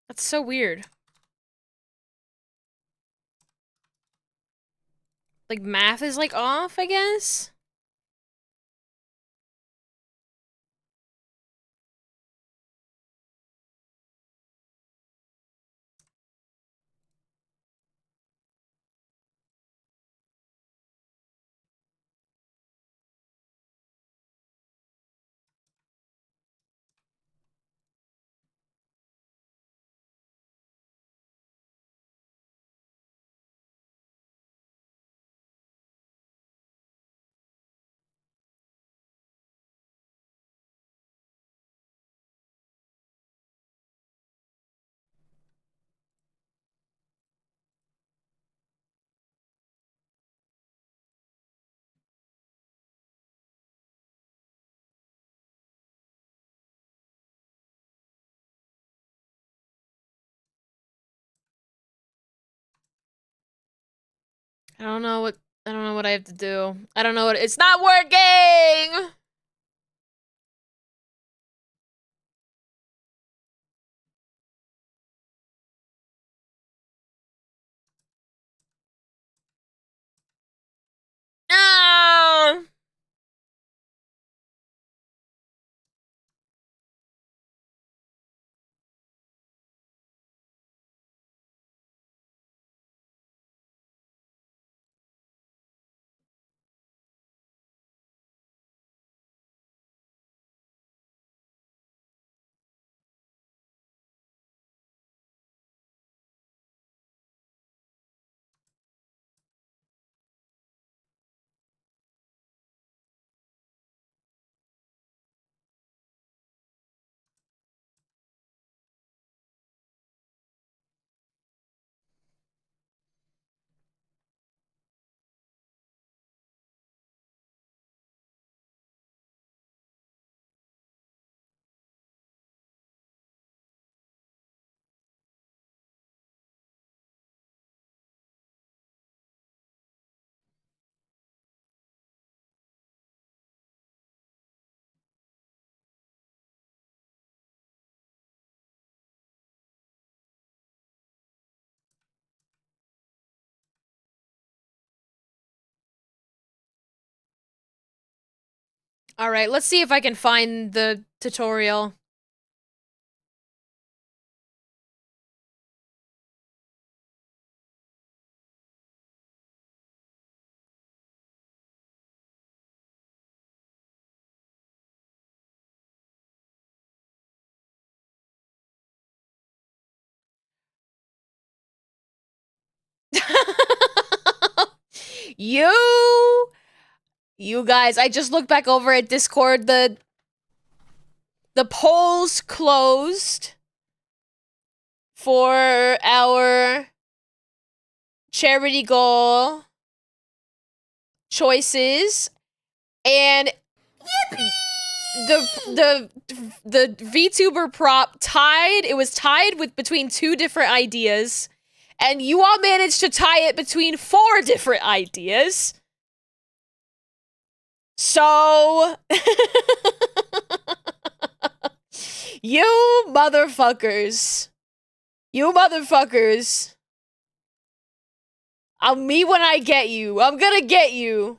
That's so weird. Like math is like off, I guess? I don't know what I have to do. I don't know what it's not working. No. All right, let's see if I can find the tutorial. you you guys, I just looked back over at Discord. The polls closed for our charity goal choices, and the VTuber prop tied. It was tied with between two different ideas, and you all managed to tie it between 4 different ideas. So you motherfuckers. You motherfuckers. I'll me when I get you. I'm gonna get you.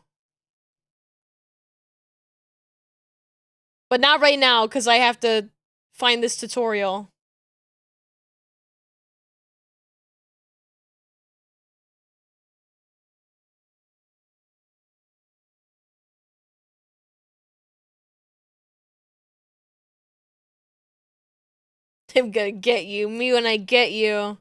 But not right now, because I have to find this tutorial. I'm gonna get you. Me when I get you.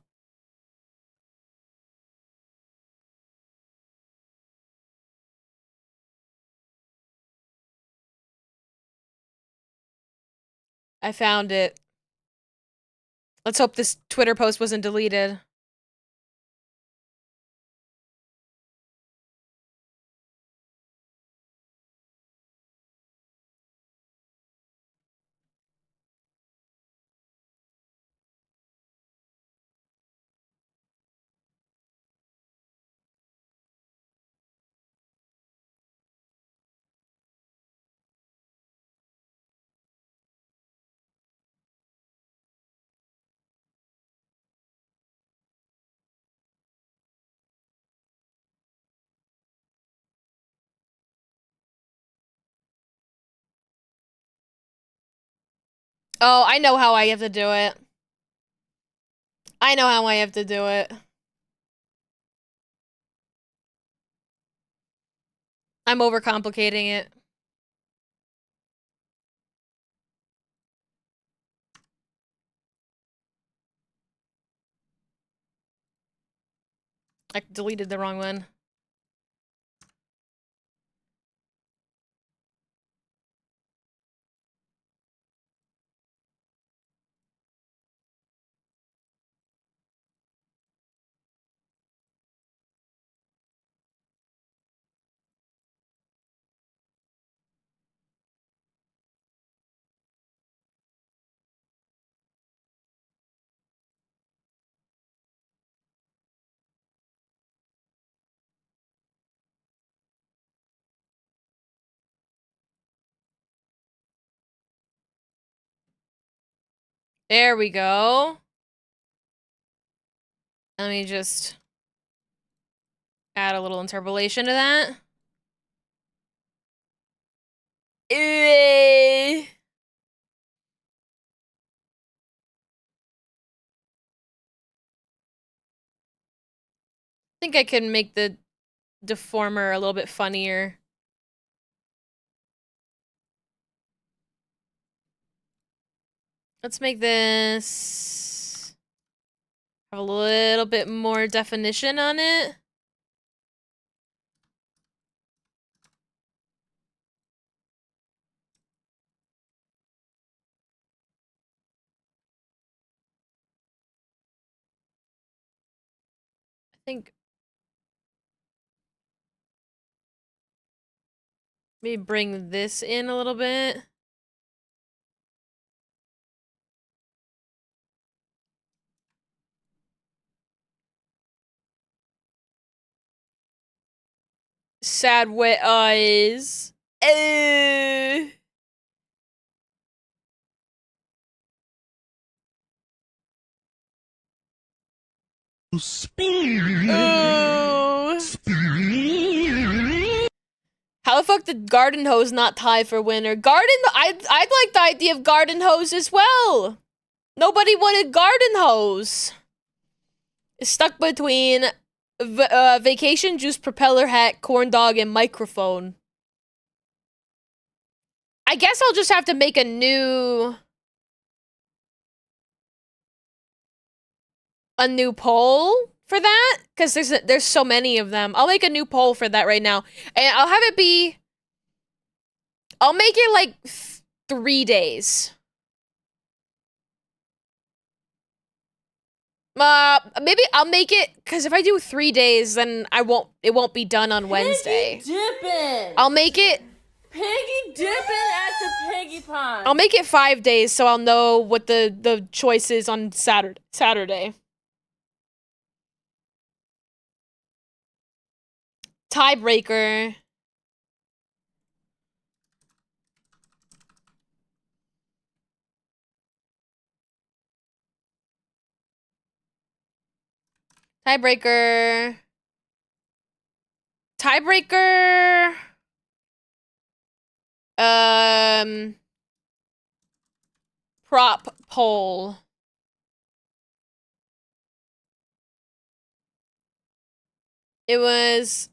I found it. Let's hope this Twitter post wasn't deleted. Oh, I know how I have to do it. I know how I have to do it. I'm overcomplicating it. I deleted the wrong one. There we go. Let me just add a little interpolation to that. I think I can make the deformer a little bit funnier. Let's make this have a little bit more definition on it. I think maybe bring this in a little bit. Sad wet eyes. How the fuck did garden hose not tie for winner? I'd like the idea of garden hose as well. Nobody wanted garden hose. It's stuck between vacation juice, propeller hat, corn dog, and microphone. I guess I'll just have to make a new poll for that because there's so many of them. I'll make a new poll for that right now, and I'll have it be. I'll make it like 3 days. Maybe I'll make it because if I do 3 days, then it won't be done on Wednesday. Piggy dipping. I'll make it. Piggy dipping at the piggy pond. I'll make it 5 days so I'll know what the choice is on Saturday. Tiebreaker. Tiebreaker. Tiebreaker. Prop poll. It was.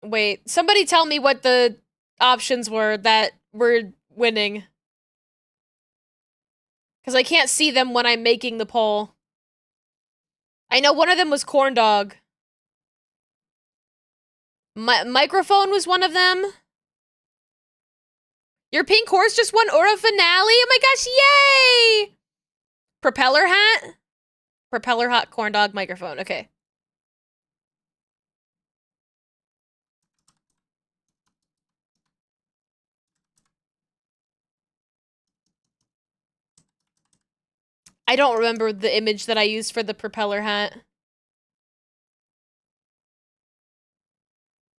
Wait, somebody tell me what the options were that were winning. Because I can't see them when I'm making the poll. I know one of them was corn dog. Microphone was one of them. Your pink horse just won Aura Finale? Oh my gosh, yay! Propeller hat? Propeller hat, corn dog, microphone. Okay. I don't remember the image that I used for the propeller hat.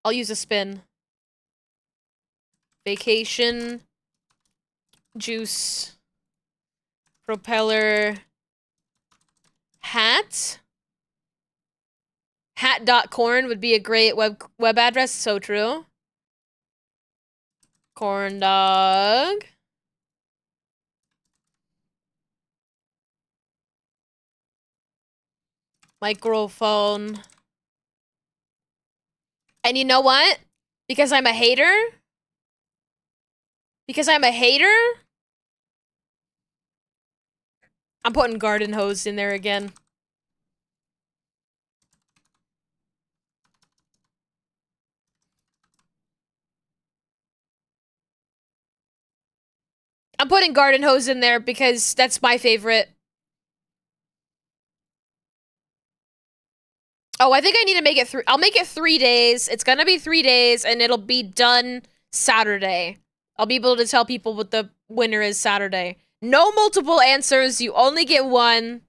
I'll use a spin. Vacation. Juice. Propeller. Hat. Hat.corn would be a great web address. So true. Corn dog. Microphone. And you know what? Because I'm a hater. I'm putting garden hose in there again. I'm putting garden hose in there because that's my favorite. Oh, I think I need to make it I'll make it 3 days. It's gonna be 3 days, and it'll be done Saturday. I'll be able to tell people what the winner is Saturday. No multiple answers. You only get one.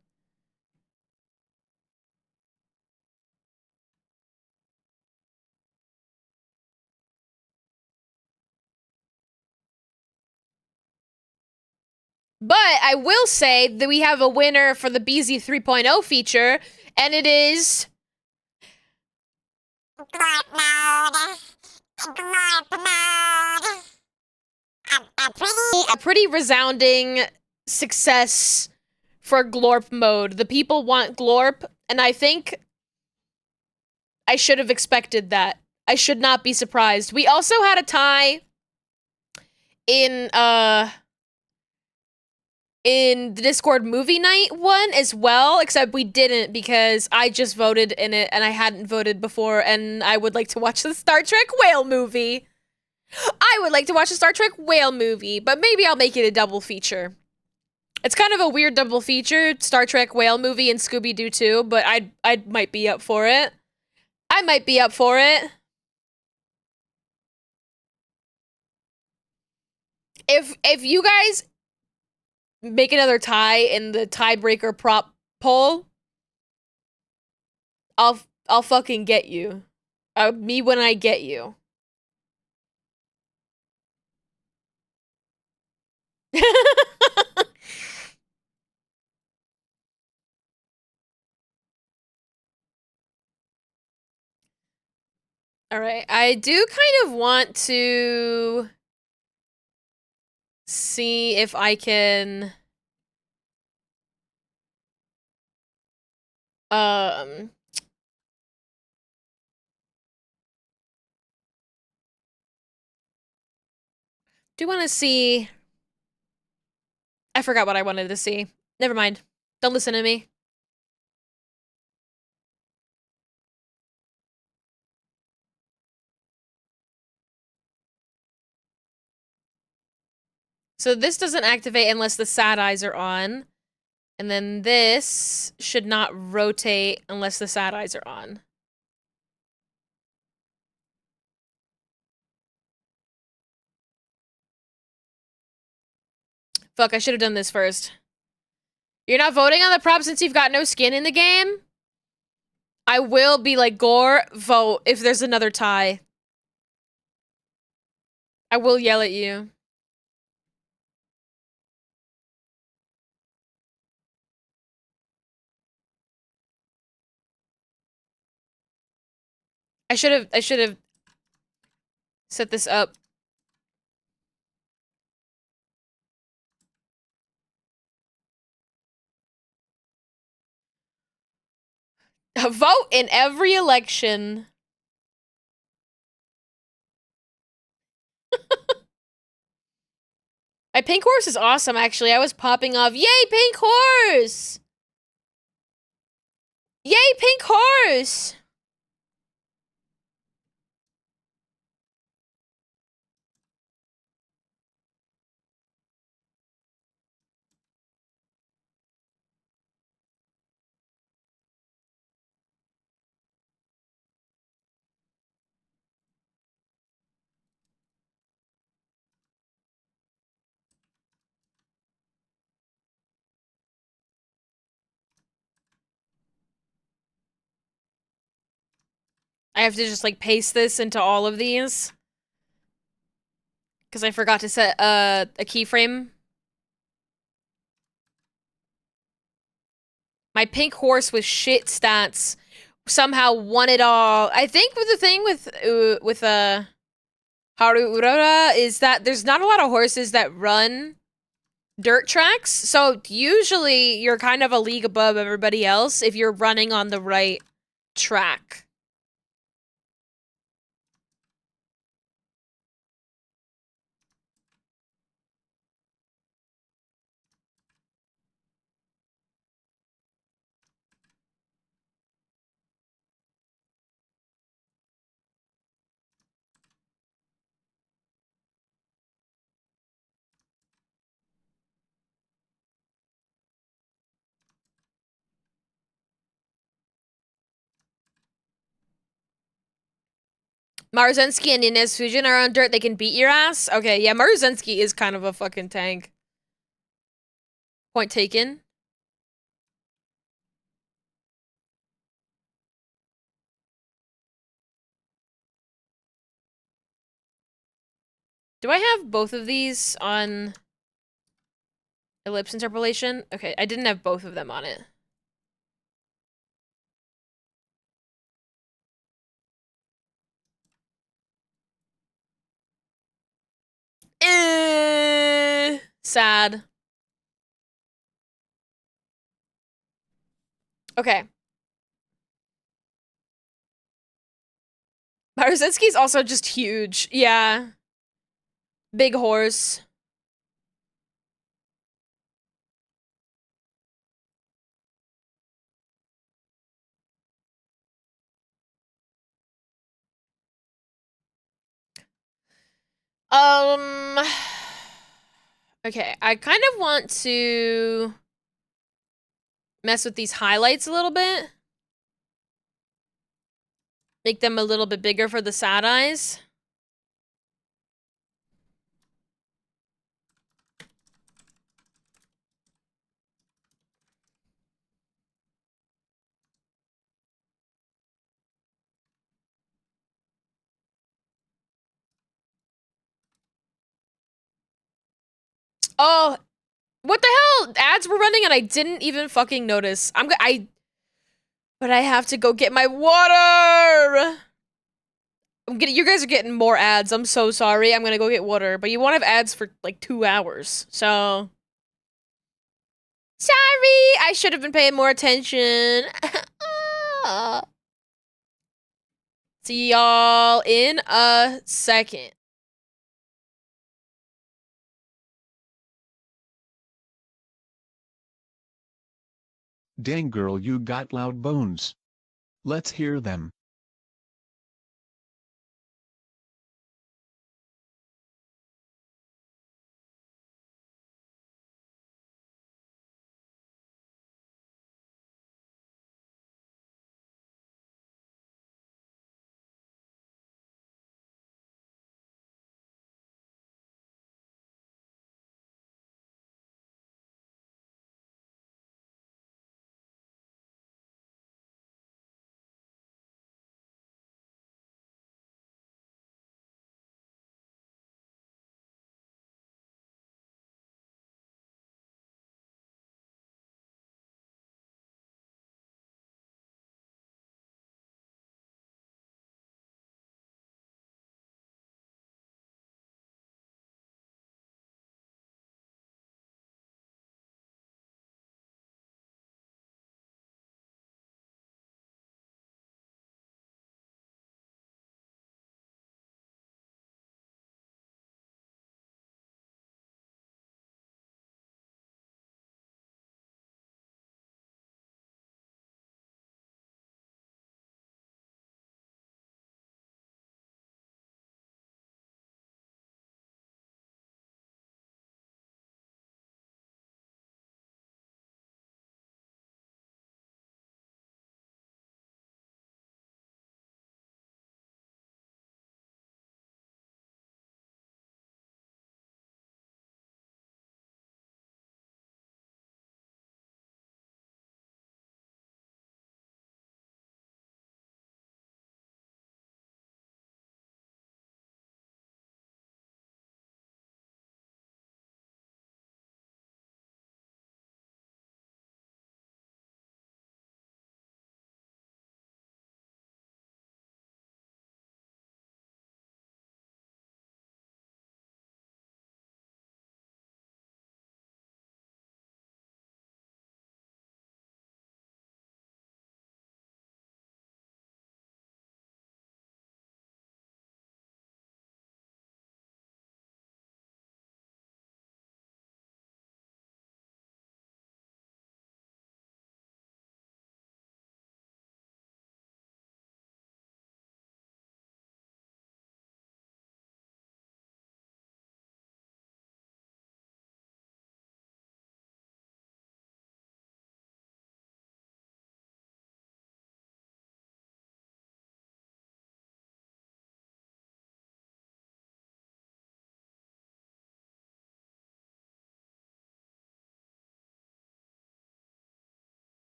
But I will say that we have a winner for the BZ 3.0 feature, and it is a pretty resounding success for Glorp mode. The people want Glorp, and I think I should have expected that. I should not be surprised. We also had a tie in the Discord movie night one as well, except we didn't because I just voted in it and I hadn't voted before, and I would like to watch the Star Trek whale movie. I would like to watch a Star Trek whale movie, but maybe I'll make it a double feature. It's kind of a weird double feature, Star Trek whale movie and Scooby-Doo 2, but I might be up for it. I might be up for it. If you guys make another tie in the tiebreaker prop poll, I'll fucking get you. Me when I get you. All right, I do kind of want to see if I can um do want to see. I forgot what I wanted to see. Never mind. Don't listen to me. So this doesn't activate unless the sad eyes are on. And then this should not rotate unless the sad eyes are on. Fuck, I should have done this first. You're not voting on the prop since you've got no skin in the game? I will be like, Gore, vote if there's another tie. I will yell at you. I should have set this up. Vote in every election. My pink horse is awesome, actually. I was popping off. Yay, pink horse! Yay, pink horse! I have to just, like, paste this into all of these. Because I forgot to set a keyframe. My pink horse with shit stats somehow won it all. I think the thing with Haru Urara is that there's not a lot of horses that run dirt tracks, so usually you're kind of a league above everybody else if you're running on the right track. Maruzensky and Inez Fujin are on dirt, they can beat your ass? Okay, yeah, Maruzensky is kind of a fucking tank. Point taken. Do I have both of these on Ellipse interpolation. Okay, I didn't have both of them on it. Sad. Okay. Maruzinski's also just huge. Yeah. Big horse. Um, okay, I kind of want to mess with these highlights a little bit. Make them a little bit bigger for the sad eyes. Oh, what the hell? Ads were running and I didn't even fucking notice. But I have to go get my water. You guys are getting more ads. I'm so sorry. I'm gonna go get water. But you won't have ads for like 2 hours. So. Sorry! I should have been paying more attention. See y'all in a second. Dang girl, you got loud bones. Let's hear them.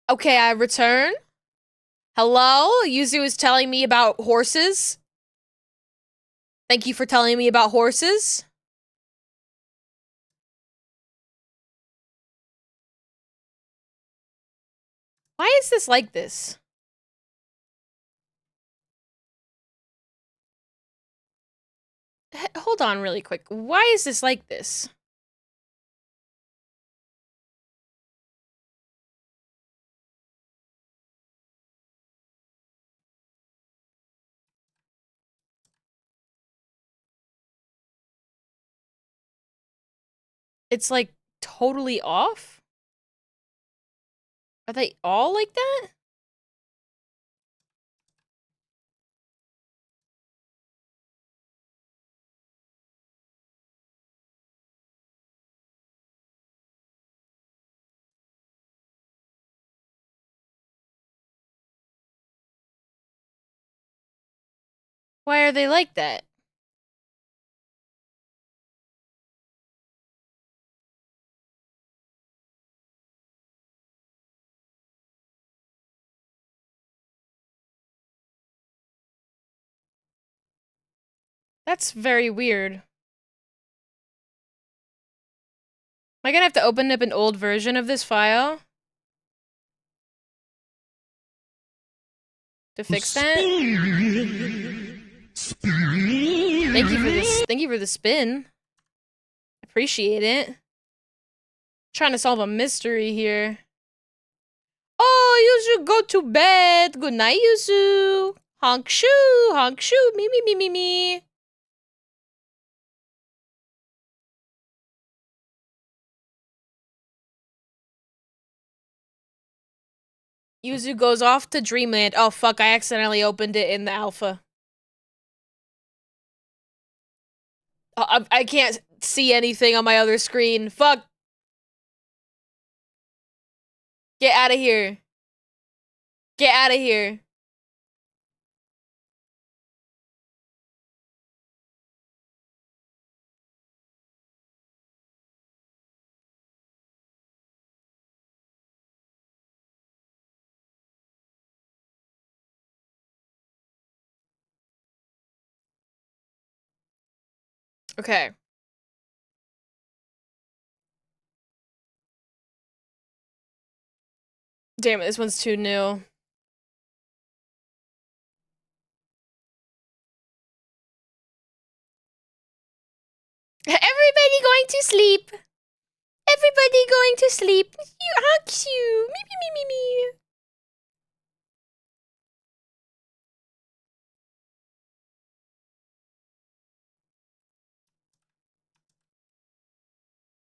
Okay, I return. Hello? Yuzu is telling me about horses. Thank you for telling me about horses. Why is this like this? Hold on really quick. Why is this like this? It's like totally off? Are they all like that? Why are they like that? That's very weird. Am I gonna have to open up an old version of this file to fix that? Thank you for this. Thank you for the spin. Appreciate it. Trying to solve a mystery here. Oh, Yuzu, go to bed. Good night, Yuzu. Honk shoo, honk shoo. Me, me, me, me, me. Yuzu goes off to Dreamland. Oh, fuck, I accidentally opened it in the alpha. I can't see anything on my other screen. Fuck. Get out of here. Get out of here. Okay. Damn it, this one's too new. Everybody going to sleep. Everybody going to sleep. You are cute. Me, me, me, me, me.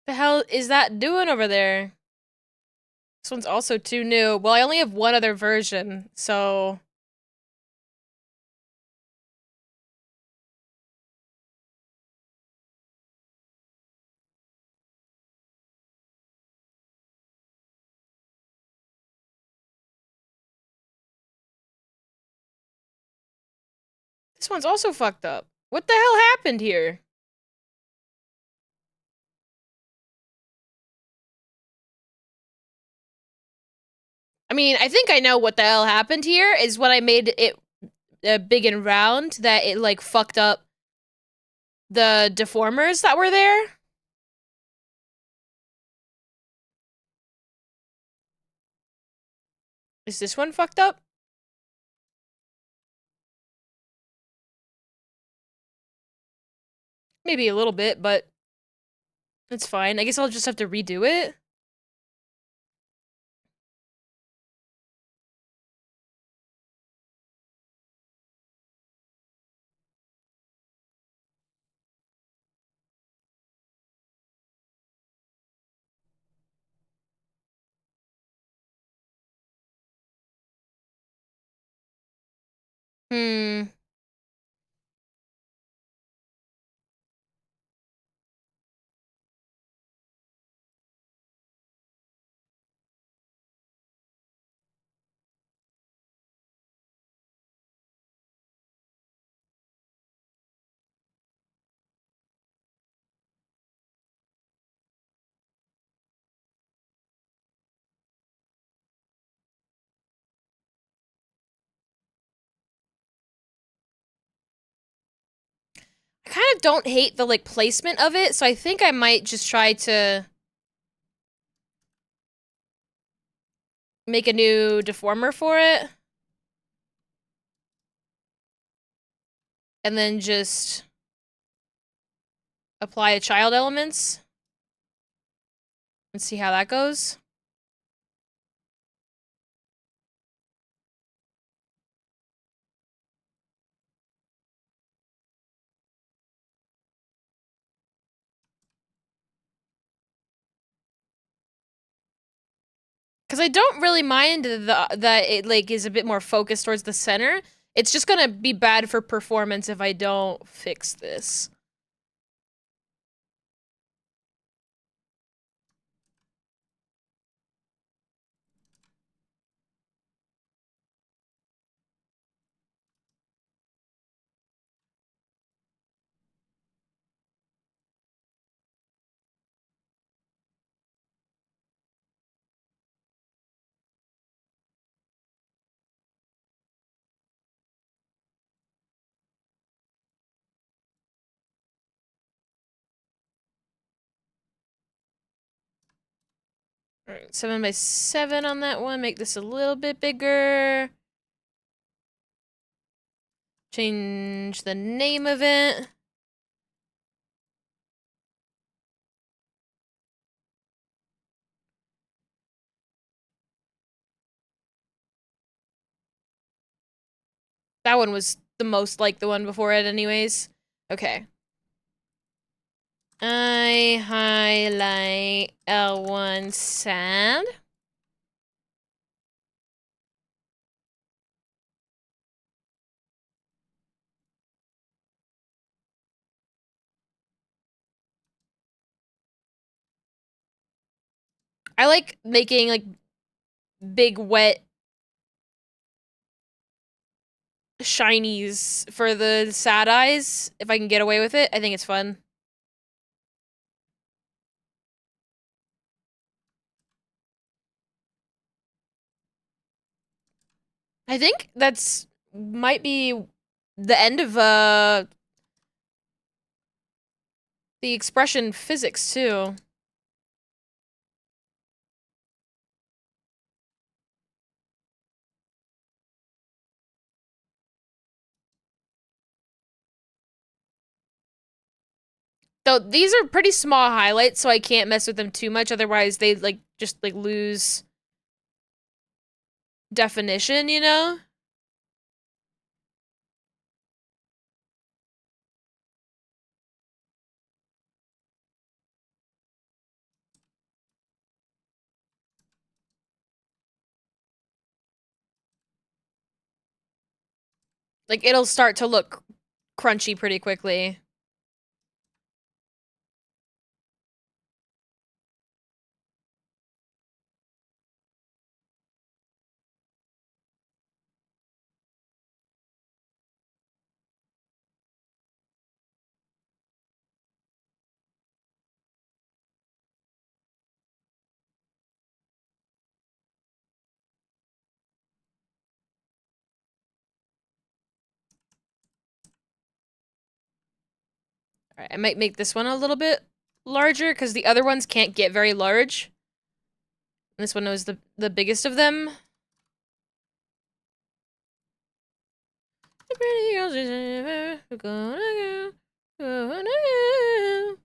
The hell is that doing over there? This one's also too new. Well, I only have one other version, so... This one's also fucked up. What the hell happened here? I mean, I think I know what the hell happened here is when I made it big and round that it, like, fucked up the deformers that were there. Is this one fucked up? Maybe a little bit, but it's fine. I guess I'll just have to redo it. Hmm. kind of don't hate the, like, placement of it, so I think I might just try to make a new deformer for it. And then just apply a child elements and see how that goes. Because I don't really mind that it, like, is a bit more focused towards the center. It's just gonna be bad for performance if I don't fix this. Alright, 7x7 on that one. Make this a little bit bigger. Change the name of it. That one was the most like the one before it anyways. Okay. I highlight L1 sad. I like making, like, big, wet shinies for the sad eyes. If I can get away with it, I think it's fun. I think that's might be the end of the expression physics too. Though these are pretty small highlights, so I can't mess with them too much, otherwise they, like, just, like, lose definition, you know? Like, it'll start to look crunchy pretty quickly. Alright, I might make this one a little bit larger, because the other ones can't get very large. And this one was the biggest of them. The pretty girls is ever gonna go.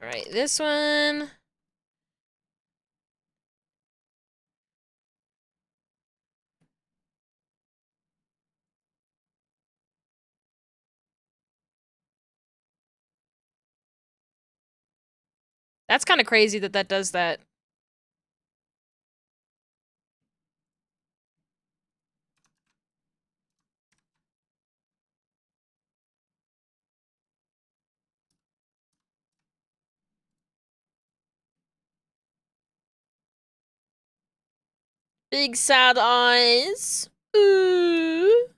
Alright, this one. That's kind of crazy that that does that. Big sad eyes. Ooh.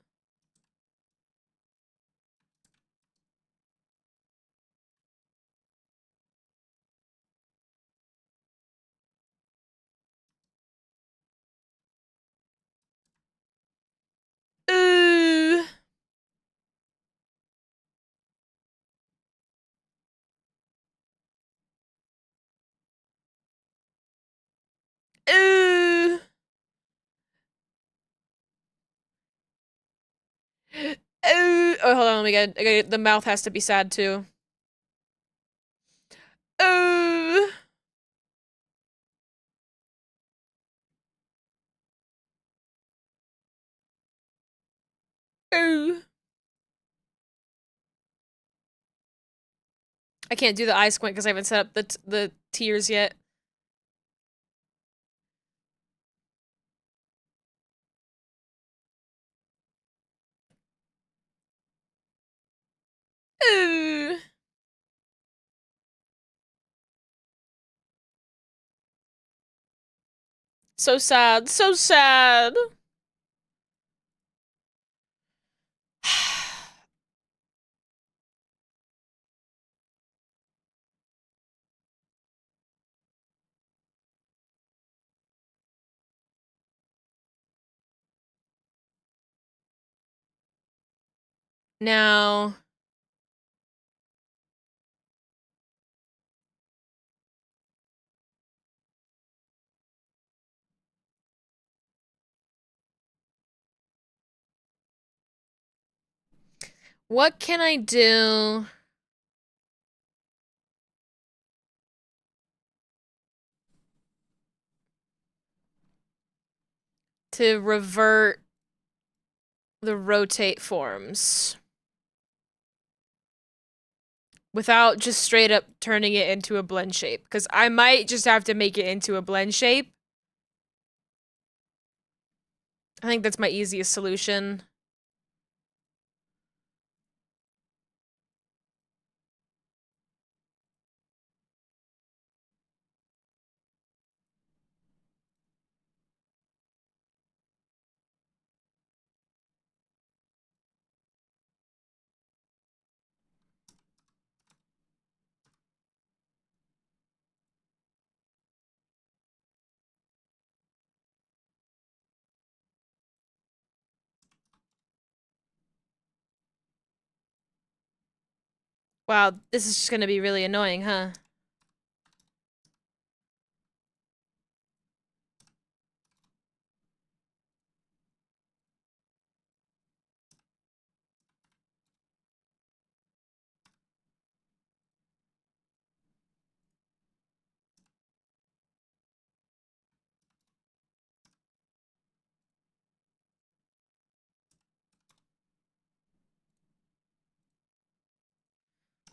Ooh. Oh, hold on, the mouth has to be sad too. Oh. Oh. I can't do the eye squint because I haven't set up the tears yet. Oh. So sad, so sad. Now, what can I do to revert the rotate forms without just straight up turning it into a blend shape? Because I might just have to make it into a blend shape. I think that's my easiest solution. Wow, this is just gonna be really annoying, huh?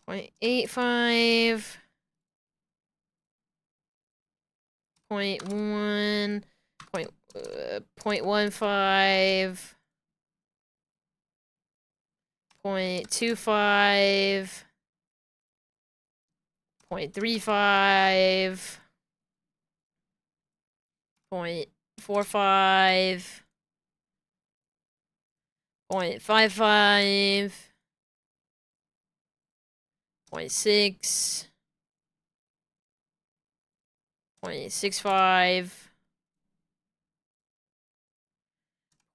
Point 0.85. 0.1. 0.15. 0.25. 0.35. 0.45. 0.55. 0.6. 0.65.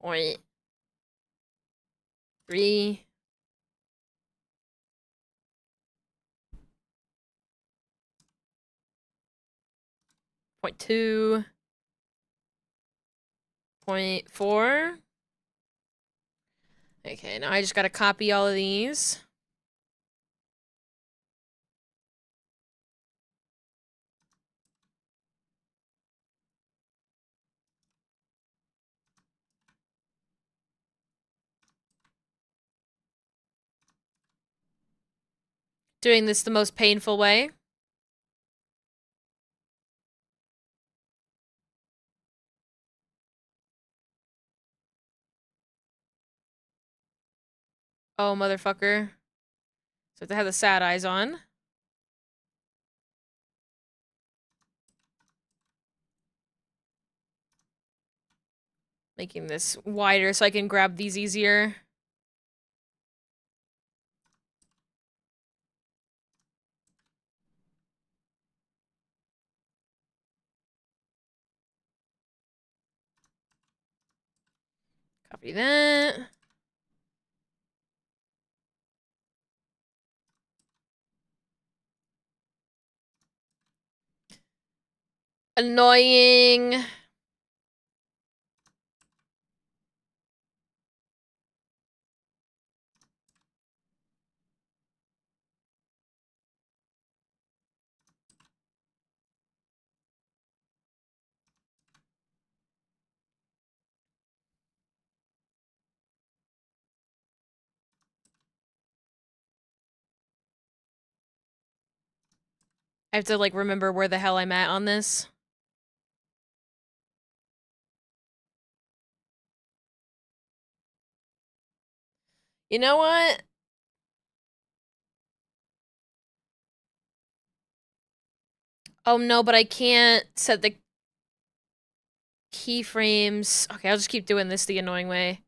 0.3. 0.2. 0.4. Okay, now I just gotta copy all of these. Doing this the most painful way. Oh, motherfucker. So to have the sad eyes on. Making this wider so I can grab these easier. Copy that. Annoying. I have to like remember where the hell I'm at on this. You know what? Oh no, but I can't set the keyframes. Okay, I'll just keep doing this the annoying way.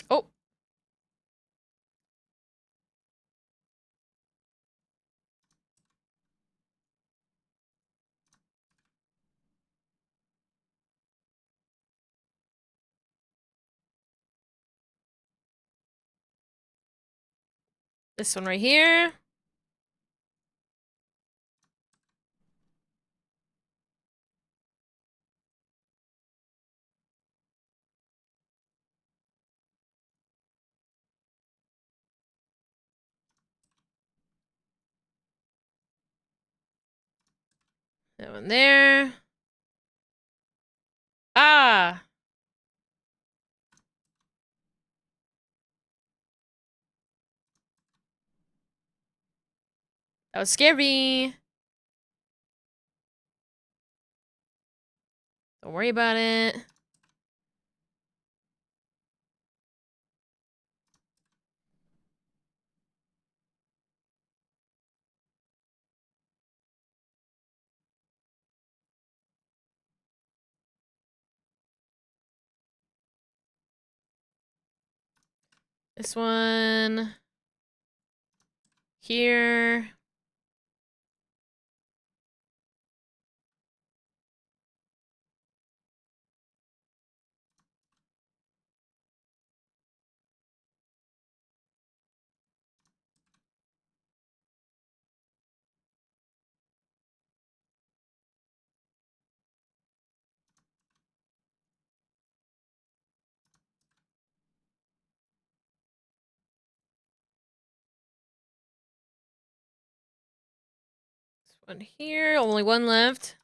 Oh, this one right here. That one there. Ah! That was scary. Don't worry about it. This one. Here. This one here. Only one left.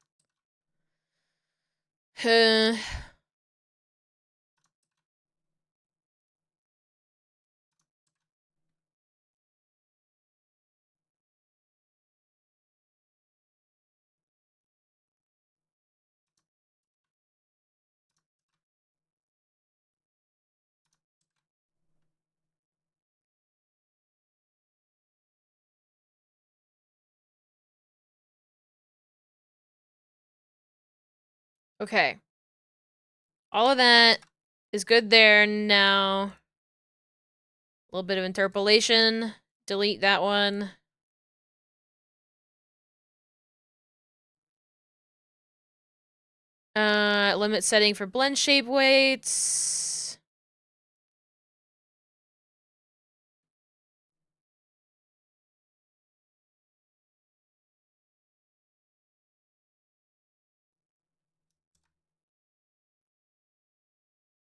Okay. All of that is good there now. A little bit of interpolation. Delete that one. Limit setting for blend shape weights.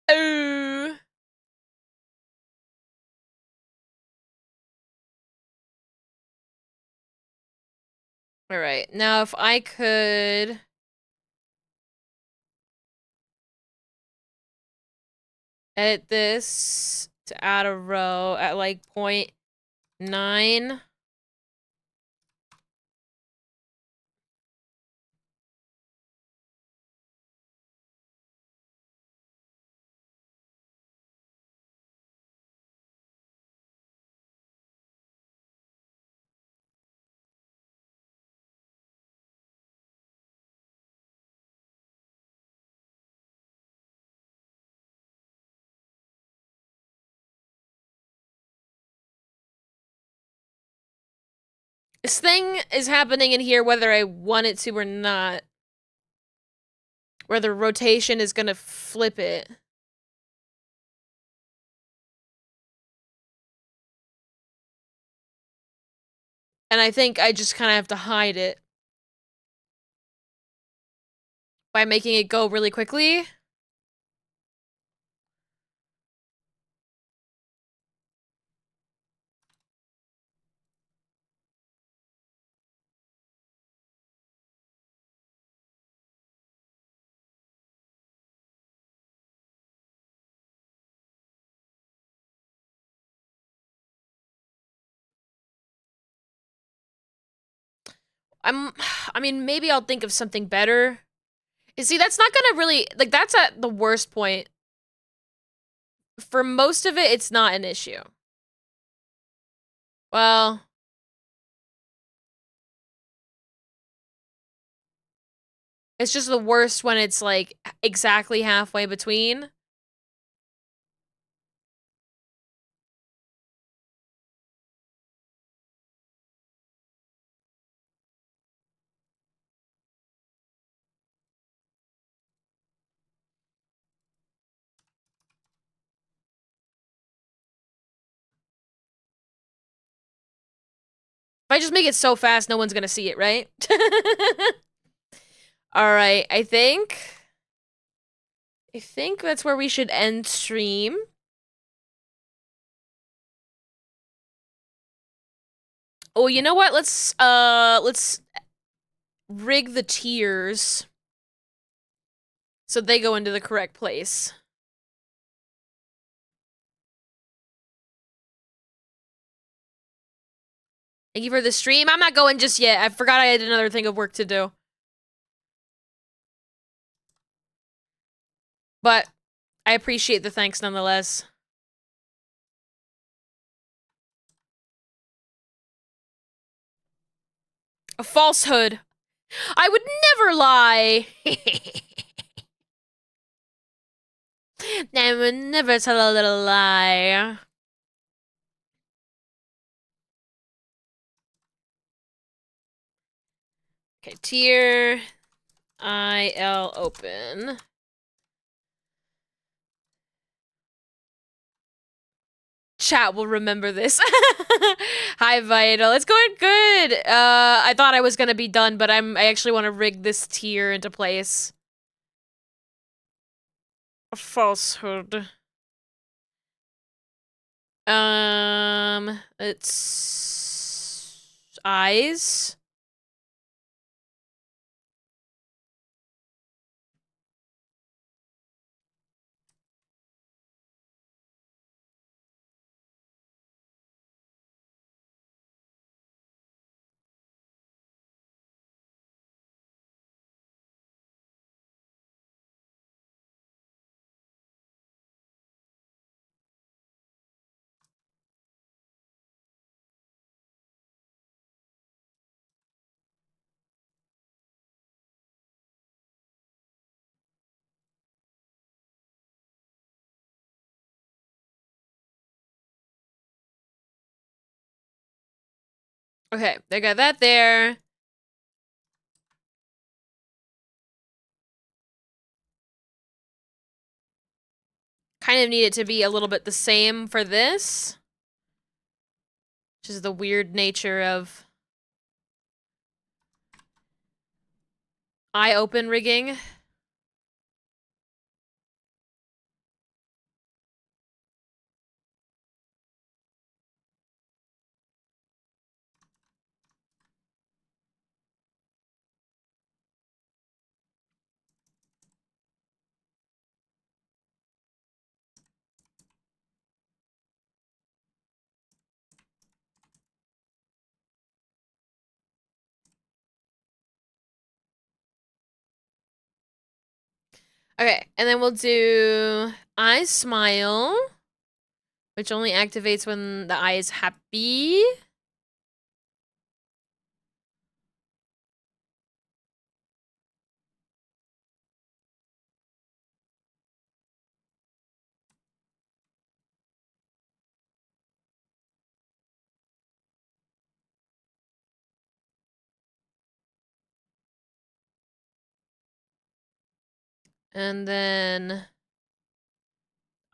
Oh. All right. Now, if I could edit this to add a row at like 0.9. This thing is happening in here whether I want it to or not. Where the rotation is gonna flip it. And I think I just kind of have to hide it. By making it go really quickly. I mean, maybe I'll think of something better. You see, that's not gonna really, like, that's at the worst point. For most of it, it's not an issue. Well, it's just the worst when it's, like, exactly halfway between. If I just make it so fast, no one's gonna see it, right? Alright, I think that's where we should end stream. Oh, you know what? Let's rig the tiers so they go into the correct place. Thank you for the stream. I'm not going just yet. I forgot I had another thing of work to do. But I appreciate the thanks nonetheless. A falsehood. I would never lie. I would never tell a little lie. Okay, tier IL open. Chat will remember this. Hi, Vital. It's going good. I thought I was gonna be done, but I actually want to rig this tier into place. A falsehood. It's eyes. Okay, they got that there. Kind of need it to be a little bit the same for this. Which is the weird nature of eye open rigging. Okay, and then we'll do eye smile, which only activates when the eye is happy. And then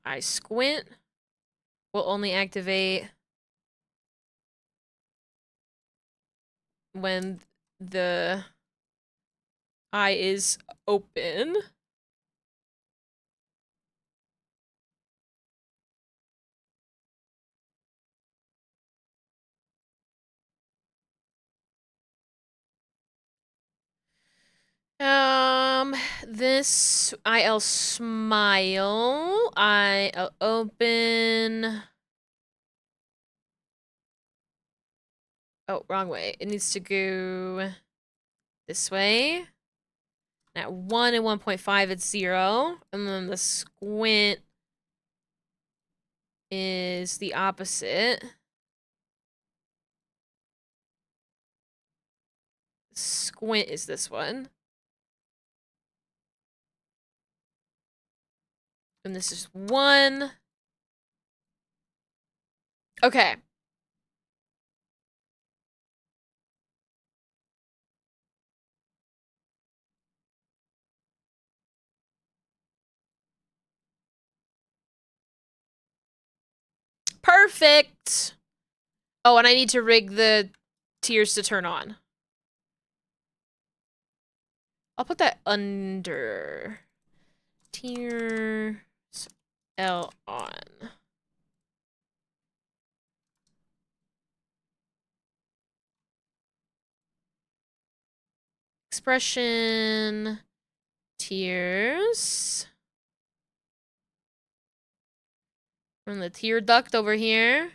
I squint will only activate when the eye is open. This I'll smile. I'll open. Oh, wrong way. It needs to go this way. At 1 and 1.5, it's 0. And then the squint is the opposite. Squint is this one. And this is 1. Okay. Perfect! Oh, and I need to rig the tears to turn on. I'll put that under. Tears L on. Expression. Tears. And the tear duct over here.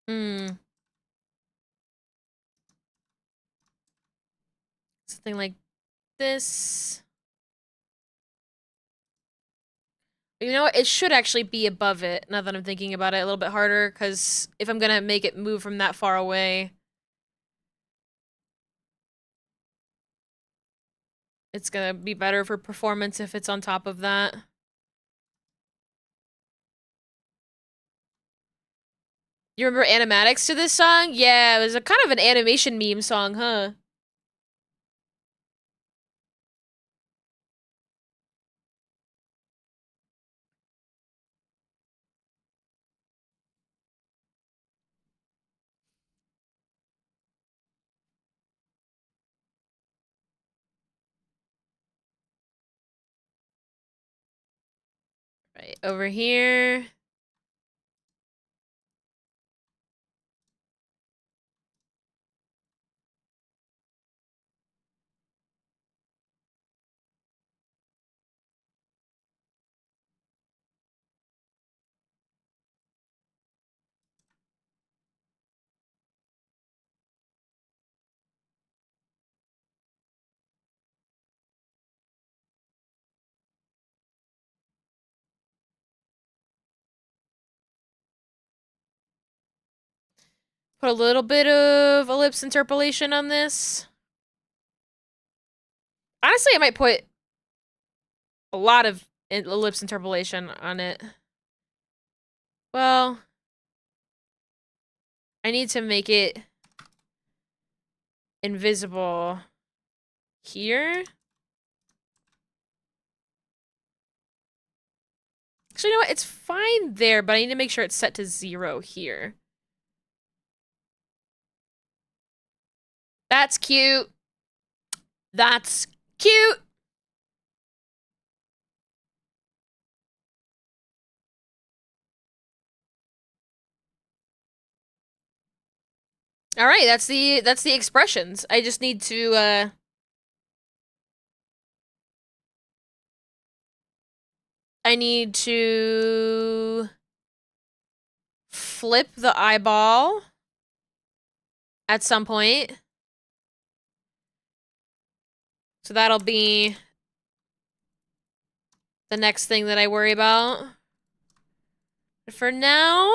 Hmm. Something like this. You know what? It should actually be above it, now that I'm thinking about it a little bit harder, because if I'm gonna make it move from that far away, it's gonna be better for performance if it's on top of that. You remember animatics to this song? Yeah, it was a kind of an animation meme song, huh? Right, over here. Put a little bit of ellipse interpolation on this. Honestly, I might put a lot of ellipse interpolation on it. Well, I need to make it invisible here. Actually, you know what? It's fine there, but I need to make sure it's set to 0 here. That's cute. That's cute. All right, that's the expressions. I just need to I need to flip the eyeball at some point. So that'll be the next thing that I worry about. But for now,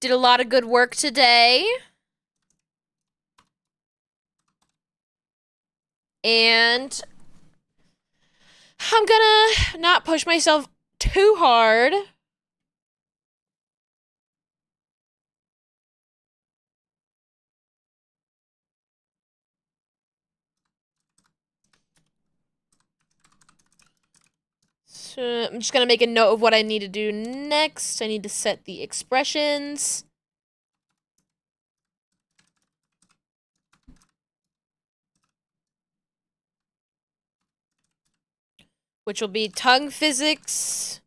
did a lot of good work today. And I'm gonna not push myself too hard. So I'm just gonna make a note of what I need to do next. I need to set the expressions. Which will be tongue physics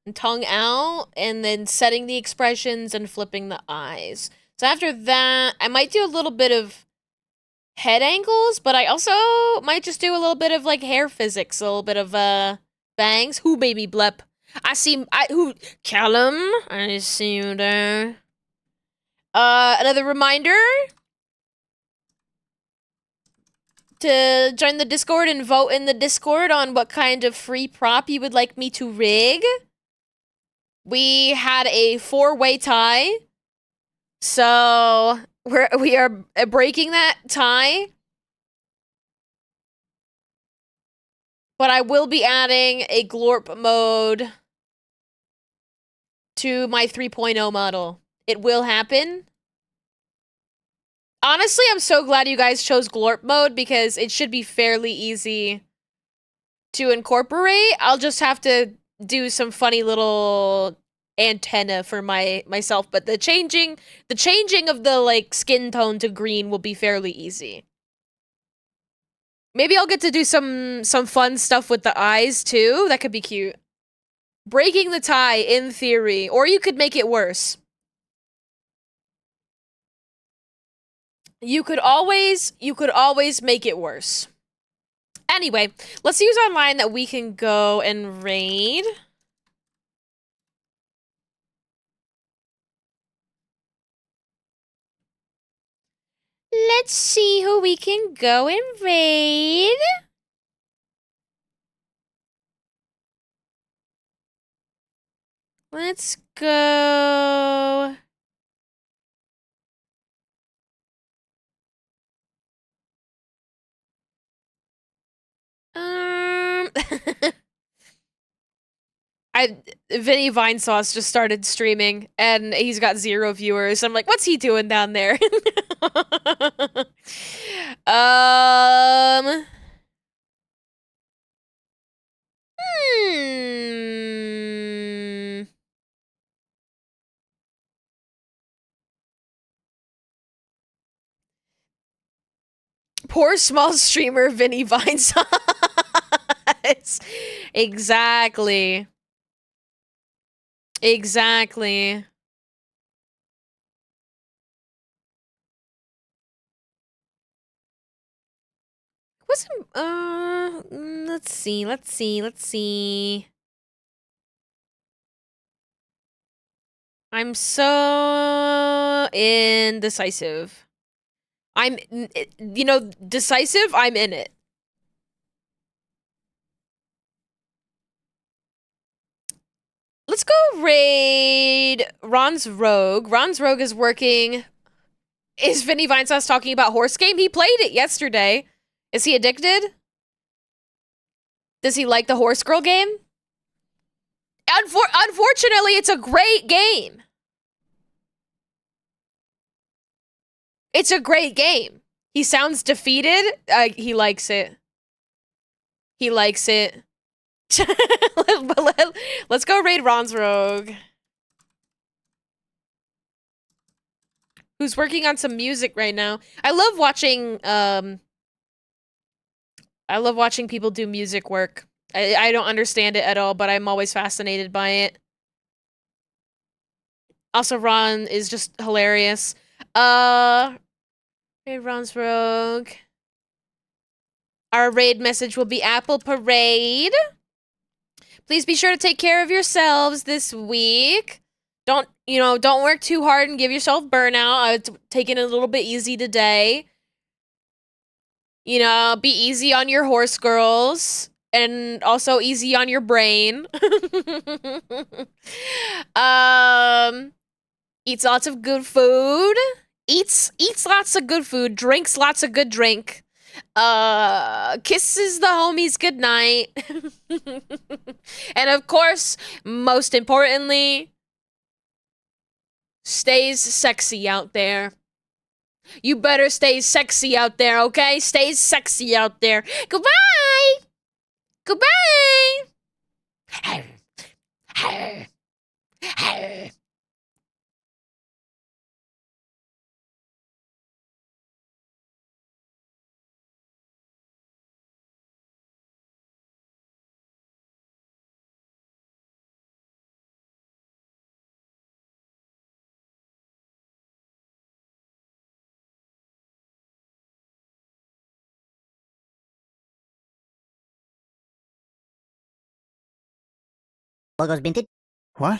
and tongue out, and then setting the expressions and flipping the eyes. So after that, I might do a little bit of head angles, but I also might just do a little bit of like hair physics, a little bit of bangs. Who baby blep? Who Callum? I see you there. Another reminder to join the Discord and vote in the Discord on what kind of free prop you would like me to rig. We had a 4-way tie, so we are breaking that tie. But I will be adding a glorp mode to my 3.0 model. It will happen. Honestly, I'm so glad you guys chose glorp mode because it should be fairly easy to incorporate. I'll just have to do some funny little antenna for myself, but the changing of the like skin tone to green will be fairly easy. Maybe I'll get to do some fun stuff with the eyes too. That could be cute. Breaking the tie in theory, or you could make it worse. You could always make it worse. Anyway, let's use online that we can go and raid. Let's see who we can go and raid. Let's go. Vinny Vinesauce just started streaming and he's got 0 viewers. I'm like, what's he doing down there? Hmm. Poor small streamer Vinny Vinesauce. Exactly. Exactly. Wasn't let's see. I'm so indecisive. Decisive, I'm in it. Let's go raid Ron's Rogue. Ron's Rogue is working. Is Vinny Vinesauce talking about horse game? He played it yesterday. Is he addicted? Does he like the horse girl game? Unfortunately, it's a great game. It's a great game. He sounds defeated. He likes it. He likes it. Let's go raid Ron's Rogue. Who's working on some music right now. I love watching people do music work. I don't understand it at all, but I'm always fascinated by it. Also, Ron is just hilarious. Raid Ron's Rogue. Our raid message will be Apple Parade. Please be sure to take care of yourselves this week. don't work too hard and give yourself burnout. I was taking it a little bit easy today. Be easy on your horse girls and also easy on your brain. Eats lots of good food. Eats lots of good food. Drinks lots of good drink. Kisses the homies goodnight. And of course, most importantly, stays sexy out there. You better stay sexy out there, okay? Stay sexy out there. Goodbye! Goodbye! Logos Binted? What?